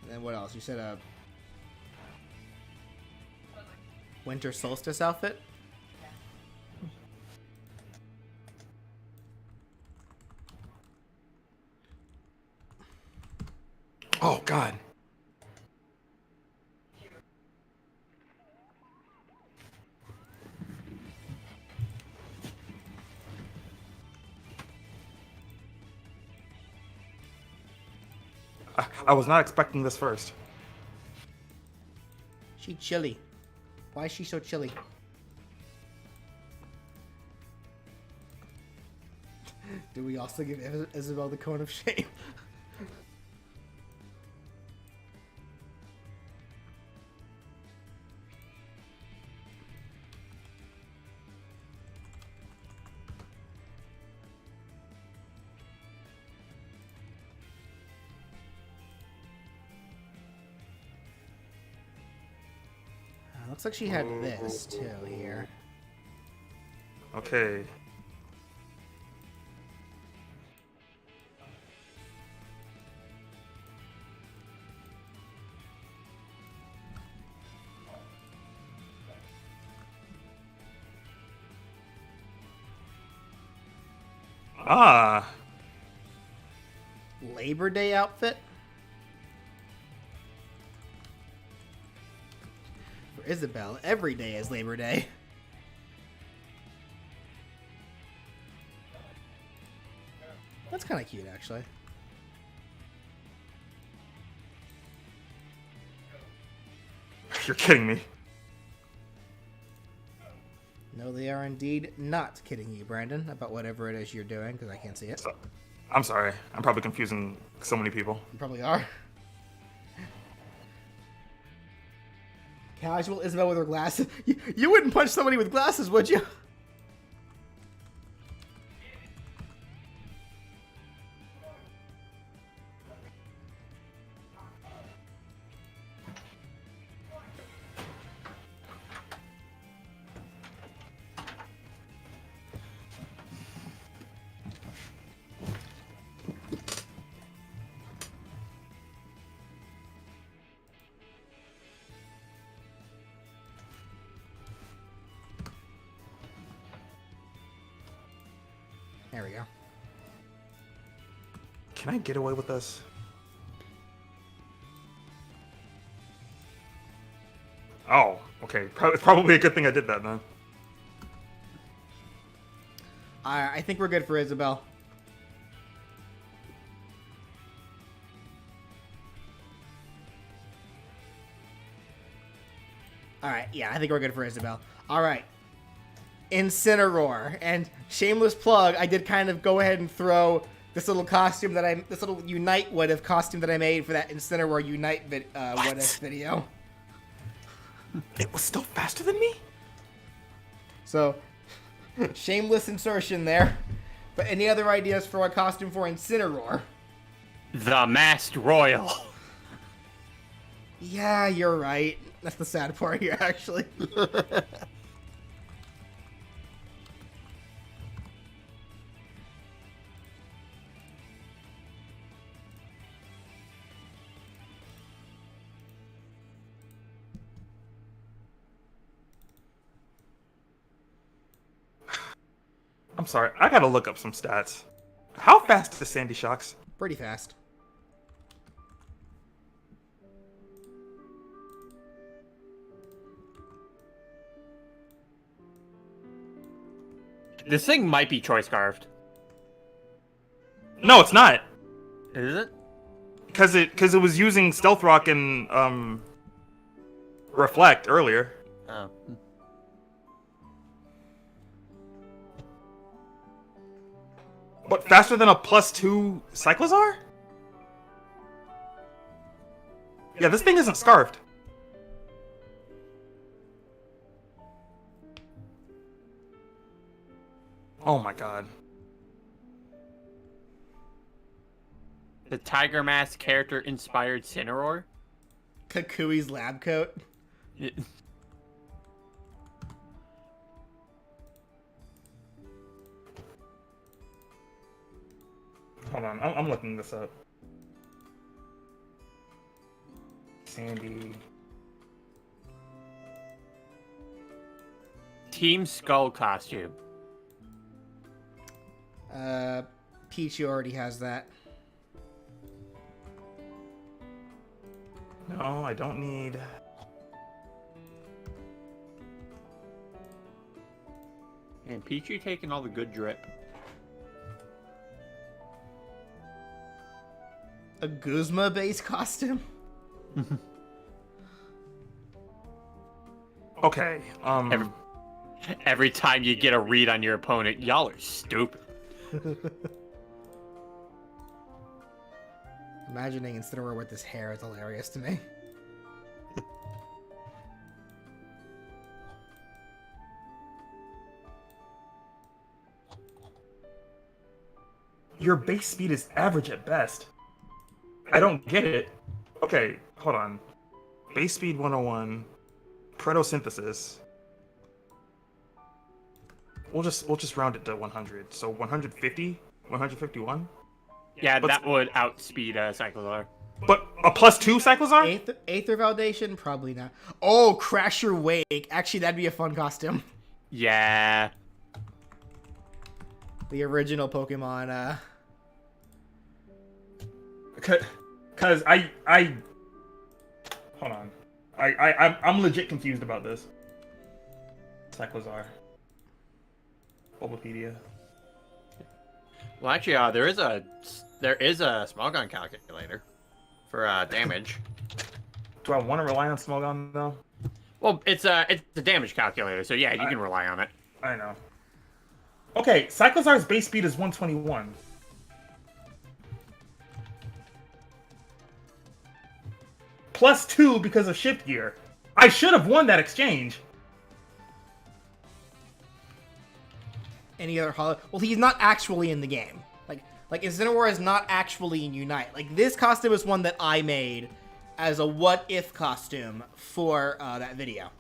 And then what else? You said a winter solstice outfit? Oh God. I was not expecting this first. She chilly. Why is she so chilly? Do we also give Isabelle the cone of shame? Looks like she had this too here. Okay. Ah. Labor Day outfit? For Isabelle, every day is Labor Day. That's kind of cute, actually. You're kidding me. No, they are indeed not kidding you, Brandon, about whatever it is you're doing, because I can't see it. I'm sorry. I'm probably confusing so many people. You probably are. Casual Isabelle with her glasses. You wouldn't punch somebody with glasses, would you? There we go. Can I get away with this? Oh, okay. It's probably a good thing I did that then. I think we're good for Isabelle. Alright, yeah, I think we're good for Isabelle. Alright. Incineroar. And shameless plug, I did kind of go ahead and throw this little costume that this little Unite What If costume that I made for that Incineroar Unite What If video. It was still faster than me? So, shameless insertion there. But any other ideas for a costume for Incineroar? The Masked Royal. Yeah, you're right. That's the sad part here, actually. I'm sorry. I gotta look up some stats. How fast is Sandy Shocks? Pretty fast. This thing might be choice carved. No, it's not. Is it? Because it was using Stealth Rock and Reflect earlier. Oh. What, faster than a +2 Cyclozar? Yeah, this thing isn't scarfed. Oh my god. The Tiger Mask character inspired Incineroar? Kukui's lab coat. Hold on, I'm looking this up. Sandy. Team Skull costume. Pichu already has that. No, I don't need... And Pichu taking all the good drip. A Guzma-based costume? Okay, Every time you get a read on your opponent, y'all are stupid. Imagining Incineroar with this hair is hilarious to me. your base speed is average at best. I don't get it. Okay, hold on. Base speed 101. Predosynthesis. We'll just round it to 100. So 150? 151? Yeah, But- that would outspeed Cyclozar. But a +2 Cyclozar? Aether Validation? Probably not. Oh, Crasher Wake. Actually, that'd be a fun costume. Yeah. The original Pokemon, Cause I hold on. I'm legit confused about this. Cyclozar. Bulbapedia. Well, actually, there is a small gun calculator for damage. Do I want to rely on Smogon though? Well, it's a damage calculator, so yeah, you can rely on it. I know. Okay, Cyclozar's base speed is 121. +2 because of shift gear. I should have won that exchange. any other holo. Well, he's not actually in the game. Like Incineroar is not actually in Unite. Like, this costume is one that I made as a what if costume for that video.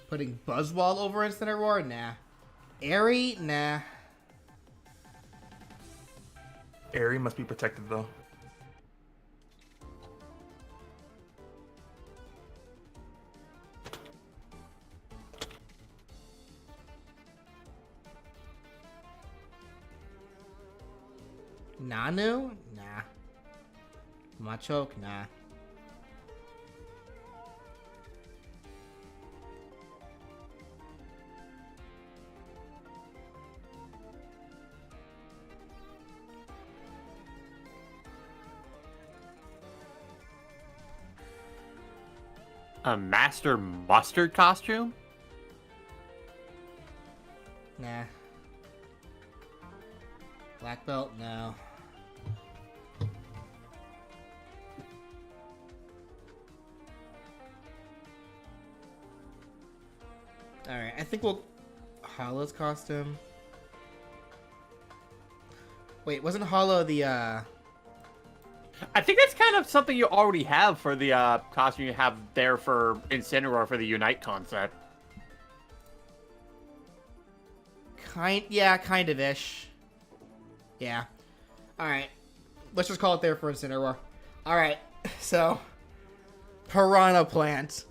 Putting Buzzwall over Incineroar? Nah. Airy? Nah. Airy must be protected though. Nanu? Nah. Machoke? Nah. A Master Mustard costume? Nah. Black Belt? No. Alright, I think we'll... Hollow's costume? Wait, wasn't Hollow the, I think that's kind of something you already have for the costume you have there for Incineroar for the Unite concept. kind of ish. Yeah. All right. Let's just call it there for Incineroar. All right. So, Piranha Plant.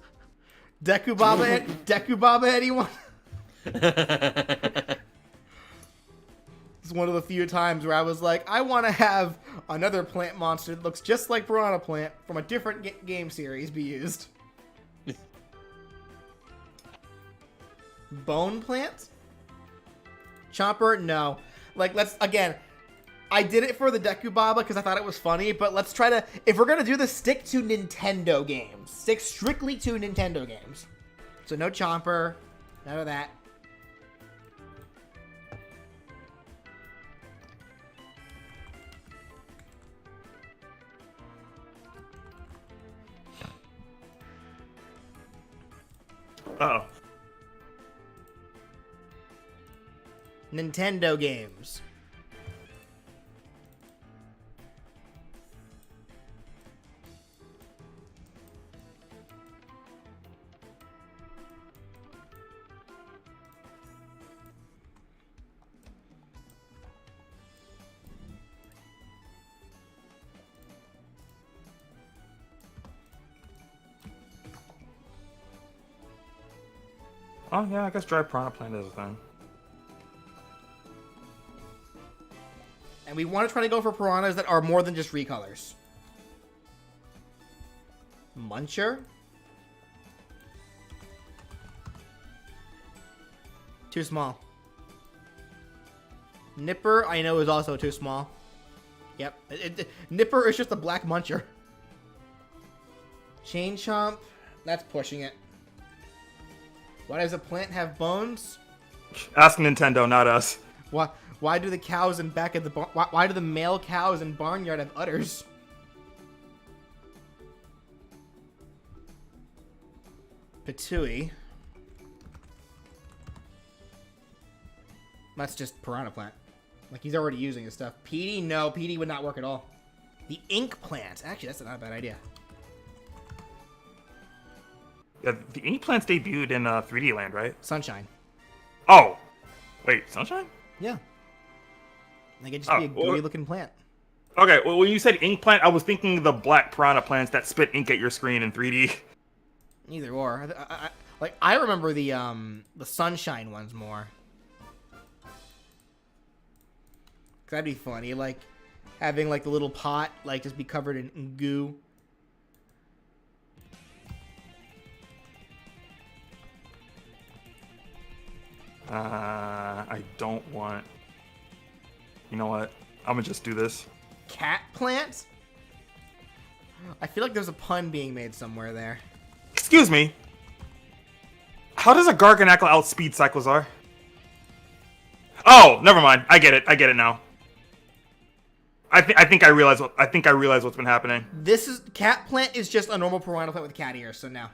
Dekubaba, anyone? It's one of the few times where I was like, I want to have another plant monster that looks just like Piranha Plant from a different game series be used. Bone Plant? Chomper? No. Like, let's, again, I did it for the Dekubaba because I thought it was funny, but let's try to, if we're going to do this, stick to Nintendo games. Stick strictly to Nintendo games. So no Chomper, none of that. Uh-oh. Nintendo games. Oh yeah, I guess dry Piranha Plant is a thing. And we want to try to go for piranhas that are more than just recolors. Muncher? Too small. Nipper, I know, is also too small. Yep. Nipper is just a black muncher. Chain Chomp, that's pushing it. Why does a plant have bones? Ask Nintendo, not us. Why do the cows in back of the barn? Why do the male cows in barnyard have udders? Patui. That's just Piranha Plant. Like, he's already using his stuff. Petey? No, Petey would not work at all. The Ink Plant. Actually, that's not a bad idea. Yeah, the Ink Plant's debuted in 3D Land, right? Sunshine. Oh! Wait, Sunshine? Yeah. Like, it'd just be a gooey-looking plant. Okay, well, when you said Ink Plant, I was thinking the black Piranha Plants that spit ink at your screen in 3D. Either or. I remember the Sunshine ones more. That'd be funny, like, having, like, the little pot, like, just be covered in goo. I don't want... You know what? I'm gonna just do this. Cat Plant? I feel like there's a pun being made somewhere there. Excuse me. How does a Garganacl outspeed Cyclozar? Oh, never mind. I get it now. I think I realize what's been happening. Cat Plant is just a normal Piranha Plant with cat ears, so now.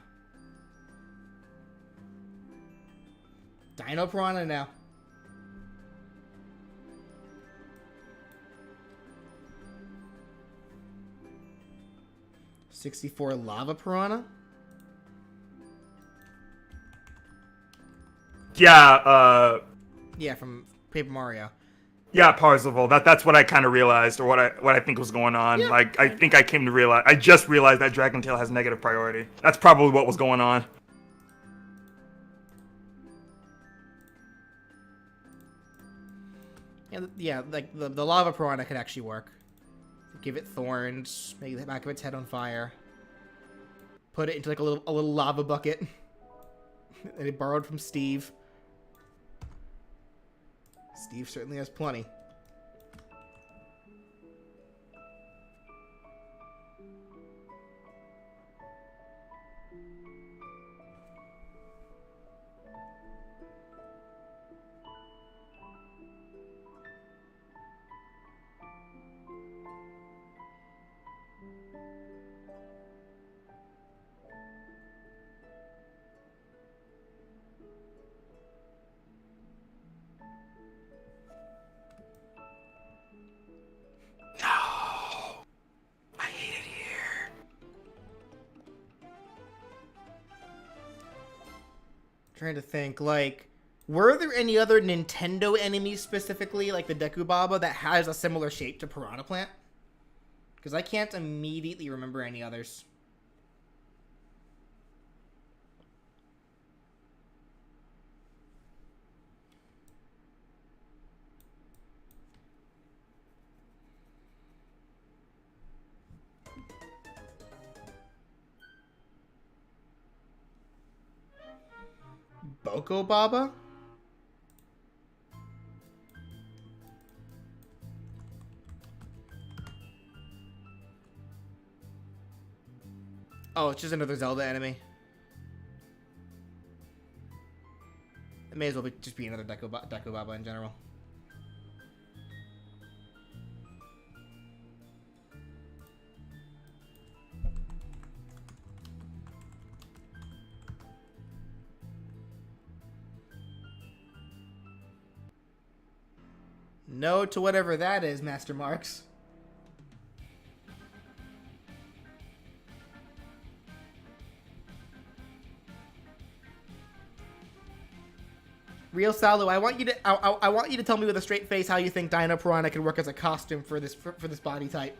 Dino Piranha now. $64 Lava Piranha? Yeah, Yeah, from Paper Mario. Yeah, Parzival. That's what I kind of realized, or what I think was going on. Yeah. Like, I think I came to realize. I just realized that Dragon Tail has negative priority. That's probably what was going on. Yeah, like the Lava Piranha could actually work. Give it thorns, make the back of its head on fire. Put it into like a little lava bucket. And it borrowed from Steve. Steve certainly has plenty. Trying to think, like, Were there any other Nintendo enemies specifically, like the Deku Baba, that has a similar shape to Piranha Plant? Because I can't immediately remember any others. Boko Baba? Oh, it's just another Zelda enemy. It may as well just be another Deku Baba in general. No to whatever that is, Master Marks. Real Salu, I want you to tell me with a straight face how you think Dino Piranha can work as a costume for this body type.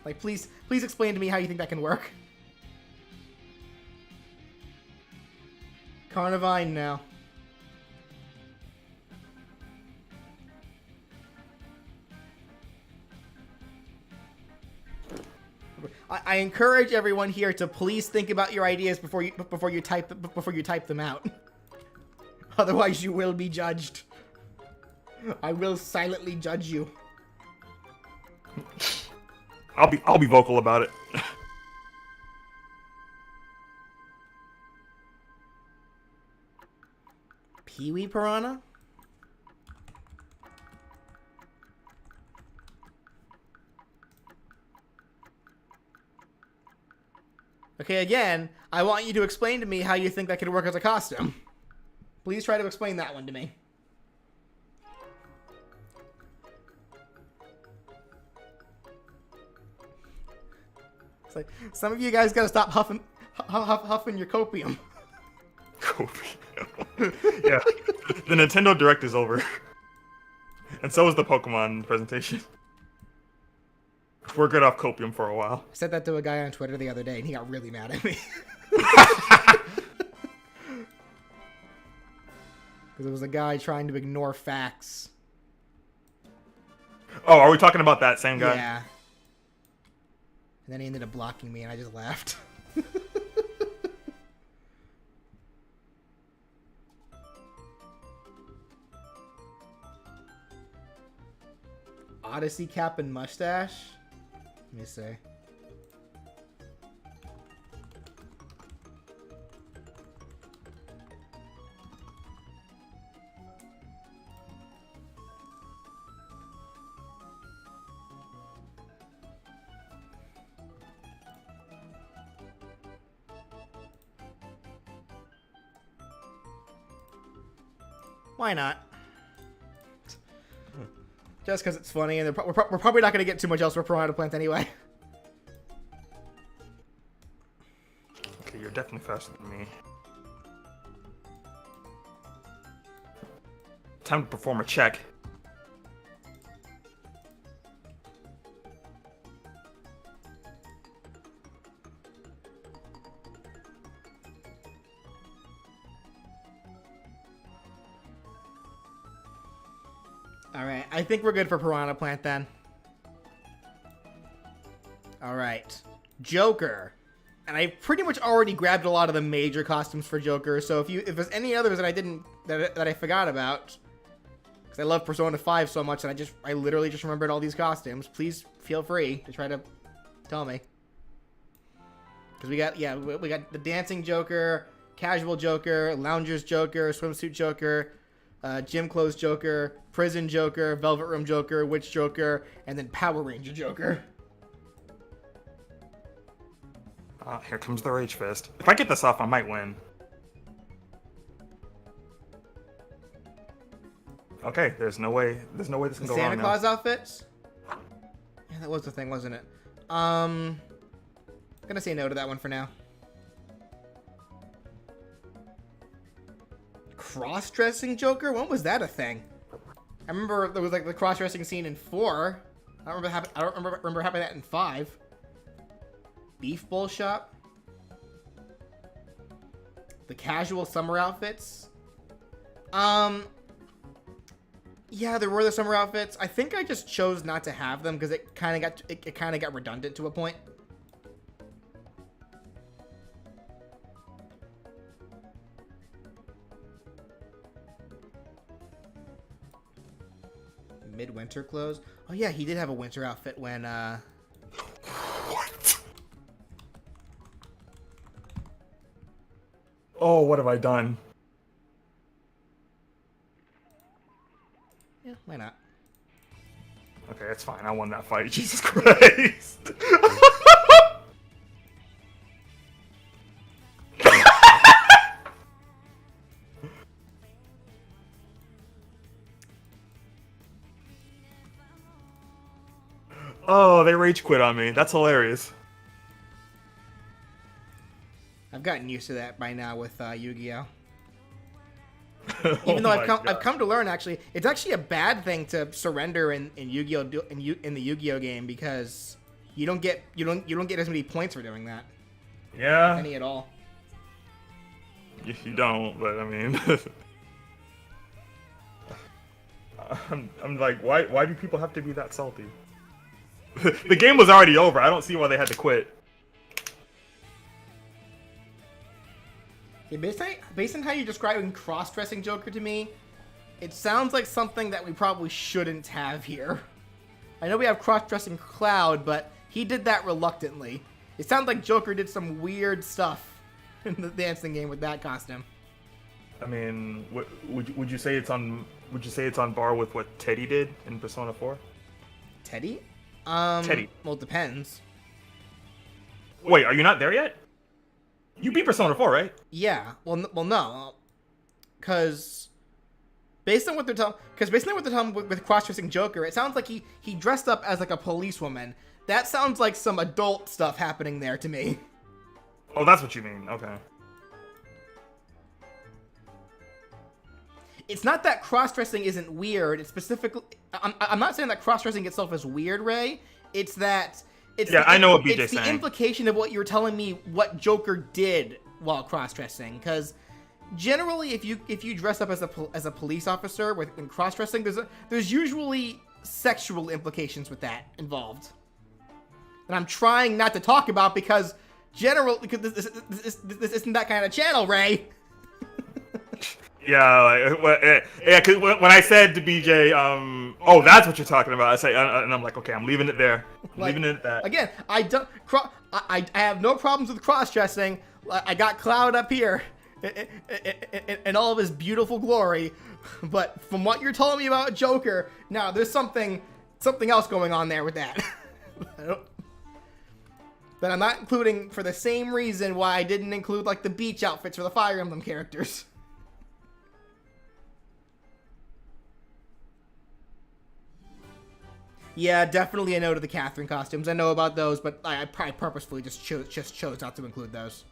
Like, please explain to me how you think that can work. Carnivine now. I encourage everyone here to please think about your ideas before you type them out. Otherwise, you will be judged. I will silently judge you. I'll be vocal about it. Pee-wee Piranha? Okay, again, I want you to explain to me how you think that could work as a costume. Please try to explain that one to me. It's like, some of you guys gotta stop huffing your copium. Copium. Yeah, the Nintendo Direct is over. And so is the Pokemon presentation. We're good off copium for a while. I said that to a guy on Twitter the other day, and he got really mad at me. Because it was a guy trying to ignore facts. Oh, are we talking about that same guy? Yeah. And then he ended up blocking me, and I just laughed. Odyssey cap and mustache? Let me see. Why not? Just because it's funny, and we're probably not going to get too much else for Piranha Plant anyway. Okay, you're definitely faster than me. Time to perform a check. Alright, I think we're good for Piranha Plant then. Alright. Joker. And I pretty much already grabbed a lot of the major costumes for Joker, so if there's any others that I forgot about, because I love Persona 5 so much and I literally just remembered all these costumes, please feel free to try to tell me. Because we got the Dancing Joker, Casual Joker, Lounger's Joker, Swimsuit Joker, Gym Clothes Joker, Prison Joker, Velvet Room Joker, Witch Joker, and then Power Ranger Joker. Here comes the Rage Fist. If I get this off, I might win. Okay, there's no way this can go wrong. Santa Claus outfits? Yeah, that was the thing, wasn't it? I'm gonna say no to that one for now. cross-dressing Joker? When was that a thing? I remember there was like the cross-dressing scene in 4. I don't remember having that in 5. Beef Bowl Shop. The casual summer outfits. Yeah, there were the summer outfits. I think I just chose not to have them because it kind of got redundant to a point. Midwinter clothes. Oh yeah, he did have a winter outfit when What? Oh, what have I done? Yeah, why not? Okay, that's fine. I won that fight. Jesus Christ. Oh, they rage quit on me. That's hilarious. I've gotten used to that by now with Yu-Gi-Oh. Oh Even though my I've God. come to learn actually, it's actually a bad thing to surrender in Yu-Gi-Oh in the Yu-Gi-Oh game because you don't get as many points for doing that. Yeah, Any at all. you don't, but I mean, I'm like, why do people have to be that salty? The game was already over. I don't see why they had to quit. Yeah, based on how you're describing cross-dressing Joker to me, it sounds like something that we probably shouldn't have here. I know we have cross-dressing Cloud, but he did that reluctantly. It sounds like Joker did some weird stuff in the dancing game with that costume. I mean, would you say it's on par with what Teddy did in Persona 4? Teddy? Teddy. Well, it depends. Wait, are you not there yet? You beat Persona 4, right? Yeah. Well, no. Because based on what they're telling with cross-dressing Joker, it sounds like he dressed up as like a policewoman. That sounds like some adult stuff happening there to me. Oh, that's what you mean. Okay. It's not that cross-dressing isn't weird. It's specifically... I'm not saying that cross-dressing itself is weird, Ray. It's that... I know what BJ's It's the saying. implication of what you're telling me what Joker did while cross-dressing. Because generally, if you dress up as a police officer in cross-dressing, there's usually sexual implications with that involved. And I'm trying not to talk about because this isn't that kind of channel, Ray. Yeah, because when I said to BJ, oh, that's what you're talking about, I say, and I'm like, okay, I'm leaving it there. I'm leaving it at that. Again, I have no problems with cross-dressing. I got Cloud up here in all of his beautiful glory, but from what you're telling me about Joker, now there's something else going on there with that. That I'm not including for the same reason why I didn't include like the beach outfits for the Fire Emblem characters. Yeah, definitely a no to the Catherine costumes. I know about those, but I probably purposefully just chose not to include those.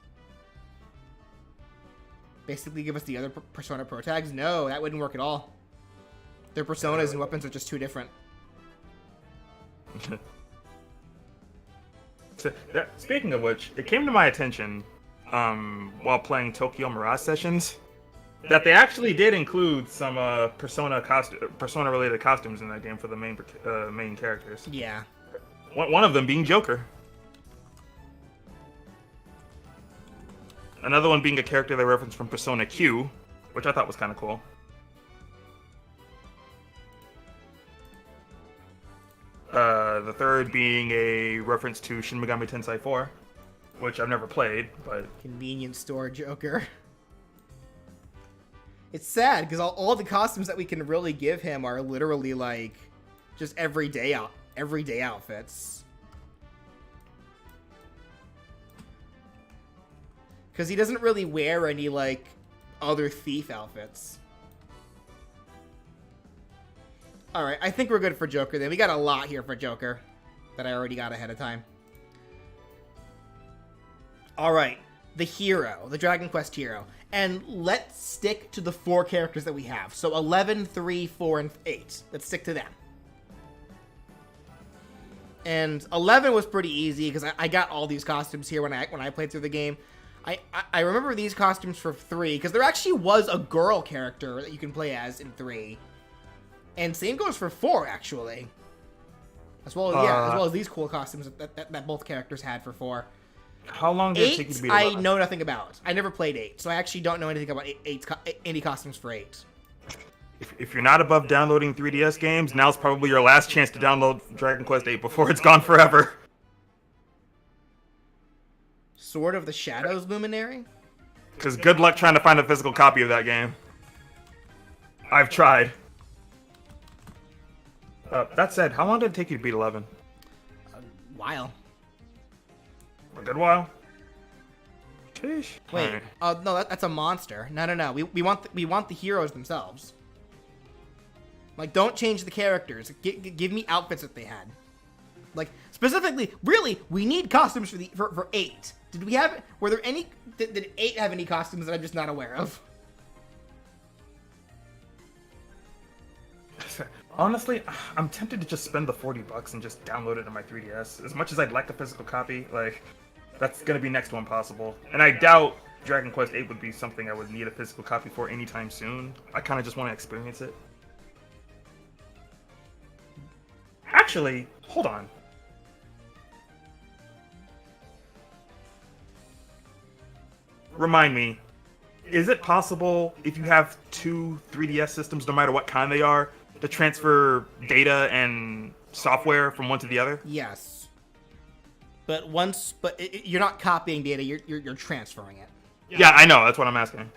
Basically give us the other Persona Pro tags? No, that wouldn't work at all. Their personas and weapons are just too different. Speaking of which, it came to my attention while playing Tokyo Mirage Sessions that they actually did include some Persona-related costumes in that game for the main characters. Yeah. One of them being Joker. Another one being a character they referenced from Persona Q, which I thought was kind of cool. The third being a reference to Shin Megami Tensei 4, which I've never played, but... Convenience store Joker. It's sad, because all the costumes that we can really give him are literally, like, just everyday outfits. Because he doesn't really wear any, like, other thief outfits. Alright, I think we're good for Joker then. We got a lot here for Joker that I already got ahead of time. Alright, the hero, the Dragon Quest hero. And let's stick to the 4 characters that we have. So 11, 3, 4, and 8. Let's stick to them. And 11 was pretty easy because I got all these costumes here when I played through the game. I remember these costumes for 3 because there actually was a girl character that you can play as in 3. And same goes for 4, actually. As well as these cool costumes that both characters had for 4. How long did it take you to beat 11? I know nothing about. I never played 8, so I actually don't know anything about any costumes for 8. If you're not above downloading 3DS games, now's probably your last chance to download Dragon Quest 8 before it's gone forever. Sword of the Shadows Luminary? Because good luck trying to find a physical copy of that game. I've tried. That said, how long did it take you to beat 11? A while. A good while. Sheesh. Wait. Alright. No, that's a monster. No. We want the heroes themselves. Like, don't change the characters. Give me outfits that they had. Like, specifically, really, we need costumes for 8. Were there any? Did 8 have any costumes that I'm just not aware of? Honestly, I'm tempted to just spend the $40 and just download it on my 3DS. As much as I'd like a physical copy, like, that's gonna be next to impossible. And I doubt Dragon Quest 8 would be something I would need a physical copy for anytime soon. I kind of just want to experience it. Actually, hold on. Remind me, is it possible if you have 2 3DS systems, no matter what kind they are, to transfer data and software from one to the other? Yes. But you're not copying data. You're transferring it. Yeah, I know. That's what I'm asking.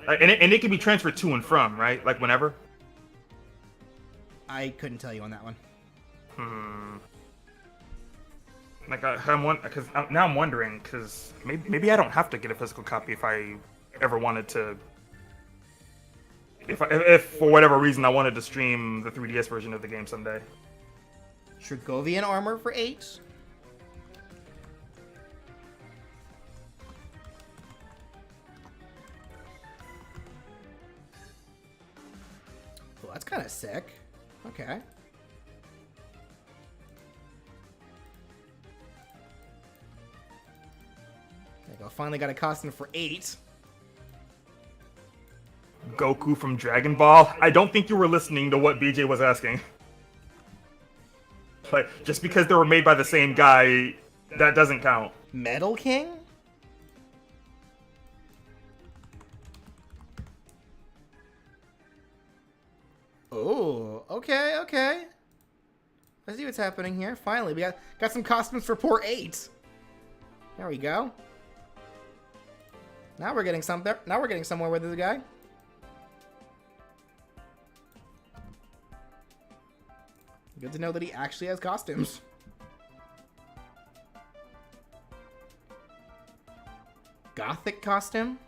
And it can be transferred to and from, right? Like whenever. I couldn't tell you on that one. Like because now I'm wondering because maybe I don't have to get a physical copy if I ever wanted to. If for whatever reason I wanted to stream the 3DS version of the game someday. Trigovian armor for 8. Oh, that's kind of sick. Okay. There you go. Finally got a costume for 8. Goku from Dragon Ball? I don't think you were listening to what BJ was asking. Like, just because they were made by the same guy, that doesn't count. Metal King? Oh, okay. I see what's happening here. Finally, we got some costumes for poor 8. There we go. Now we're getting something. Now we're getting somewhere with this guy. Good to know that he actually has costumes. Gothic costume?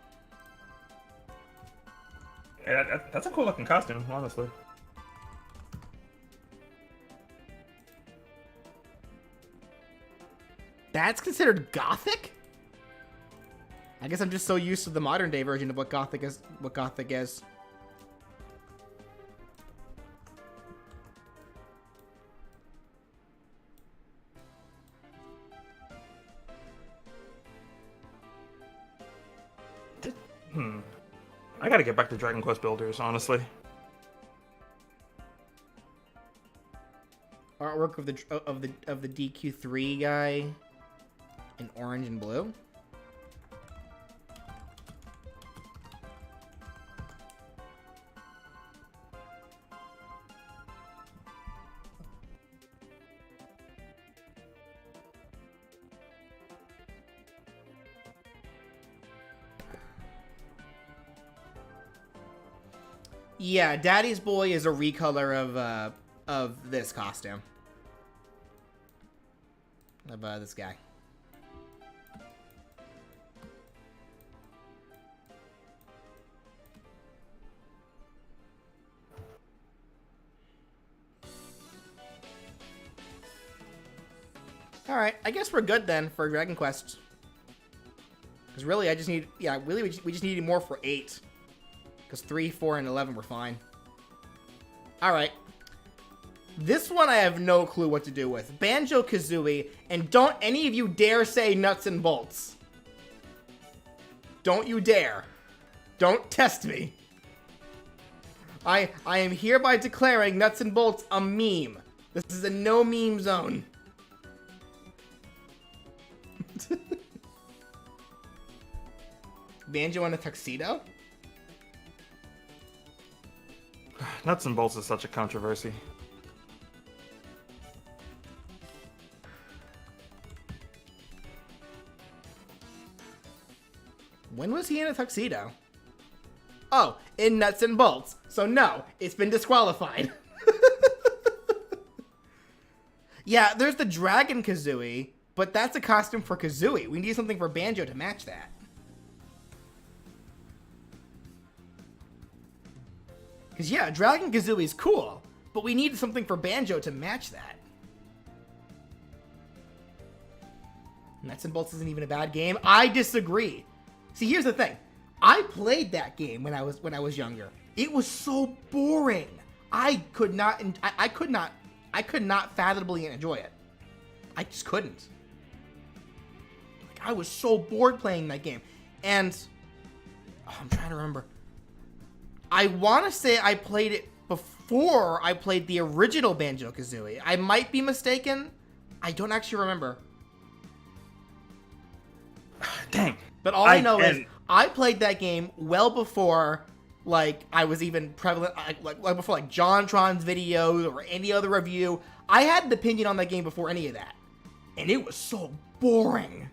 Yeah, that's a cool looking costume, honestly. That's considered Gothic? I guess I'm just so used to the modern day version of what Gothic is. I gotta get back to Dragon Quest Builders, honestly. Artwork of the DQ3 guy in orange and blue. Yeah, Daddy's Boy is a recolor of this costume. Of this guy. Alright, I guess we're good then for Dragon Quest. Because really, I just need... Yeah, really, we just need more for 8. Because 3, 4, and 11 were fine. Alright. This one I have no clue what to do with. Banjo-Kazooie, and don't any of you dare say nuts and bolts. Don't you dare. Don't test me. I am hereby declaring nuts and bolts a meme. This is a no meme zone. Banjo in a tuxedo? Nuts and bolts is such a controversy. When was he in a tuxedo? Oh, in Nuts and Bolts. So no, it's been disqualified. Yeah, there's the Dragon Kazooie, but that's a costume for Kazooie. We need something for Banjo to match that. Because yeah, Dragon Kazooie is cool, but we need something for Banjo to match that. Nuts and Bolts isn't even a bad game. I disagree. See, here's the thing. I played that game when I was younger. It was so boring. I could not fathomably enjoy it. I just couldn't. Like, I was so bored playing that game. And I'm trying to remember. I want to say I played it before I played the original Banjo-Kazooie. I might be mistaken. I don't actually remember. Dang. But all I know is I played that game well before, like, I was even prevalent, like before, like, JonTron's videos or any other review. I had an opinion on that game before any of that. And it was so boring.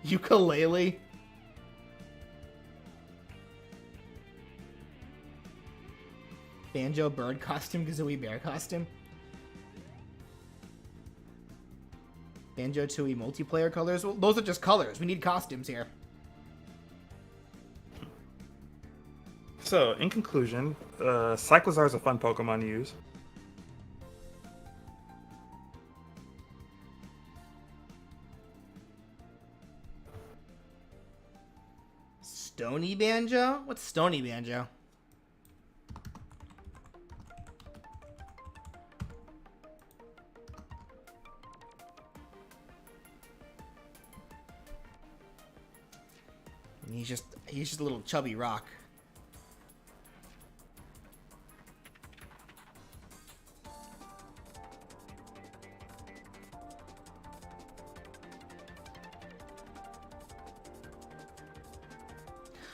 Ukulele? Banjo bird costume, Kazooie bear costume? Banjo-Tooie multiplayer colors? Well, those are just colors. We need costumes here. So, in conclusion, Cyclozar is a fun Pokemon to use. Stony Banjo? What's Stony Banjo? He's just a little chubby rock.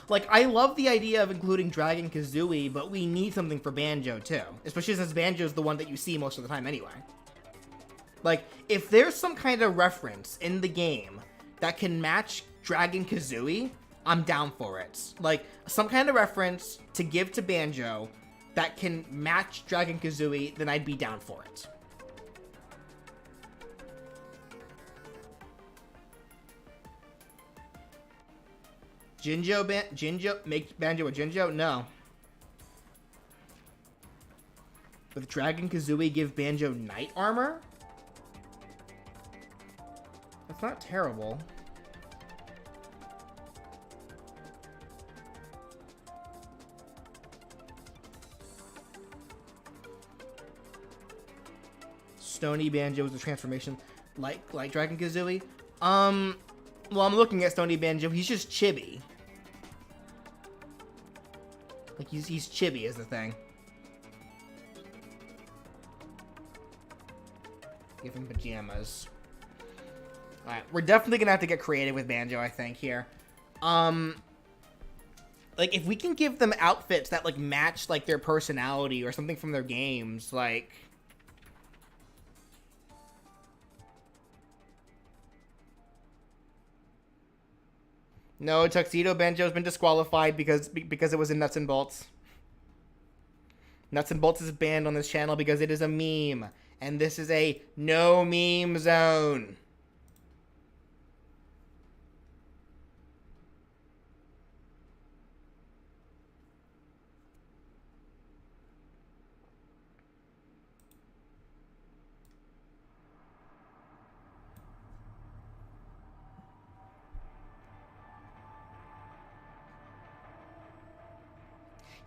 Like, I love the idea of including Dragon Kazooie, but we need something for Banjo too. Especially since Banjo's the one that you see most of the time anyway. Like, if there's some kind of reference in the game that can match Dragon Kazooie, I'm down for it. Like, some kind of reference to give to Banjo that can match Dragon Kazooie, then I'd be down for it. Jinjo? Make Banjo a Jinjo? No. With Dragon Kazooie, give Banjo Knight Armor? That's not terrible. Stony Banjo is a transformation like Dragon Kazooie. Well, I'm looking at Stony Banjo. He's just chibi. Like, he's chibi is the thing. Give him pajamas. Alright, we're definitely gonna have to get creative with Banjo, I think, here. Like, if we can give them outfits that, like, match, like, their personality or something from their games, like... No, Tuxedo Banjo's been disqualified because it was in Nuts and Bolts. Nuts and Bolts is banned on this channel because it is a meme. And this is a no meme zone.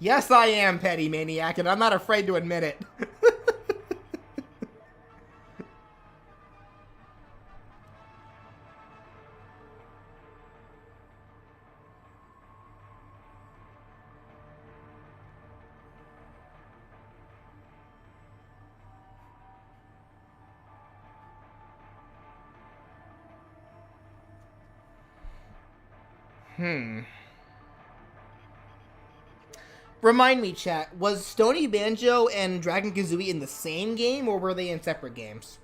Yes, I am, Petty Maniac, and I'm not afraid to admit it. Remind me, chat, was Stony Banjo and Dragon Kazooie in the same game, or were they in separate games?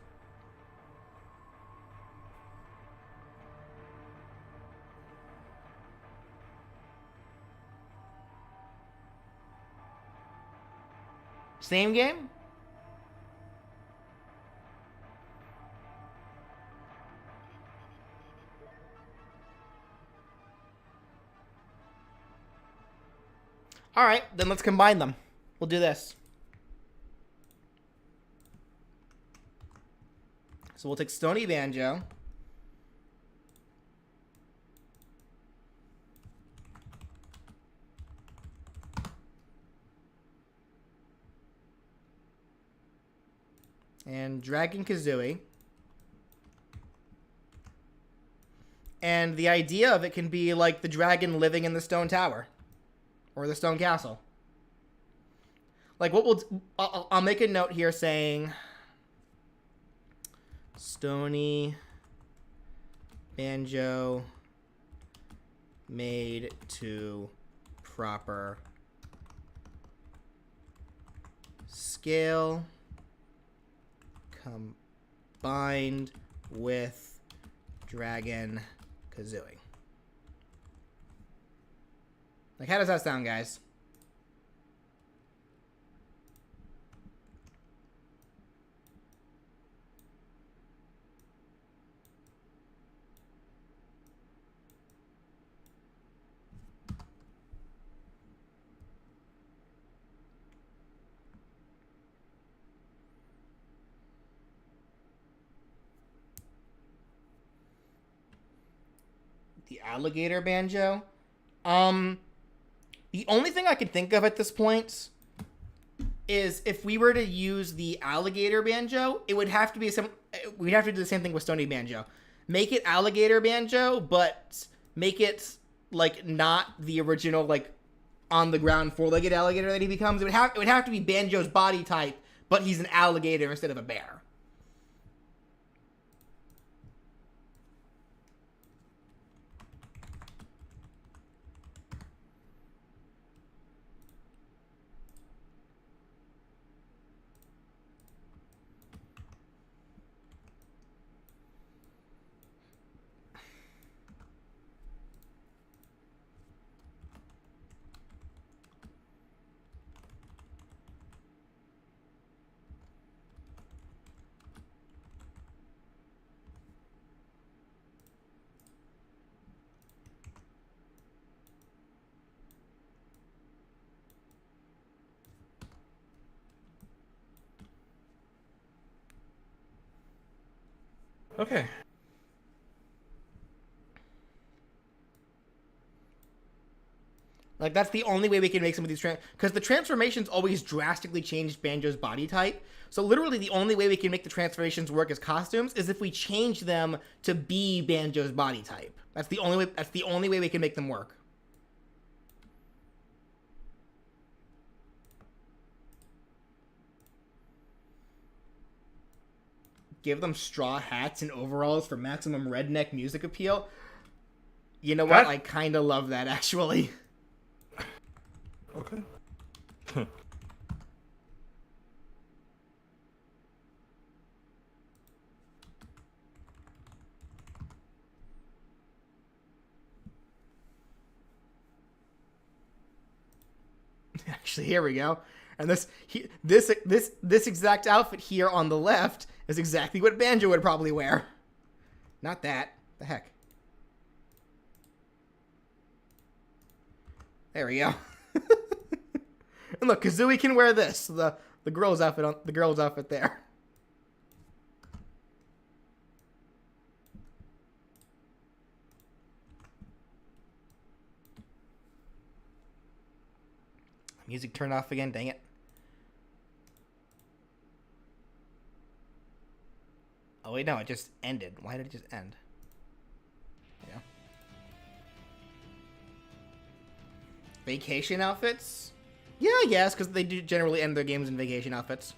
Same game? Alright, then let's combine them. We'll do this. So we'll take Stony Banjo. And Dragon Kazooie. And the idea of it can be like the dragon living in the stone tower. Or the stone castle. Like, what we'll... I'll make a note here saying... Stony Banjo made to proper scale combined with Dragon Kazooie. Like, how does that sound, guys? The alligator banjo? The only thing I could think of at this point is if we were to use the alligator banjo, it would have to be we'd have to do the same thing with Stony Banjo. Make it alligator banjo, but make it like not the original like on the ground four-legged alligator that he becomes. It would have to be Banjo's body type, but he's an alligator instead of a bear. Okay. Like, that's the only way we can make some of these because the transformations always drastically changed Banjo's body type. So literally the only way we can make the transformations work as costumes is if we change them to be Banjo's body type. That's the only way. That's the only way we can make them work. Give them straw hats and overalls for maximum redneck music appeal. You know what? I kind of love that, actually. Okay. Actually, here we go. And this exact outfit here on the left is exactly what Banjo would probably wear. Not that. The heck. There we go. And look, Kazooie can wear this. The girl's outfit there. Music turned off again. Dang it. Oh wait, no, it just ended. Why did it just end? Yeah. Vacation outfits? Yeah, I guess, because they do generally end their games in vacation outfits.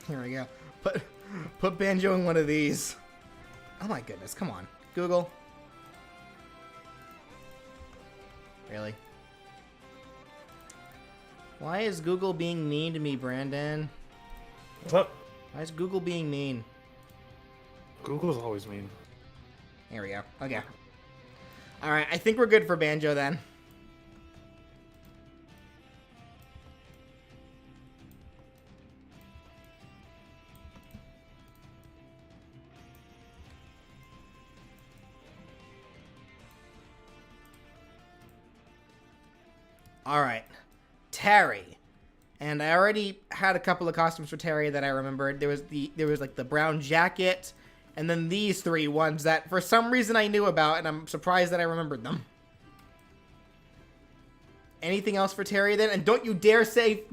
Here we go. Put Banjo in one of these. Oh my goodness, come on. Google. Really? Why is Google being mean to me, Brandon? What's up? Why is Google being mean? Google's always mean. Here we go. Okay. Alright, I think we're good for Banjo then. Alright. Terry. And I already had a couple of costumes for Terry that I remembered. There was like the brown jacket, and then these three ones that for some reason I knew about, and I'm surprised that I remembered them. Anything else for Terry then? And don't you dare say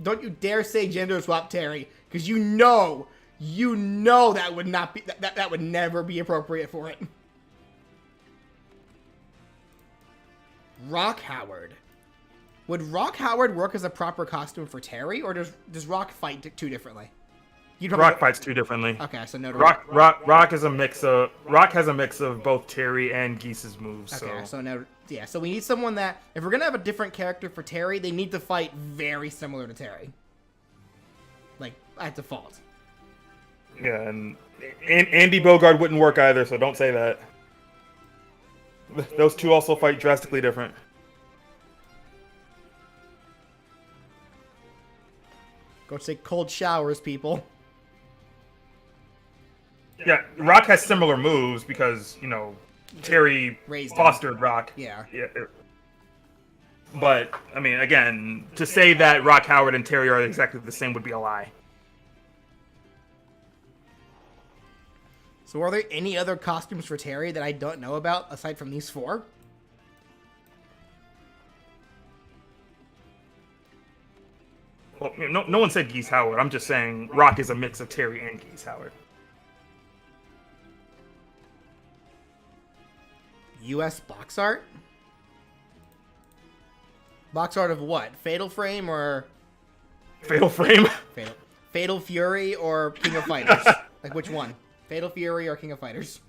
gender swap Terry, because you know that would not be that would never be appropriate for it. Rock Howard. Would Rock Howard work as a proper costume for Terry, or does Rock fight too differently? Rock fights too differently. Okay, so no. Rock has a mix of both Terry and Geese's moves. Okay, so no. Yeah, so we need someone that, if we're gonna have a different character for Terry, they need to fight very similar to Terry, like at default. Yeah, and Andy Bogard wouldn't work either, so don't say that. Those two also fight drastically different. Go take cold showers, people. Yeah, Rock has similar moves because, Terry fostered Rock. Yeah. But, I mean, again, to say that Rock Howard and Terry are exactly the same would be a lie. So are there any other costumes for Terry that I don't know about aside from these four? Well, no one said Geese Howard. I'm just saying Rock is a mix of Terry and Geese Howard. U.S. box art? Box art of what? Fatal Frame or... Fatal Frame? Fatal Fury or King of Fighters? Like, which one? Fatal Fury or King of Fighters?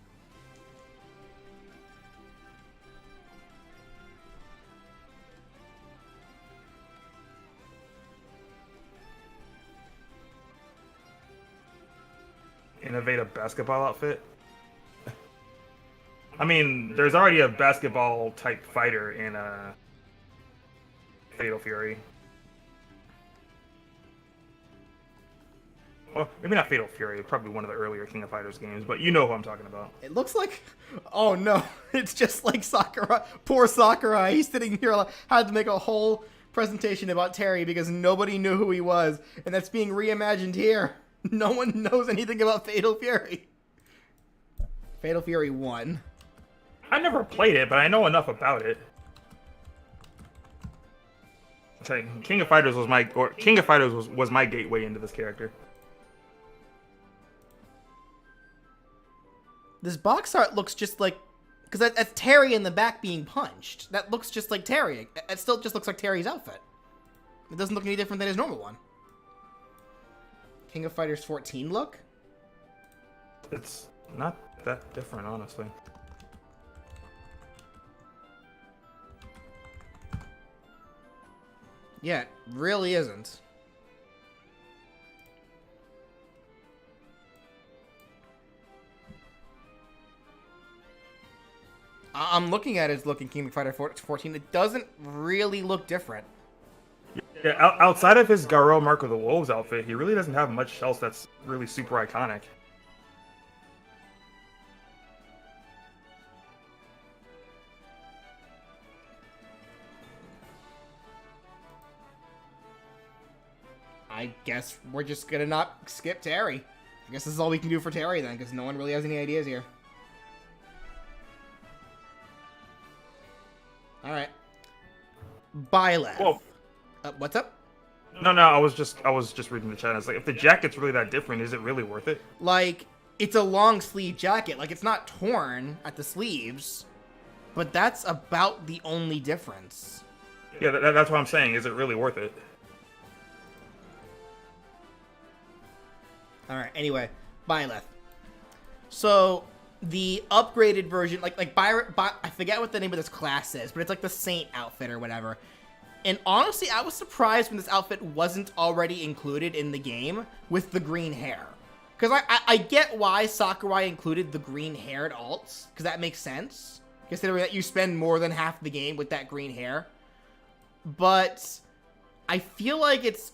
Innovate a basketball outfit? I mean, there's already a basketball type fighter in Fatal Fury. Well, maybe not Fatal Fury, probably one of the earlier King of Fighters games, but you know who I'm talking about. It looks like... Oh no, it's just like Sakurai. Poor Sakurai, he's sitting here, had to make a whole presentation about Terry because nobody knew who he was, and that's being reimagined here. No one knows anything about Fatal Fury. Fatal Fury 1. I never played it, but I know enough about it. I'll tell you, King of Fighters was my gateway into this character. This box art looks just like... Because that's Terry in the back being punched. That looks just like Terry. It still just looks like Terry's outfit. It doesn't look any different than his normal one. King of Fighters 14 look? It's not that different, honestly. Yeah, it really isn't. I'm looking at his look in King of Fighter 14. It doesn't really look different. Yeah, outside of his Garou Mark of the Wolves outfit, he really doesn't have much else that's really super iconic. I guess we're just gonna not skip Terry. I guess this is all we can do for Terry then, because no one really has any ideas here. Alright. Byleth. Whoa. What's up? No, I was just reading the chat. It's like, if the jacket's really that different, is it really worth it? Like, it's a long sleeve jacket. Like, it's not torn at the sleeves, but that's about the only difference. Yeah, that's what I'm saying. Is it really worth it? Alright, anyway, Byleth. So, the upgraded version, I forget what the name of this class is, but it's like the Saint outfit or whatever. And honestly, I was surprised when this outfit wasn't already included in the game with the green hair. Because I get why Sakurai included the green-haired alts, because that makes sense, considering that you spend more than half the game with that green hair. But I feel like it's...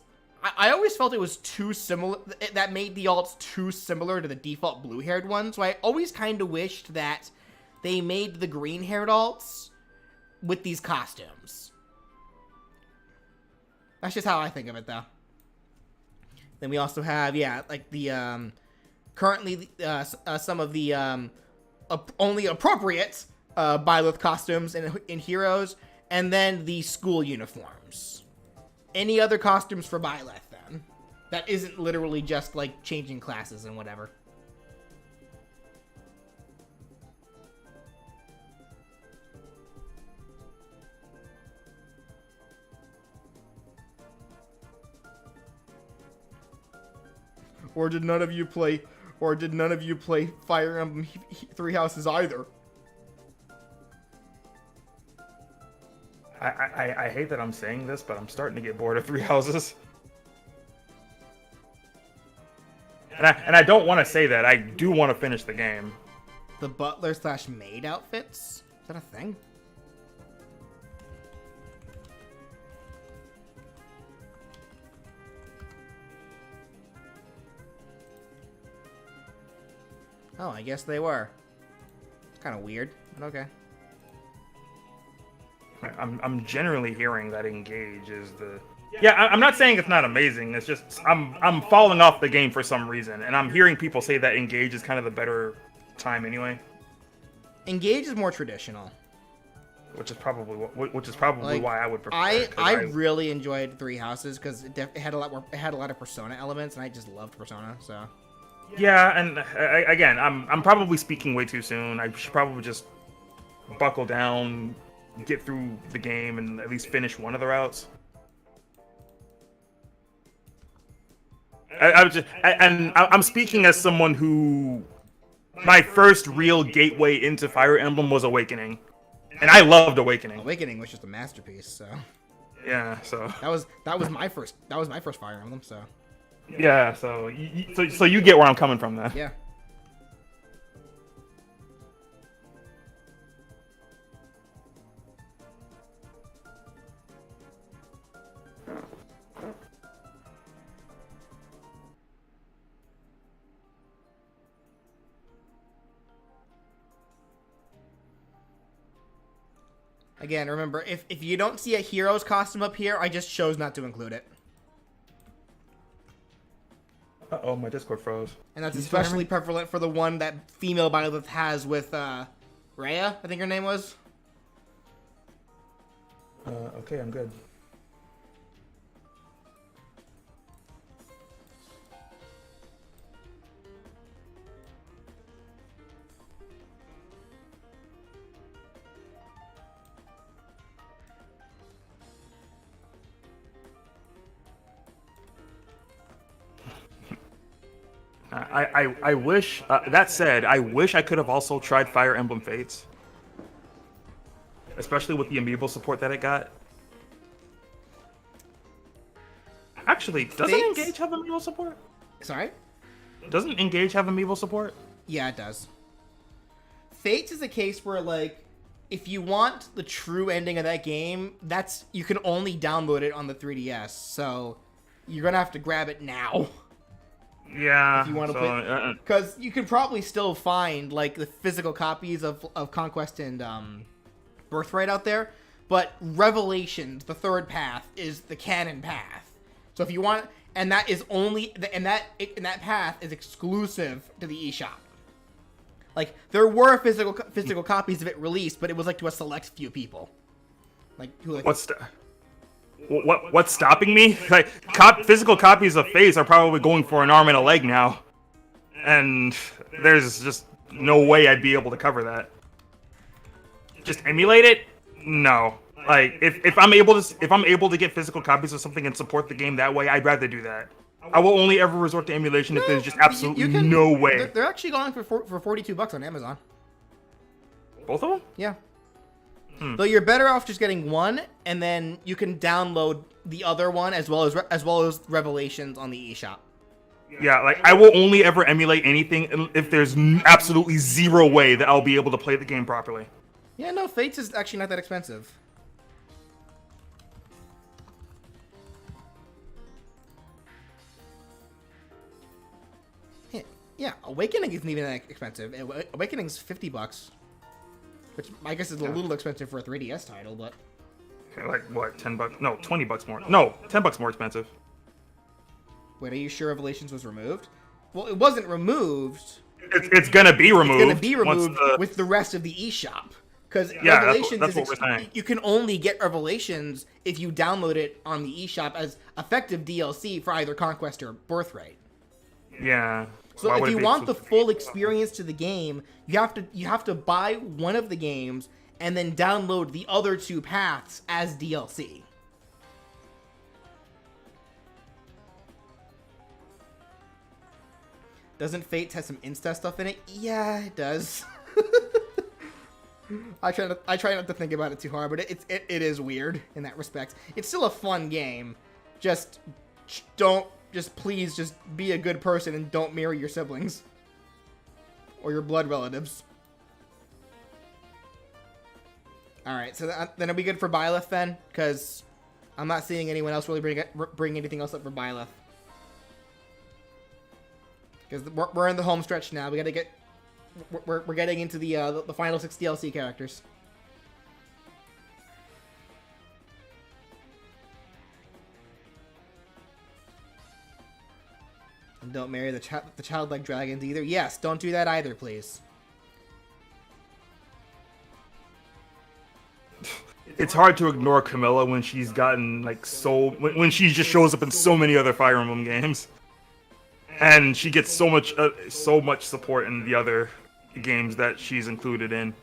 I always felt it was too similar, that made the alts too similar to the default blue-haired one, so I always kind of wished that they made the green-haired alts with these costumes. That's just how I think of it, though. Then we also have, yeah, like the, currently, some of the, only appropriate, Byleth costumes in Heroes, and then the school uniforms. Any other costumes for Byleth, then? That isn't literally just, like, changing classes and whatever. Or did none of you play Fire Emblem Three Houses either? I hate that I'm saying this, but I'm starting to get bored of Three Houses. And I don't want to say that. I do want to finish the game. The butler/maid outfits? Is that a thing? Oh, I guess they were. It's kind of weird, but okay. I'm generally hearing that Engage is the... Yeah, I'm not saying it's not amazing. It's just I'm falling off the game for some reason, and I'm hearing people say that Engage is kind of the better time anyway. Engage is more traditional, which is probably like, why I would prefer. I really enjoyed Three Houses because it had a lot of Persona elements, and I just loved Persona. So yeah, and again, I'm probably speaking way too soon. I should probably just buckle down, get through the game, and at least finish one of the routes. I'm speaking as someone who my first real gateway into Fire Emblem was Awakening, and I loved Awakening. Awakening was just a masterpiece. So yeah, so that was my first Fire Emblem. So yeah, so you get where I'm coming from there. Yeah. Again, remember, if you don't see a hero's costume up here, I just chose not to include it. Uh-oh, my Discord froze. And that's especially prevalent for the one that female Byleth has with, Rhea, I think her name was. Okay, I'm good. I wish, that said, I wish I could have also tried Fire Emblem Fates. Especially with the amiibo support that it got. Actually, doesn't Engage have amiibo support? Sorry? Doesn't Engage have amiibo support? Yeah, it does. Fates is a case where, like, if you want the true ending of that game, you can only download it on the 3DS. So you're gonna have to grab it now. Yeah. If you want to play, because you can probably still find like the physical copies of Conquest and Birthright out there, but Revelations, the third path, is the canon path. So if you want, and that is only and that path is exclusive to the eShop. Like there were physical copies of it released, but it was like to a select few people. What's stopping me? Like, physical copies of FaZe are probably going for an arm and a leg now, and there's just no way I'd be able to cover that. Just emulate it? No. Like, if I'm able to get physical copies of something and support the game that way, I'd rather do that. I will only ever resort to emulation if there's just absolutely no way. They're actually going for $42 on Amazon. Both of them? Yeah. Though you're better off just getting one, and then you can download the other one as well as Revelations on the eShop. Yeah, like I will only ever emulate anything if there's absolutely zero way that I'll be able to play the game properly. Yeah, no, Fates is actually not that expensive. Yeah, Awakening isn't even that expensive. Awakening's $50. Which I guess is a little expensive for a 3DS title, but... Like, what, $10? No, $20 more. No, $10 more expensive. Wait, are you sure Revelations was removed? Well, it wasn't removed. It's gonna be removed. It's gonna be removed with the rest of the eShop. Because Revelations that's what we're saying. You can only get Revelations if you download it on the eShop as effective DLC for either Conquest or Birthright. Yeah. So if you want the full experience to the game, you have to buy one of the games and then download the other two paths as DLC. Doesn't Fates have some Insta stuff in it? Yeah, it does. I try not to think about it too hard, but it is weird in that respect. It's still a fun game. Please be a good person and don't marry your siblings. Or your blood relatives. Alright, so then are we good for Byleth then? Because I'm not seeing anyone else really bring anything else up for Byleth. Because we're in the home stretch now. We gotta get... We're getting into the final 6 DLC characters. And don't marry the childlike dragons either. Yes, don't do that either, please. It's hard to ignore Camilla when she's gotten like when she just shows up in so many other Fire Emblem games, and she gets so much support in the other games that she's included in.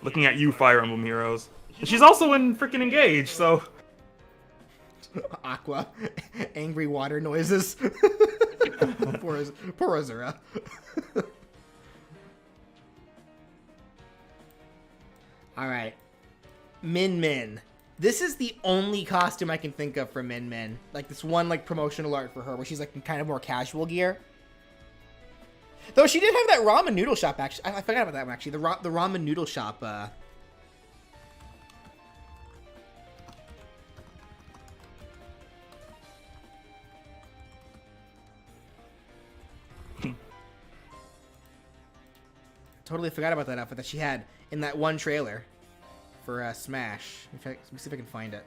Looking at you, Fire Emblem heroes. And she's also in freaking Engage, so. Aqua, angry water noises. Poor Azura. Alright. Min. This is the only costume I can think of for Min. Like this one like promotional art for her where she's like in kind of more casual gear. Though she did have that ramen noodle shop actually. I forgot about that one actually. The ramen noodle shop totally forgot about that outfit that she had in that one trailer for Smash. Let me see if I can find it.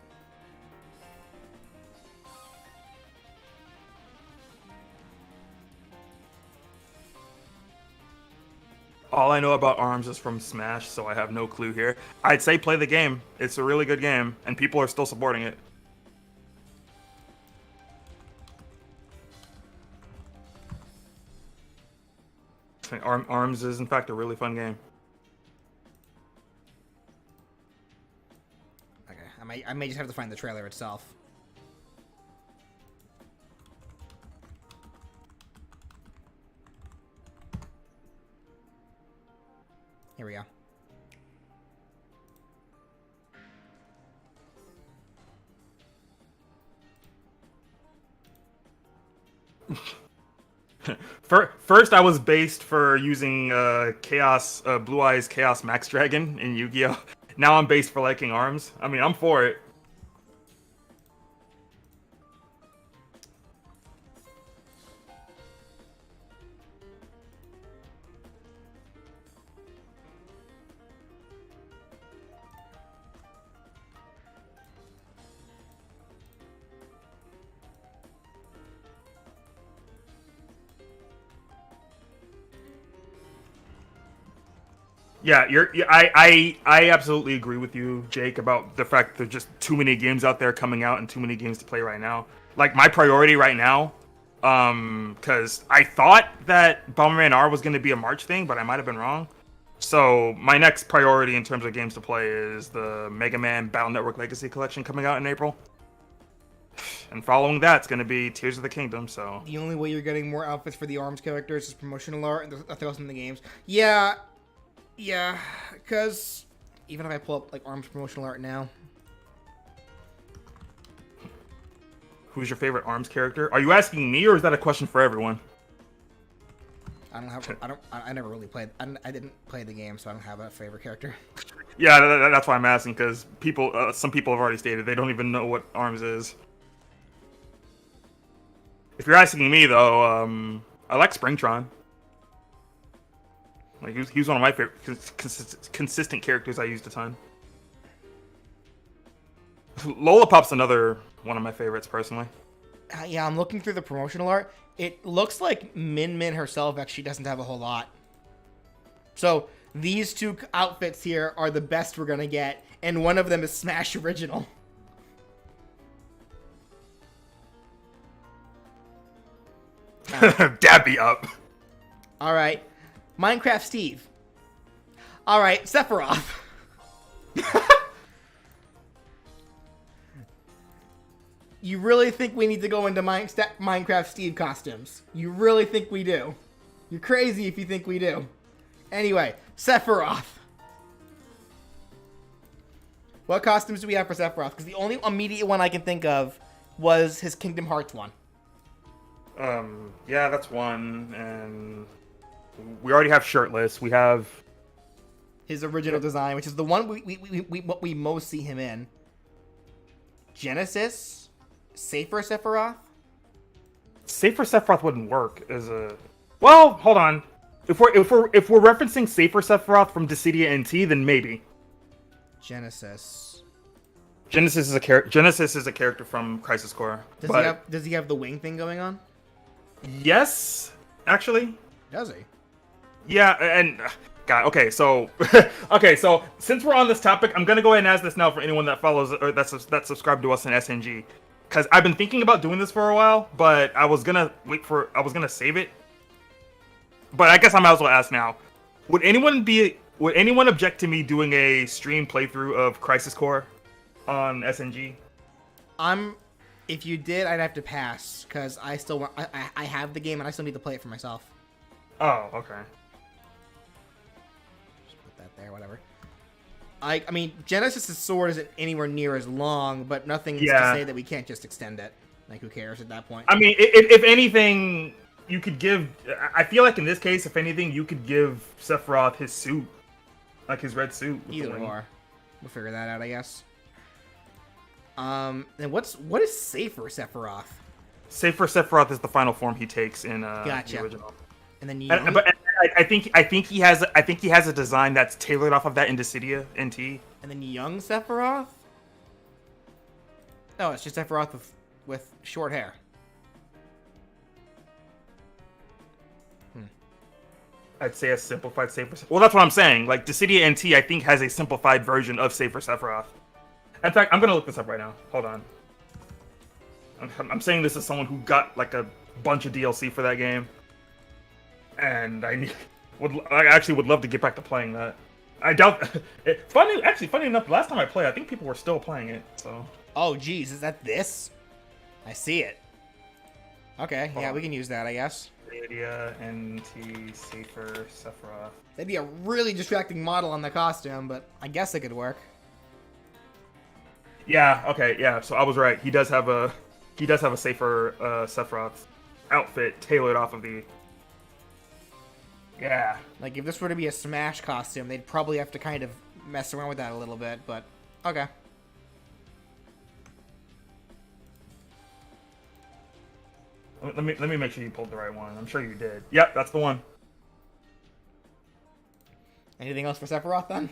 All I know about ARMS is from Smash, so I have no clue here. I'd say play the game. It's a really good game, and people are still supporting it. ARMS is, in fact, a really fun game. Okay, I may just have to find the trailer itself. Here we go. First, I was based for using Blue Eyes Chaos Max Dragon in Yu-Gi-Oh! now I'm based for liking arms. I mean, I'm for it. Yeah, I absolutely agree with you, Jake, about the fact that there's just too many games out there coming out and too many games to play right now. Like, my priority right now, because I thought that Bomberman R was going to be a March thing, but I might have been wrong. So my next priority in terms of games to play is the Mega Man Battle Network Legacy Collection coming out in April. And following that, it's going to be Tears of the Kingdom, so... The only way you're getting more outfits for the ARMS characters is promotional art and nothing else in the games. Yeah, because even if I pull up like ARMS promotional art now, who's your favorite ARMS character? Are you asking me, or is that a question for everyone? I never really played. I didn't play the game, so I don't have a favorite character. Yeah, that's why I'm asking, because some people have already stated they don't even know what ARMS is. If you're asking me, though, I like Springtron. Like, he was one of my favorite consistent characters I used a ton. Lollipop's another one of my favorites, personally. Yeah, I'm looking through the promotional art. It looks like Min herself actually doesn't have a whole lot. So, these two outfits here are the best we're gonna get, and one of them is Smash Original. Dabby up. Alright. Minecraft Steve. Alright, Sephiroth. You really think we need to go into Minecraft Steve costumes? You really think we do? You're crazy if you think we do. Anyway, Sephiroth. What costumes do we have for Sephiroth? Because the only immediate one I can think of was his Kingdom Hearts one. Yeah, that's one, and we already have Shirtless. We have his original design, which is the one we most see him in. Genesis, Safer Sephiroth. Safer Sephiroth wouldn't work as a. Well, hold on. If we're referencing Safer Sephiroth from Dissidia NT, then maybe. Genesis is a character from Crisis Core. Does he have the wing thing going on? Yes, actually. Does he? Yeah, and God, okay, so since we're on this topic, I'm gonna go ahead and ask this now for anyone that follows or that's subscribed to us in SNG, because I've been thinking about doing this for a while, but I was gonna save it. But I guess I might as well ask now: Would anyone object to me doing a stream playthrough of Crisis Core on SNG? If you did, I'd have to pass, because I have the game and I still need to play it for myself. Oh, okay. Just put that there, whatever. I mean, Genesis's sword isn't anywhere near as long, but nothing's to say that we can't just extend it. Like, who cares at that point? I mean, if anything, you could give... I feel like in this case, if anything, you could give Sephiroth his suit. Like, his red suit. Either or. We'll figure that out, I guess. And what is Safer Sephiroth? Safer Sephiroth is the final form he takes in gotcha. the original. And then but I think he has a design that's tailored off of that in Dissidia NT. And then young Sephiroth? No, it's just Sephiroth with short hair. I'd say a simplified Safer. Well, that's what I'm saying. Like, Dissidia NT, I think, has a simplified version of Safer Sephiroth. In fact, I'm gonna look this up right now. Hold on. I'm saying this as someone who got like a bunch of DLC for that game, and I actually would love to get back to playing that. I doubt. Funny enough, last time I played, I think people were still playing it. So. Oh, geez, is that this? I see it. Okay, yeah, we can use that, I guess. Dissidia NT Safer Sephiroth. That'd be a really distracting model on the costume, but I guess it could work. Yeah. Okay. Yeah. So I was right. He does have a Safer Sephiroth outfit tailored off of the. Yeah. Like, if this were to be a Smash costume, they'd probably have to kind of mess around with that a little bit, but okay. Let me make sure you pulled the right one. I'm sure you did. Yep, that's the one. Anything else for Sephiroth then?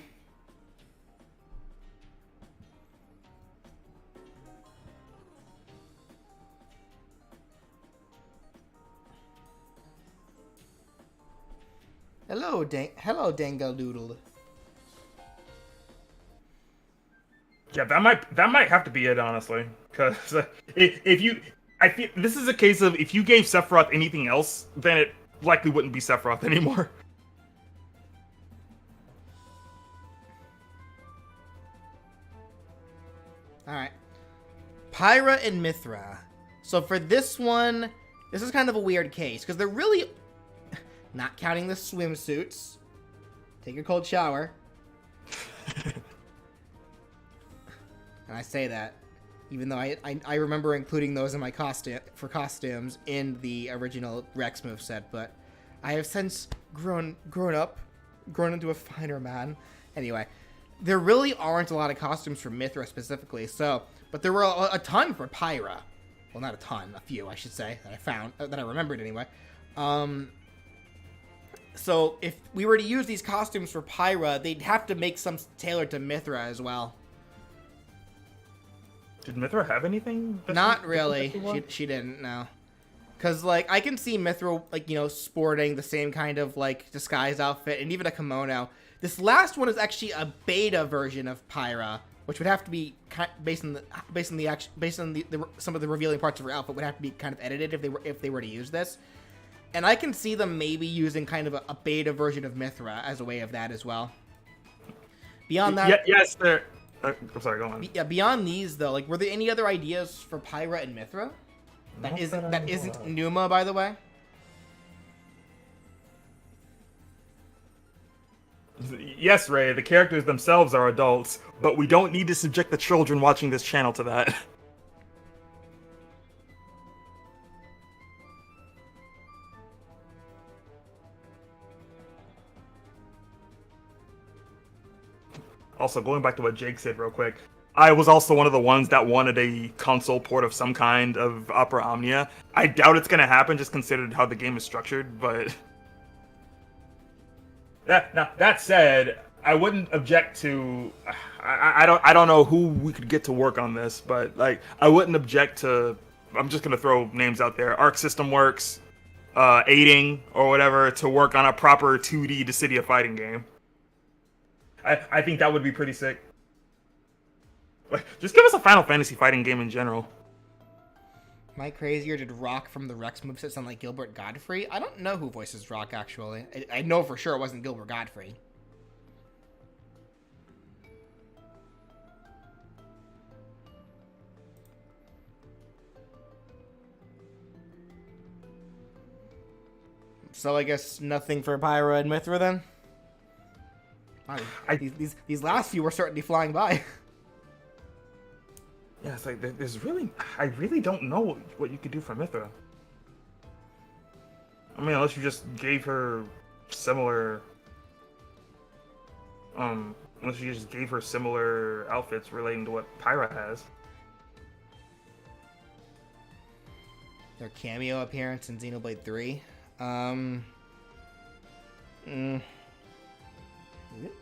Hello, Dango Doodle. Yeah, that might have to be it, honestly. Because if you, I feel this is a case of if you gave Sephiroth anything else, then it likely wouldn't be Sephiroth anymore. All right, Pyra and Mythra. So for this one, this is kind of a weird case because they're really not counting the swimsuits. Take a cold shower. And I say that, even though I remember including those in my costumes in the original Rex moveset, but I have since grown into a finer man. Anyway, there really aren't a lot of costumes for Mythra specifically, but there were a ton for Pyra. Well, not a ton, a few, I should say, that I found, that I remembered anyway. So if we were to use these costumes for Pyra, they'd have to make some tailored to Mythra as well. Did Mythra have anything? Not really. She didn't, no. Because, like, I can see Mythra, like, sporting the same kind of, like, disguise outfit and even a kimono. This last one is actually a beta version of Pyra, which would have to be based on some of the revealing parts of her outfit would have to be kind of edited if they were to use this. And I can see them maybe using kind of a beta version of Mythra as a way of that as well. Beyond that... Yes, there... I'm sorry, go on. Yeah, beyond these, though, like, were there any other ideas for Pyra and Mythra? That isn't Numa, by the way? Yes, Ray, the characters themselves are adults, but we don't need to subject the children watching this channel to that. Also, going back to what Jake said real quick, I was also one of the ones that wanted a console port of some kind of Opera Omnia. I doubt it's going to happen, just considered how the game is structured, but... That said, I wouldn't object to... I don't know who we could get to work on this, but like I wouldn't object to... I'm just going to throw names out there. Arc System Works, Aiding, or whatever, to work on a proper 2D Dissidia fighting game. I think that would be pretty sick. Just give us a Final Fantasy fighting game in general. Am I crazy, or did Rock from the Rex moveset sound like Gilbert Godfrey? I don't know who voices Rock, actually. I know for sure it wasn't Gilbert Godfrey. So I guess nothing for Pyra and Mythra then? Wow, these last few were starting to be flying by. Yeah, it's like I really don't know what you could do for Mythra. I mean, unless you just gave her similar, outfits relating to what Pyra has. Their cameo appearance in Xenoblade 3.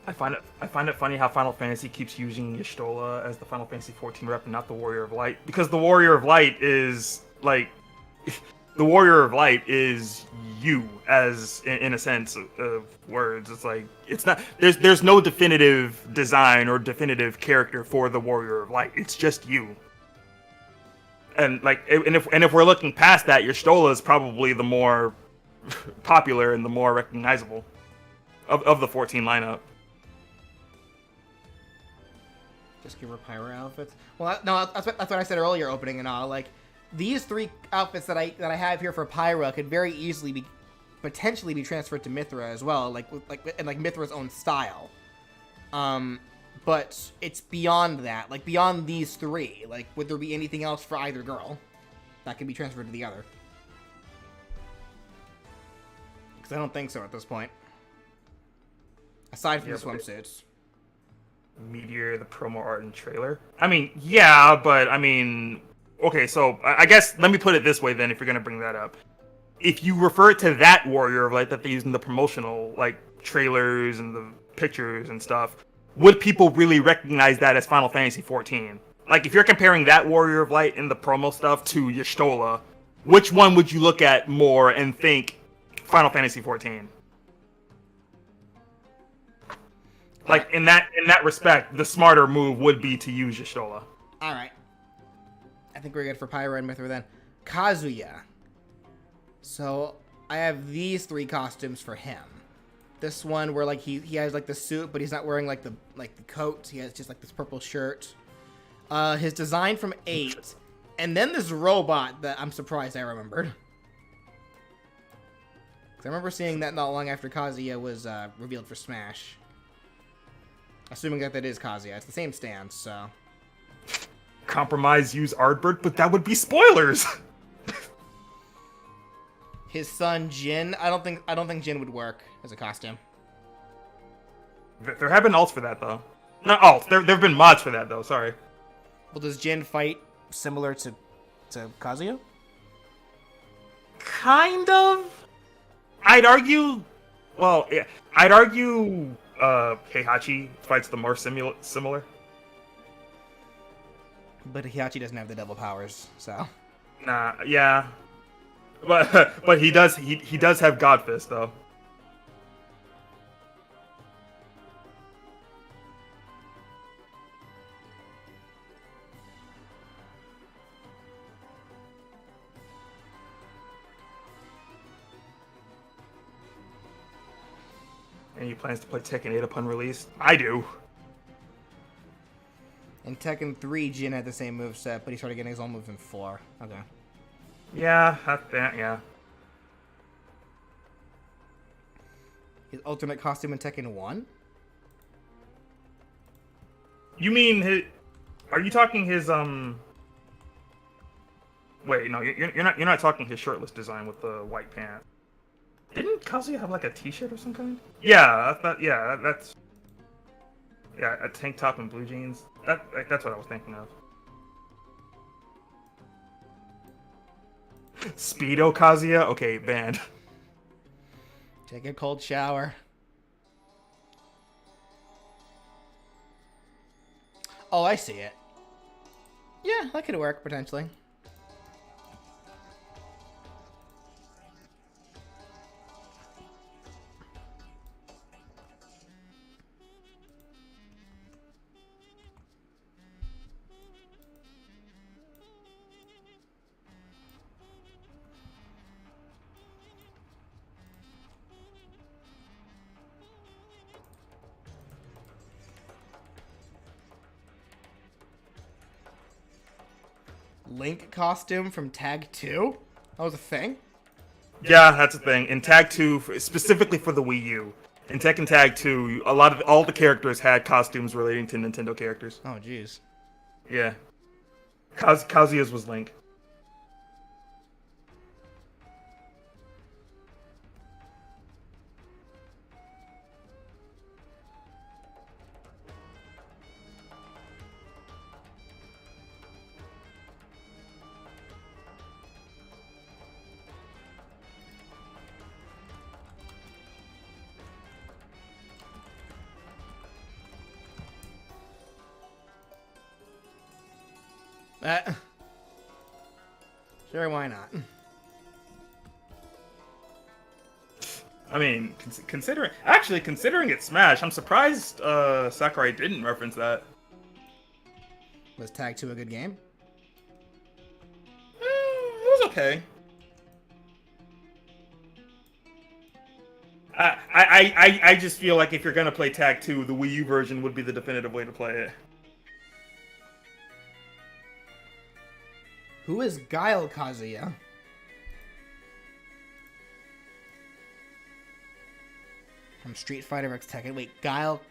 I find it funny how Final Fantasy keeps using Y'shtola as the Final Fantasy 14 rep and not the Warrior of Light, because the Warrior of Light is like the Warrior of Light is you, as in a sense of words. It's like it's not there's no definitive design or definitive character for the Warrior of Light. It's just you. And like if we're looking past that, Y'shtola is probably the more popular and the more recognizable of the 14 lineup. Just give her Pyra outfits. Well, no, that's what I said earlier, opening and all. Like, these three outfits that I have here for Pyra could very easily potentially be transferred to Mythra as well, like Mythra's own style. But it's beyond that. Like, beyond these three. Like, would there be anything else for either girl that can be transferred to the other? Because I don't think so at this point. Aside from the swimsuits. Meteor, the promo art and trailer. I mean, yeah, but I mean, okay, so I guess let me put it this way then, if you're gonna bring that up. If you refer to that Warrior of Light that they use in the promotional, like, trailers and the pictures and stuff, would people really recognize that as Final Fantasy XIV? Like, if you're comparing that Warrior of Light in the promo stuff to Y'shtola, which one would you look at more and think Final Fantasy XIV? Like, in that respect, the smarter move would be to use Y'shtola. Alright. I think we're good for Pyra and Mythra then. Kazuya. So, I have these 3 costumes for him. This one where, like, he has, like, the suit, but he's not wearing, like, the coat. He has just, like, this purple shirt. His design from 8. And then this robot that I'm surprised I remembered. Because I remember seeing that not long after Kazuya was revealed for Smash. Assuming that is Kazuya. It's the same stance, so... Compromise, use Ardbird, but that would be spoilers! His son Jin, I don't think Jin would work as a costume. There have been alts for that though. Not alts. There have been mods for that though. Sorry. Well, does Jin fight similar to Kazuya? Kind of. I'd argue. Well, yeah. I'd argue. Heihachi fights the more similar. But Heihachi doesn't have the devil powers, so. Nah. Yeah. But he does have God Fist though. And he plans to play Tekken 8 upon release? I do. In Tekken 3, Jin had the same moveset, but he started getting his own moves in 4. Okay. Yeah, yeah. His ultimate costume in Tekken 1? You mean his... Are you talking his, Wait, no, you're not talking his shirtless design with the white pant. Didn't Kazuya have, like, a t-shirt or some kind? Yeah, that's... Yeah, a tank top and blue jeans. That's what I was thinking of. Speedo Kazuya? Okay, banned. Take a cold shower. Oh, I see it. Yeah, that could work, potentially. Link costume from Tag 2? That was a thing? Yeah, that's a thing. In Tag 2, specifically for the Wii U, in Tekken Tag 2, all the characters had costumes relating to Nintendo characters. Oh, jeez. Yeah. Kazuya's was Link. Sure, why not? I mean, considering it's Smash, I'm surprised Sakurai didn't reference that. Was Tag 2 a good game? It was okay. I just feel like if you're gonna play Tag 2, the Wii U version would be the definitive way to play it. Who is Guile Kazuya? From Street Fighter X Tekken. Wait, Guile...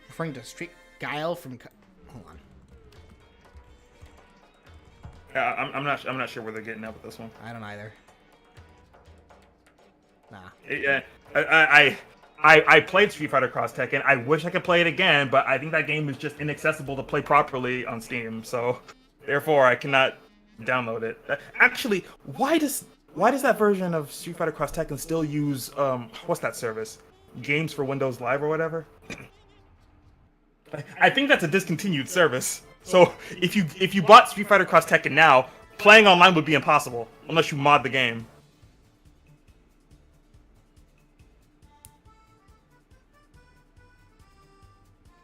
Referring to Guile from... Hold on. Yeah, I'm not sure where they're getting at with this one. I don't either. Nah. Yeah, I played Street Fighter Cross Tekken. I wish I could play it again, but I think that game is just inaccessible to play properly on Steam. So, therefore, I cannot download it. Actually, why does that version of Street Fighter Cross Tekken still use what's that service? Games for Windows Live or whatever? I think that's a discontinued service. So if you bought Street Fighter Cross Tekken now, playing online would be impossible unless you mod the game.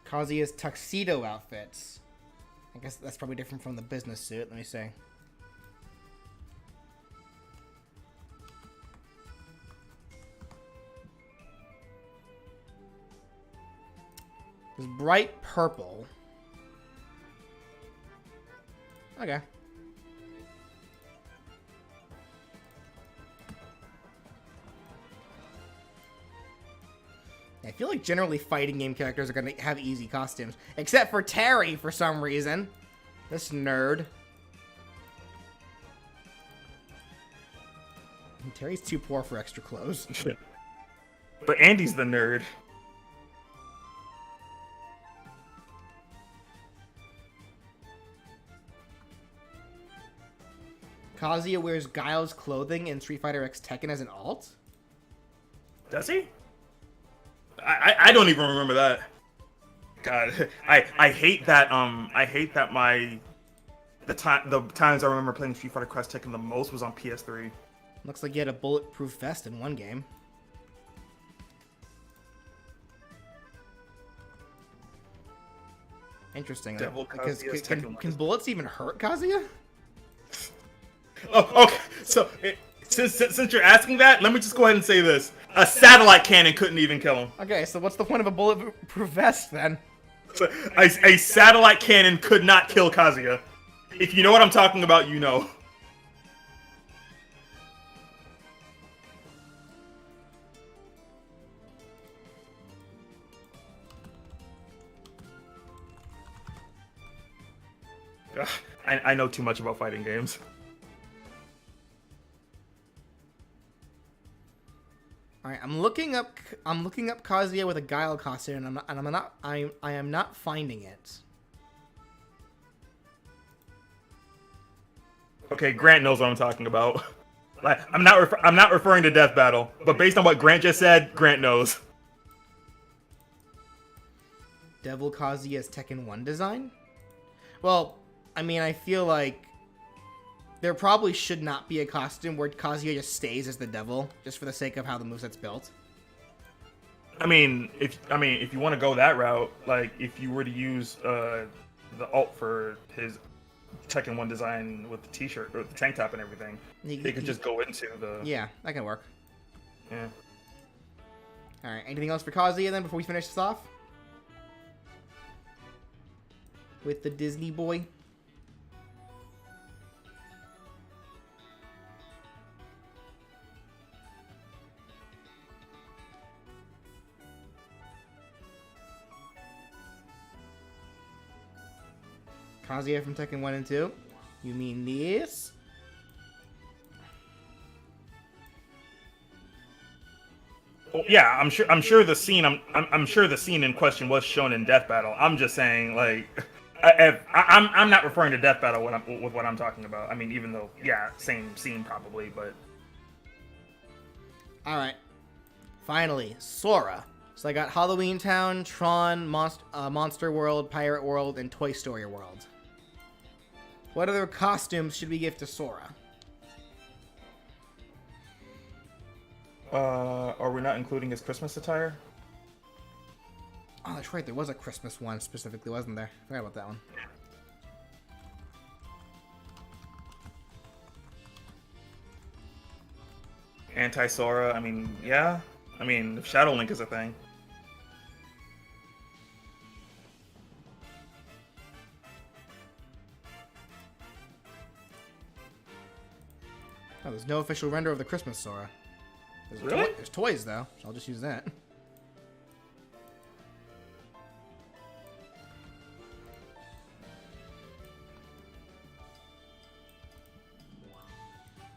Kazuya's tuxedo outfits. I guess that's probably different from the business suit. Let me see. It's bright purple. Okay. I feel like generally fighting game characters are going to have easy costumes. Except for Terry, for some reason. This nerd. And Terry's too poor for extra clothes. But Andy's the nerd. Kazuya wears Guile's clothing in Street Fighter X Tekken as an alt? Does he? I don't even remember that. God, I hate that the times I remember playing Street Fighter Cross Tekken the most was on PS3. Looks like you had a bulletproof vest in one game. Interesting. Devil Because Kazuya's can bullets even hurt Kazuya? Oh, okay. So since you're asking that, let me just go ahead and say this: a satellite cannon couldn't even kill him. Okay, so what's the point of a bulletproof vest then? So, a satellite cannon could not kill Kazuya. If you know what I'm talking about, you know. Ugh, I know too much about fighting games. All right, I'm looking up Kazuya with a Guile costume, and I am not finding it. Okay, Grant knows what I'm talking about. Like, I'm not referring to Death Battle, but based on what Grant just said, Grant knows. Devil Kazuya's Tekken 1 design? Well, I mean, I feel like there probably should not be a costume where Kazuya just stays as the devil, just for the sake of how the moveset's built. I mean, if you want to go that route, like if you were to use the alt for his Tekken 1 design with the t-shirt or the tank top and everything, they could just go into the... Yeah, that can work. Yeah. Alright, anything else for Kazuya then before we finish this off? With the Disney boy? Kazuya from Tekken 1 and 2? You mean this? Well, yeah, I'm sure the scene I'm sure the scene in question was shown in Death Battle. I'm just saying, like, I'm not referring to Death Battle with what I'm talking about. I mean, even though, yeah, same scene probably, but... Alright. Finally, Sora. So I got Halloween Town, Tron, Monster World, Pirate World, and Toy Story World. What other costumes should we give to Sora? Are we not including his Christmas attire? Oh, that's right. There was a Christmas one specifically, wasn't there? I forgot about that one. Anti-Sora, I mean, yeah. I mean, if Shadow Link is a thing. Oh, there's no official render of the Christmas Sora. Really? There's toys, though, so I'll just use that.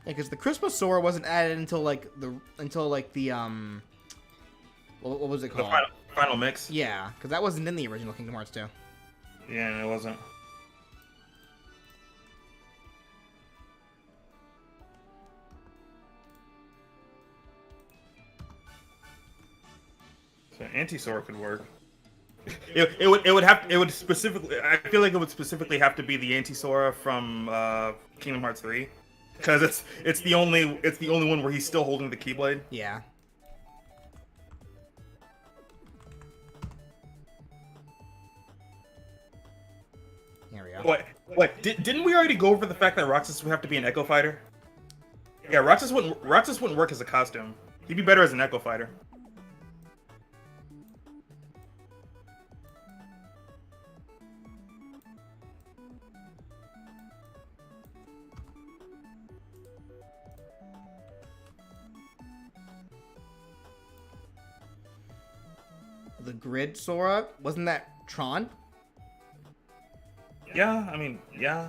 Yeah, because the Christmas Sora wasn't added until the What was it The called? final mix. Yeah, because that wasn't in the original Kingdom Hearts 2. Yeah, it wasn't. So Anti-Sora could work. It would specifically. I feel like it would specifically have to be the Anti-Sora from Kingdom Hearts 3, because it's the only one where he's still holding the Keyblade. Yeah. Here we go. Wait, didn't we already go over the fact that Roxas would have to be an Echo Fighter? Yeah, Roxas wouldn't work as a costume. He'd be better as an Echo Fighter. The grid Sora, wasn't that Tron? Yeah, I mean, yeah.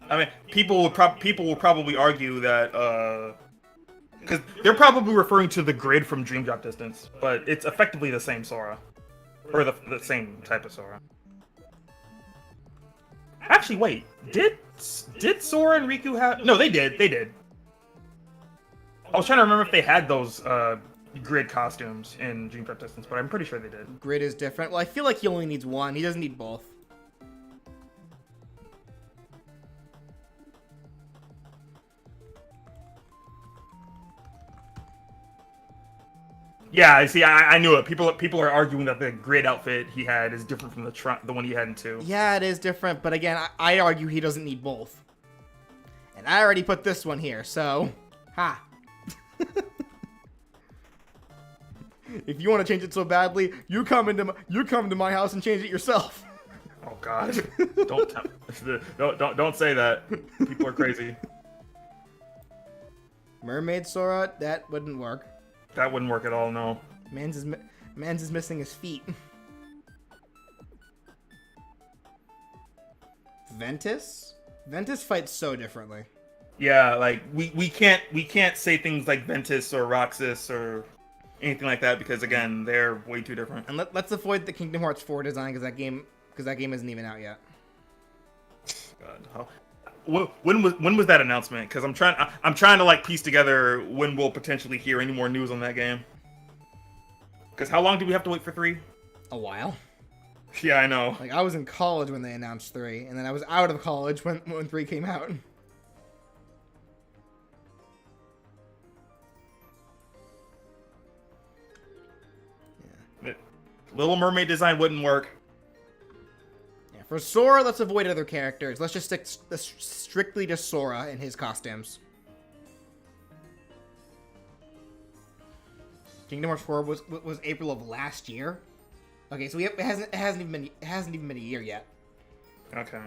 I mean, people will probably argue that because they're probably referring to the grid from Dream Drop Distance, but it's effectively the same Sora, or the same type of Sora. Actually, wait, did Sora and Riku have? No, they did. They did. I was trying to remember if they had those grid costumes in Dream Drop Distance, but I'm pretty sure they did. Grid is different. Well, I feel like he only needs one. He doesn't need both. Yeah, I see. I knew it. People are arguing that the grid outfit he had is different from the one he had in 2. Yeah, it is different, but again, I argue he doesn't need both. And I already put this one here, so ha. If you want to change it so badly, you come to my house and change it yourself. Oh God! Don't say that. People are crazy. Mermaid Sora, that wouldn't work. That wouldn't work at all. No. Mans is missing his feet. Ventus fights so differently. Yeah, like we can't say things like Ventus or Roxas or anything like that because again they're way too different. And let's avoid the Kingdom Hearts 4 design because that game isn't even out yet. God, when was that announcement? Because I'm trying to like piece together when we'll potentially hear any more news on that game. Because how long do we have to wait for 3? A while. Yeah, I know. Like I was in college when they announced 3, and then I was out of college when 3 came out. Little Mermaid design wouldn't work. Yeah, for Sora, let's avoid other characters. Let's just stick strictly to Sora and his costumes. Kingdom Hearts 4 was April of last year. Okay, so it hasn't even been a year yet. Okay.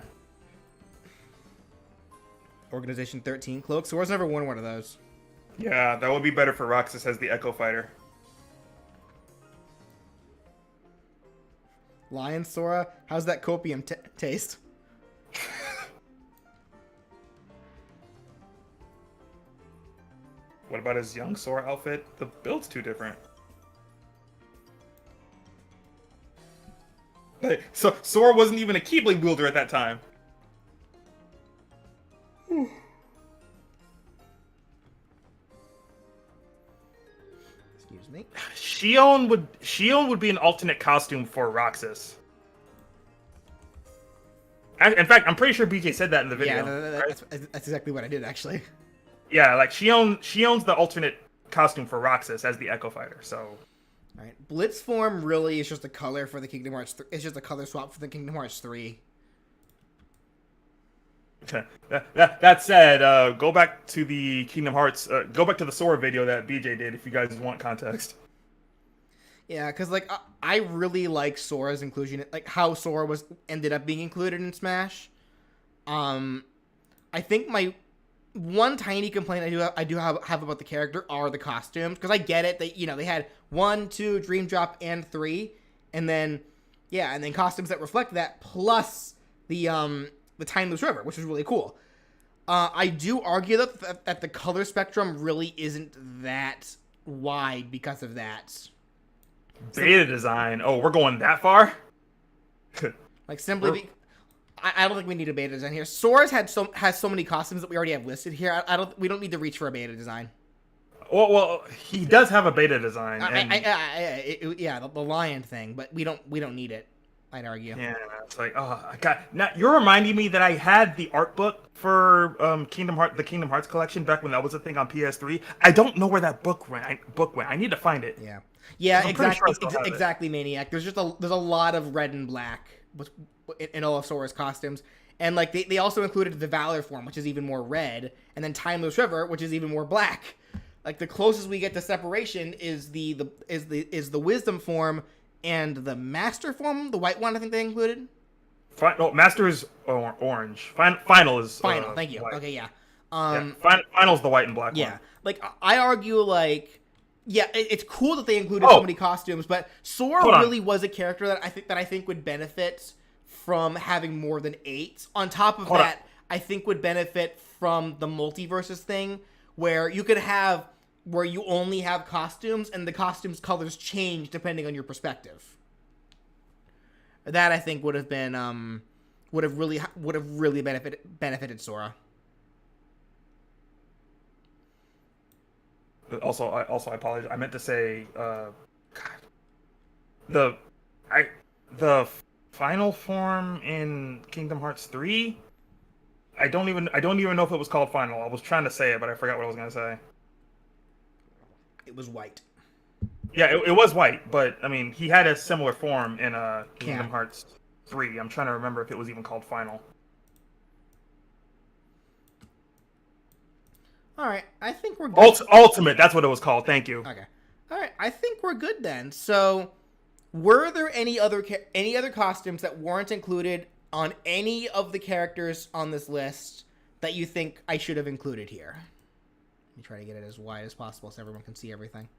Organization 13 cloak. Sora's never worn one of those. Yeah, that would be better for Roxas as the Echo Fighter. Lion Sora, how's that copium taste? What about his young Sora outfit? The build's too different. So Sora wasn't even a Keyblade wielder at that time. Excuse me. Xion would be an alternate costume for Roxas. In fact, I'm pretty sure BJ said that in the video. Yeah, that's exactly what I did actually. Yeah, like Xion's the alternate costume for Roxas as the Echo Fighter. So, all right, Blitz form really is just a color for the Kingdom Hearts. It's just a color swap for the Kingdom Hearts 3. that said, go back to the Kingdom Hearts. Go back to the Sora video that BJ did if you guys want context. Yeah, because like I really like Sora's inclusion, like how Sora ended up being included in Smash. I think my one tiny complaint I do have about the character are the costumes, because I get it that they had 1, 2, Dream Drop, and 3, and then costumes that reflect that plus the Timeless River, which is really cool. I do argue that the color spectrum really isn't that wide because of that. Beta design. Oh, we're going that far? Like simply, I don't think we need a beta design here. Sora's has so many costumes that we already have listed here. We don't need to reach for a beta design. Well, he does have a beta design. Yeah, the lion thing, but we don't need it. I'd argue. Yeah, it's like, oh, now you're reminding me that I had the art book for the Kingdom Hearts collection back when that was a thing on PS3. I don't know where that book went. I need to find it. Yeah, exactly, sure exactly, Maniac. There's a lot of red and black in all of Sora's costumes, and like they also included the Valor form, which is even more red, and then Timeless River, which is even more black. Like the closest we get to separation is the Wisdom form and the Master form, the white one. I think they included. Master is orange. Final is Final. Thank you. White. Okay, yeah. Final's the white and black. Yeah, one. like I argue, like it's cool that they included so many costumes, but Sora really was a character that I think would benefit from having more than 8. On top of that, I think would benefit from the multiverses thing, where you only have costumes and the costumes colors change depending on your perspective. That I think would have really benefited Sora. Also, I apologize. I meant to say, the final form in Kingdom Hearts 3. I don't even know if it was called final. I was trying to say it, but I forgot what I was gonna say. It was white. Yeah, it was white, but I mean, he had a similar form in Kingdom Hearts 3. I'm trying to remember if it was even called final. All right, I think we're good. Ultimate, that's what it was called. Thank you. Okay. All right, I think we're good then. So, were there any other costumes that weren't included on any of the characters on this list that you think I should have included here? Let me try to get it as wide as possible so everyone can see everything.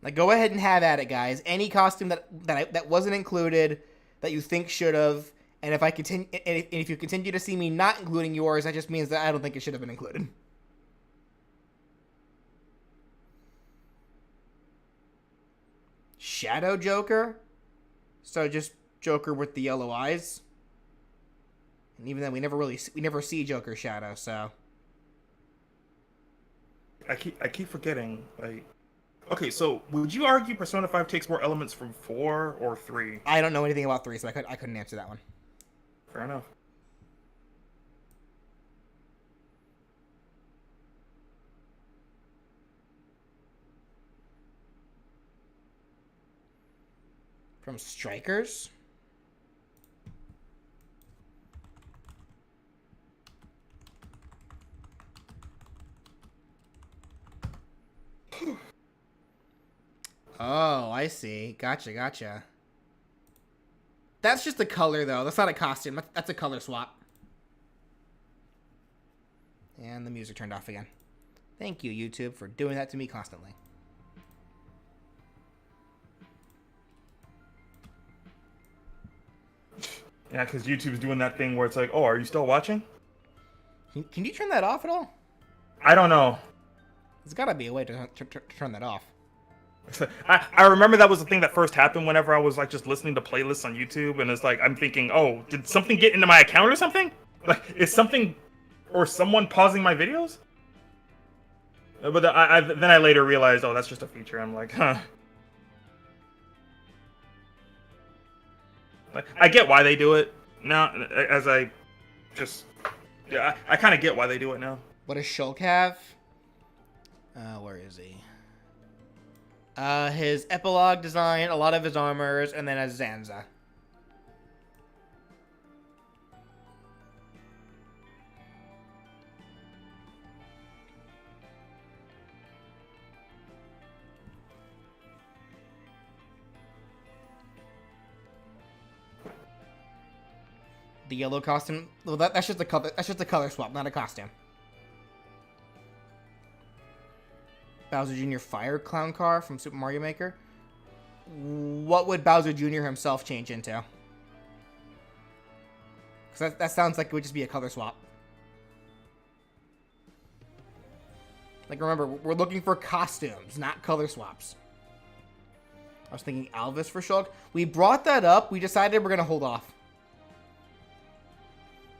Like, go ahead and have at it, guys. Any costume that wasn't included that you think should have. And if you continue to see me not including yours, that just means that I don't think it should have been included. Shadow Joker? So just Joker with the yellow eyes? And even then, we never see Joker Shadow, so... I keep forgetting, like... Okay, so would you argue Persona 5 takes more elements from 4 or 3? I don't know anything about 3, so I couldn't answer that one. Fair enough. From Strikers? Oh, I see. Gotcha. That's just a color, though. That's not a costume. That's a color swap. And the music turned off again. Thank you, YouTube, for doing that to me constantly. Yeah, because YouTube's doing that thing where it's like, oh, are you still watching? Can you turn that off at all? I don't know. There's got to be a way to turn that off. I remember that was the thing that first happened whenever I was like just listening to playlists on YouTube, and it's like I'm thinking, oh, did something get into my account or something? Like, is something or someone pausing my videos? But then I later realized, oh, that's just a feature. I'm like, huh. Like, I get why they do it now. As I kind of get why they do it now. What does Shulk have? Where is he? His epilogue design, a lot of his armors, and then a Zanza. The yellow costume. Well, that's just a color. That's just a color swap, not a costume. Bowser Jr. Fire Clown Car from Super Mario Maker. What would Bowser Jr. himself change into? Because that sounds like it would just be a color swap. Like, remember, we're looking for costumes, not color swaps. I was thinking Alvis for Shulk. We brought that up. We decided we're going to hold off.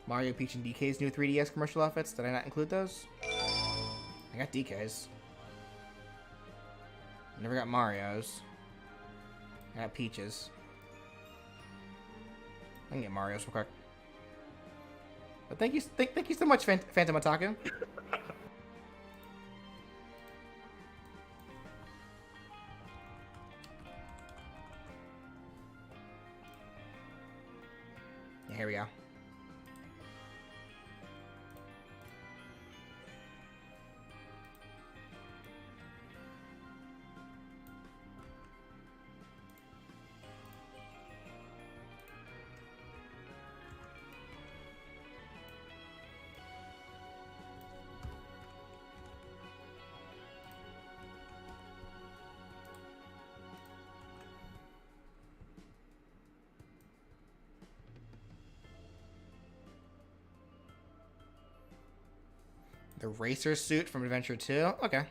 Mario, Peach, and DK's new 3DS commercial outfits. Did I not include those? I got DK's. Never got Mario's. I got Peach's. I can get Mario's real quick. But thank you so much, Phantom Otaku. Yeah, here we go. The racer suit from Adventure 2? Okay.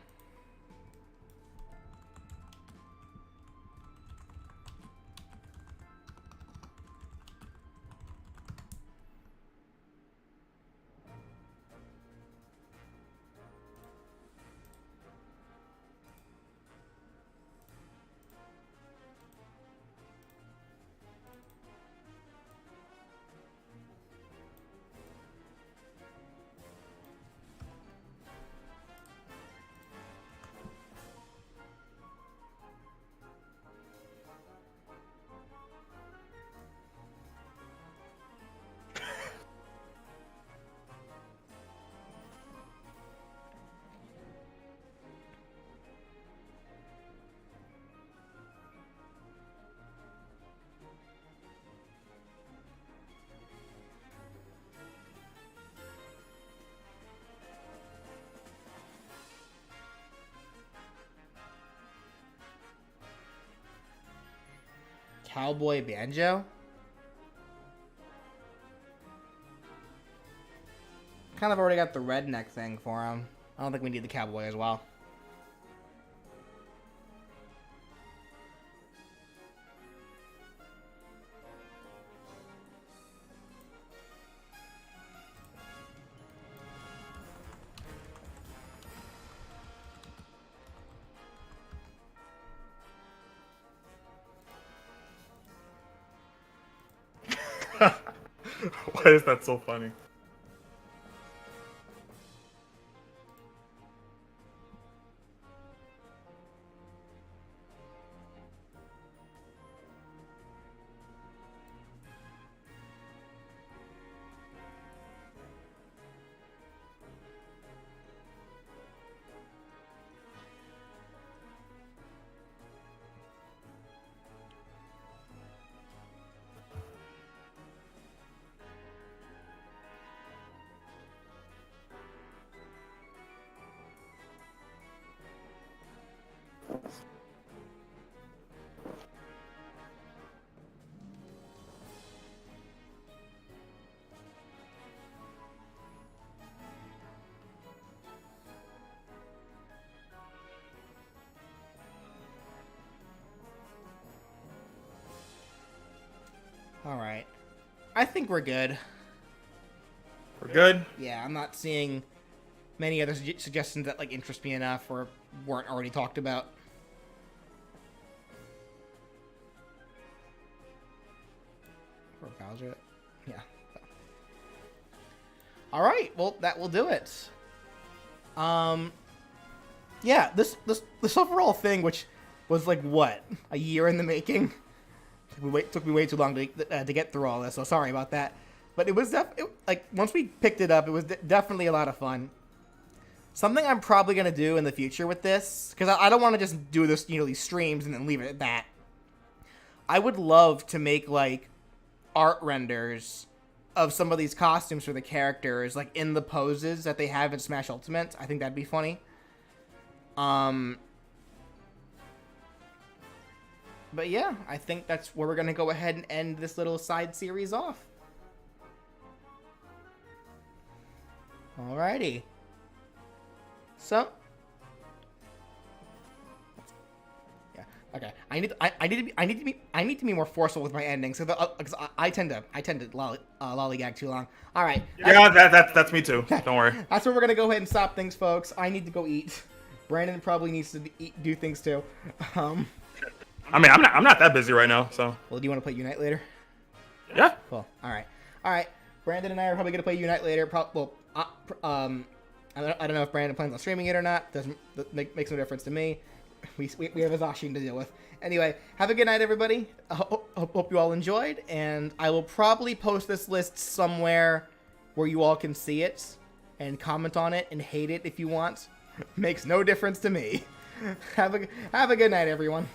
Cowboy Banjo? Kind of already got the redneck thing for him. I don't think we need the cowboy as well. Why is that so funny? Alright. I think we're good. We're good? Yeah, I'm not seeing many other suggestions that like interest me enough or weren't already talked about. For Bowser? Yeah. Alright, well that will do it. Yeah, this overall thing, which was like what? A year in the making? Took me way too long to get through all this, so sorry about that. But it was like once we picked it up, it was definitely a lot of fun. Something I'm probably gonna do in the future with this, because I don't want to just do this, these streams and then leave it at that. I would love to make like art renders of some of these costumes for the characters, like in the poses that they have in Smash Ultimate. I think that'd be funny. But yeah, I think that's where we're going to go ahead and end this little side series off. Alrighty. So. Yeah, okay. I need to be more forceful with my endings because I tend to lollygag too long. All right. Yeah, that's me too. Don't worry. That's where we're gonna go ahead and stop things, folks. I need to go eat. Brandon probably needs to do things too. I mean, I'm not that busy right now, so. Well, do you want to play Unite later? Yeah. Cool. All right. Brandon and I are probably gonna play Unite later. I don't know if Brandon plans on streaming it or not. Doesn't makes no difference to me. We have a Zacian to deal with. Anyway, have a good night, everybody. Hope you all enjoyed, and I will probably post this list somewhere where you all can see it and comment on it and hate it if you want. Makes no difference to me. Have a good night, everyone.